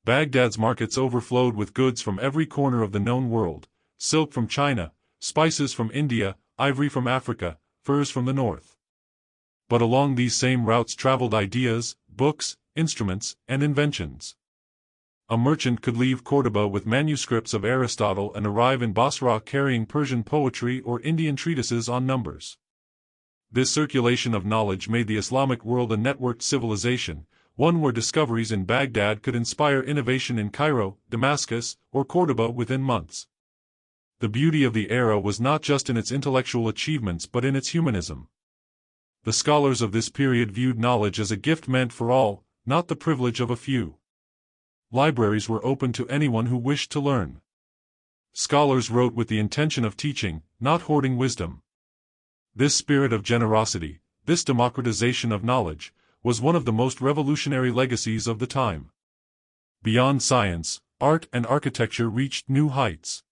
Speaker 1: Baghdad's markets overflowed with goods from every corner of the known world: silk from China, spices from India, ivory from Africa, furs from the north. But along these same routes traveled ideas, books, instruments, and inventions. A merchant could leave Cordoba with manuscripts of Aristotle and arrive in Basra carrying Persian poetry or Indian treatises on numbers. This circulation of knowledge made the Islamic world a networked civilization, one where discoveries in Baghdad could inspire innovation in Cairo, Damascus, or Cordoba within months. The beauty of the era was not just in its intellectual achievements but in its humanism. The scholars of this period viewed knowledge as a gift meant for all, not the privilege of a few. Libraries were open to anyone who wished to learn. Scholars wrote with the intention of teaching, not hoarding wisdom. This spirit of generosity, this democratization of knowledge, was one of the most revolutionary legacies of the time. Beyond science, art and architecture reached new heights.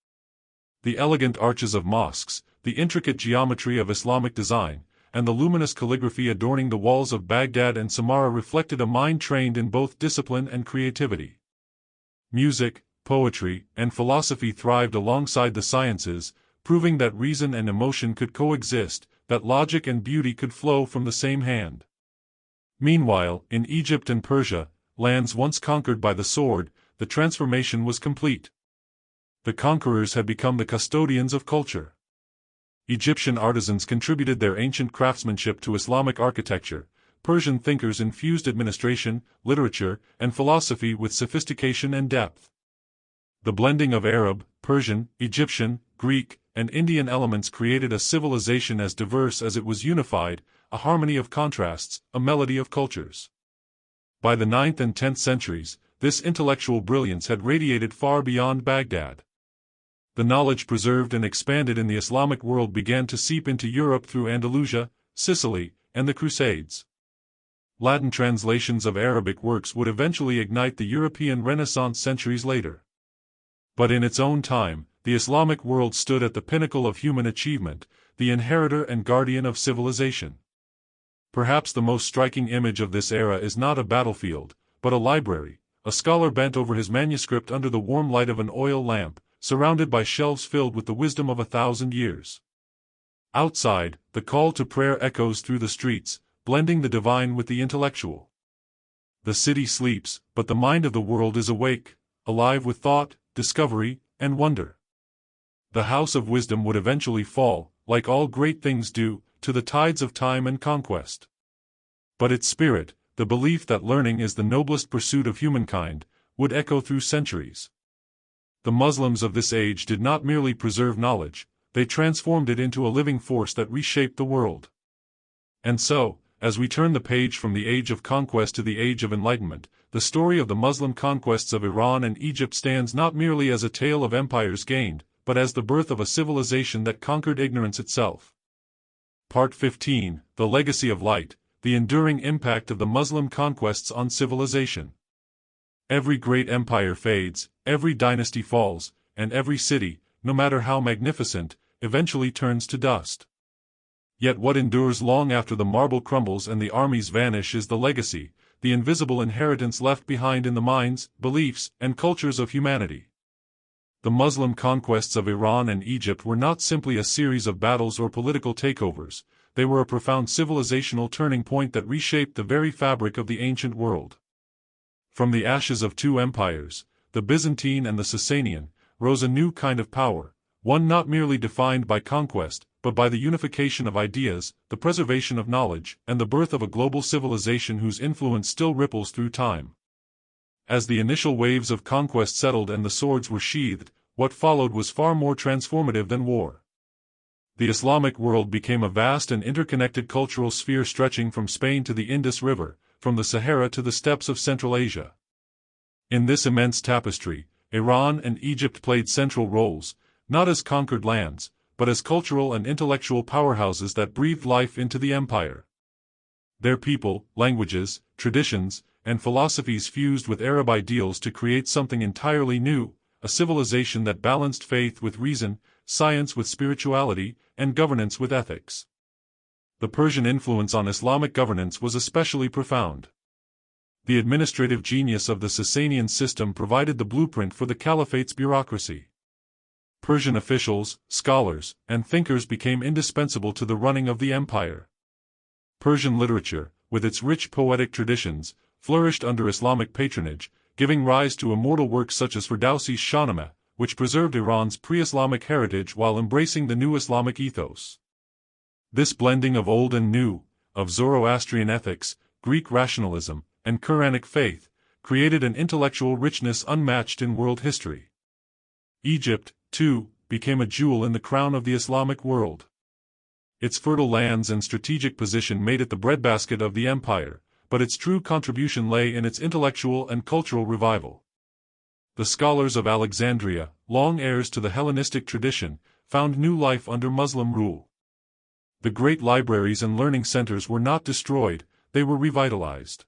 Speaker 1: The elegant arches of mosques, the intricate geometry of Islamic design, and the luminous calligraphy adorning the walls of Baghdad and Samarra reflected a mind trained in both discipline and creativity. Music, poetry, and philosophy thrived alongside the sciences, proving that reason and emotion could coexist, that logic and beauty could flow from the same hand. Meanwhile, in Egypt and Persia, lands once conquered by the sword, the transformation was complete. The conquerors had become the custodians of culture. Egyptian artisans contributed their ancient craftsmanship to Islamic architecture. Persian thinkers infused administration, literature, and philosophy with sophistication and depth. The blending of Arab, Persian, Egyptian, Greek, and Indian elements created a civilization as diverse as it was unified, a harmony of contrasts, a melody of cultures. By the 9th and 10th centuries, this intellectual brilliance had radiated far beyond Baghdad. The knowledge preserved and expanded in the Islamic world began to seep into Europe through Andalusia, Sicily, and the Crusades. Latin translations of Arabic works would eventually ignite the European Renaissance centuries later. But in its own time, the Islamic world stood at the pinnacle of human achievement, the inheritor and guardian of civilization. Perhaps the most striking image of this era is not a battlefield, but a library, a scholar bent over his manuscript under the warm light of an oil lamp, surrounded by shelves filled with the wisdom of 1,000 years. Outside, the call to prayer echoes through the streets, blending the divine with the intellectual. The city sleeps, but the mind of the world is awake, alive with thought, discovery, and wonder. The house of wisdom would eventually fall, like all great things do, to the tides of time and conquest. But its spirit, the belief that learning is the noblest pursuit of humankind, would echo through centuries. The Muslims of this age did not merely preserve knowledge, they transformed it into a living force that reshaped the world. And so, as we turn the page from the age of conquest to the age of enlightenment, the story of the Muslim conquests of Iran and Egypt stands not merely as a tale of empires gained, but as the birth of a civilization that conquered ignorance itself. Part 15, The Legacy of Light. the enduring impact of the Muslim conquests on civilization. Every great empire fades, every dynasty falls, and every city, no matter how magnificent, eventually turns to dust. Yet what endures long after the marble crumbles and the armies vanish is the legacy, the invisible inheritance left behind in the minds, beliefs, and cultures of humanity. The Muslim conquests of Iran and Egypt were not simply a series of battles or political takeovers, they were a profound civilizational turning point that reshaped the very fabric of the ancient world. From the ashes of two empires, the Byzantine and the Sassanian, rose a new kind of power, one not merely defined by conquest, but by the unification of ideas, the preservation of knowledge, and the birth of a global civilization whose influence still ripples through time. As the initial waves of conquest settled and the swords were sheathed, what followed was far more transformative than war. The Islamic world became a vast and interconnected cultural sphere stretching from Spain to the Indus River, from the Sahara to the steppes of Central Asia. In this immense tapestry, Iran and Egypt played central roles, not as conquered lands, but as cultural and intellectual powerhouses that breathed life into the empire. Their people, languages, traditions, and philosophies fused with Arab ideals to create something entirely new, a civilization that balanced faith with reason, science with spirituality, and governance with ethics. The Persian influence on Islamic governance was especially profound. The administrative genius of the Sassanian system provided the blueprint for the caliphate's bureaucracy. Persian officials, scholars, and thinkers became indispensable to the running of the empire. Persian literature, with its rich poetic traditions, flourished under Islamic patronage, giving rise to immortal works such as Ferdowsi's Shahnameh, which preserved Iran's pre-Islamic heritage while embracing the new Islamic ethos. This blending of old and new, of Zoroastrian ethics, Greek rationalism, and Quranic faith, created an intellectual richness unmatched in world history. Egypt, too, became a jewel in the crown of the Islamic world. Its fertile lands and strategic position made it the breadbasket of the empire, but its true contribution lay in its intellectual and cultural revival. The scholars of Alexandria, long heirs to the Hellenistic tradition, found new life under Muslim rule. The great libraries and learning centers were not destroyed, they were revitalized.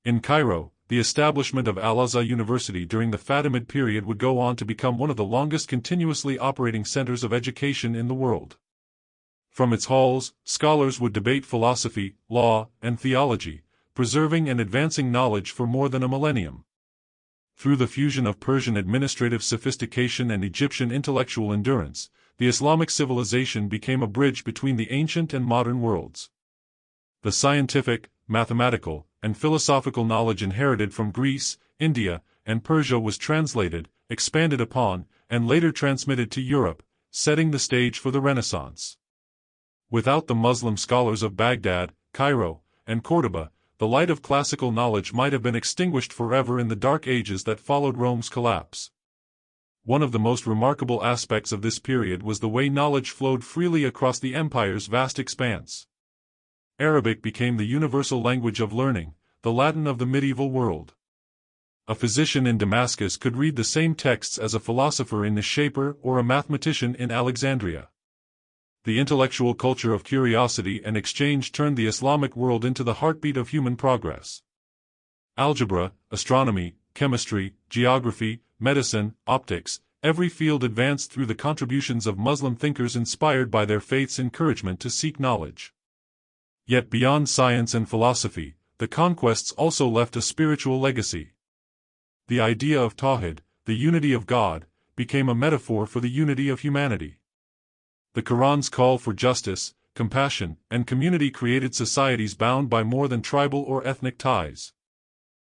Speaker 1: In Cairo, the establishment of Al-Azhar University during the Fatimid period would go on to become one of the longest continuously operating centers of education in the world. From its halls, scholars would debate philosophy, law, and theology, preserving and advancing knowledge for more than a millennium. Through the fusion of Persian administrative sophistication and Egyptian intellectual endurance, the Islamic civilization became a bridge between the ancient and modern worlds. The scientific, mathematical, and philosophical knowledge inherited from Greece, India, and Persia was translated, expanded upon, and later transmitted to Europe, setting the stage for the Renaissance. Without the Muslim scholars of Baghdad, Cairo, and Córdoba, the light of classical knowledge might have been extinguished forever in the dark ages that followed Rome's collapse. One of the most remarkable aspects of this period was the way knowledge flowed freely across the empire's vast expanse. Arabic became the universal language of learning, the Latin of the medieval world. A physician in Damascus could read the same texts as a philosopher in Nishapur or a mathematician in Alexandria. The intellectual culture of curiosity and exchange turned the Islamic world into the heartbeat of human progress. Algebra, astronomy, chemistry, geography, medicine, optics, every field advanced through the contributions of Muslim thinkers inspired by their faith's encouragement to seek knowledge. Yet beyond science and philosophy, the conquests also left a spiritual legacy. The idea of Tawhid, the unity of God, became a metaphor for the unity of humanity. The Quran's call for justice, compassion, and community created societies bound by more than tribal or ethnic ties.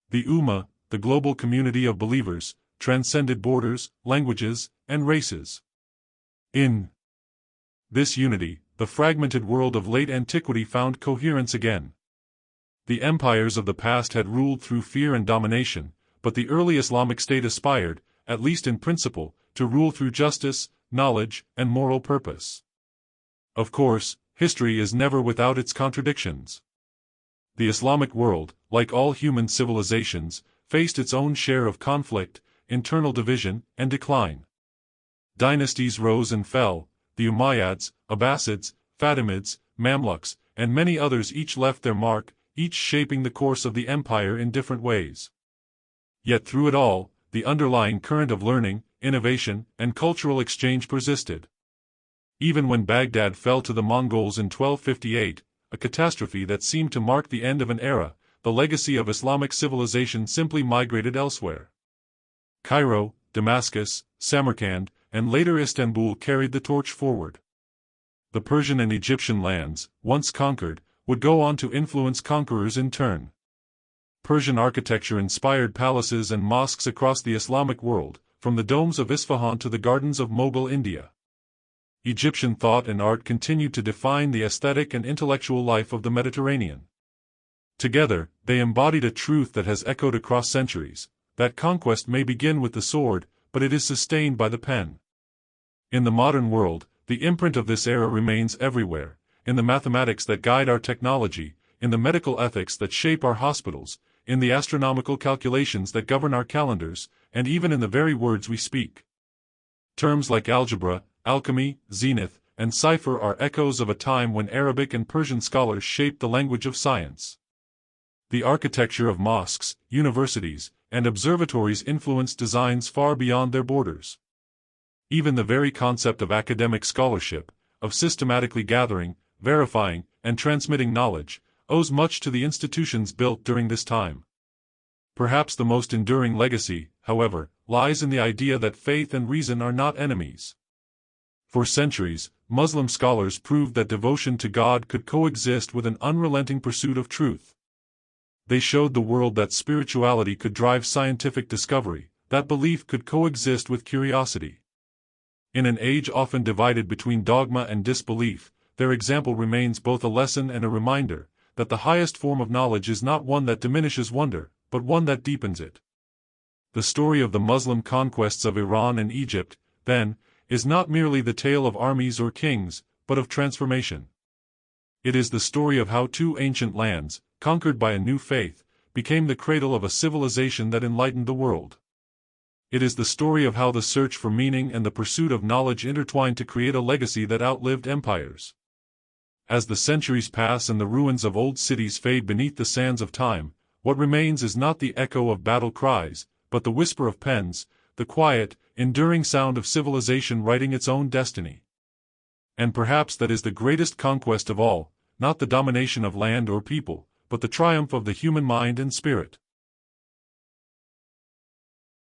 Speaker 1: The Ummah, the global community of believers, transcended borders, languages, and races. In this unity, the fragmented world of late antiquity found coherence again. The empires of the past had ruled through fear and domination, but the early Islamic state aspired, at least in principle, to rule through justice, knowledge, and moral purpose. Of course, history is never without its contradictions. The Islamic world, like all human civilizations, faced its own share of conflict, internal division, and decline. Dynasties rose and fell, the Umayyads, Abbasids, Fatimids, Mamluks, and many others each left their mark, each shaping the course of the empire in different ways. Yet through it all, the underlying current of learning, innovation, and cultural exchange persisted. Even when Baghdad fell to the Mongols in 1258, a catastrophe that seemed to mark the end of an era, the legacy of Islamic civilization simply migrated elsewhere. Cairo, Damascus, Samarkand, and later Istanbul carried the torch forward. The Persian and Egyptian lands, once conquered, would go on to influence conquerors in turn. Persian architecture inspired palaces and mosques across the Islamic world, from the domes of Isfahan to the gardens of Mughal India. Egyptian thought and art continued to define the aesthetic and intellectual life of the Mediterranean. Together, they embodied a truth that has echoed across centuries, that conquest may begin with the sword, but it is sustained by the pen. In the modern world, the imprint of this era remains everywhere, in the mathematics that guide our technology, in the medical ethics that shape our hospitals, in the astronomical calculations that govern our calendars, and even in the very words we speak. Terms like algebra, alchemy, zenith, and cipher are echoes of a time when Arabic and Persian scholars shaped the language of science. The architecture of mosques, universities, and observatories influenced designs far beyond their borders. Even the very concept of academic scholarship, of systematically gathering, verifying, and transmitting knowledge, owes much to the institutions built during this time. Perhaps the most enduring legacy, however, lies in the idea that faith and reason are not enemies. For centuries, Muslim scholars proved that devotion to God could coexist with an unrelenting pursuit of truth. They showed the world that spirituality could drive scientific discovery, that belief could coexist with curiosity. In an age often divided between dogma and disbelief, their example remains both a lesson and a reminder that the highest form of knowledge is not one that diminishes wonder, but one that deepens it. The story of the Muslim conquests of Iran and Egypt, then, is not merely the tale of armies or kings, but of transformation. It is the story of how two ancient lands, conquered by a new faith, became the cradle of a civilization that enlightened the world. It is the story of how the search for meaning and the pursuit of knowledge intertwined to create a legacy that outlived empires. As the centuries pass and the ruins of old cities fade beneath the sands of time, what remains is not the echo of battle cries, but the whisper of pens, the quiet, enduring sound of civilization writing its own destiny. And perhaps that is the greatest conquest of all, not the domination of land or people, but the triumph of the human mind and spirit.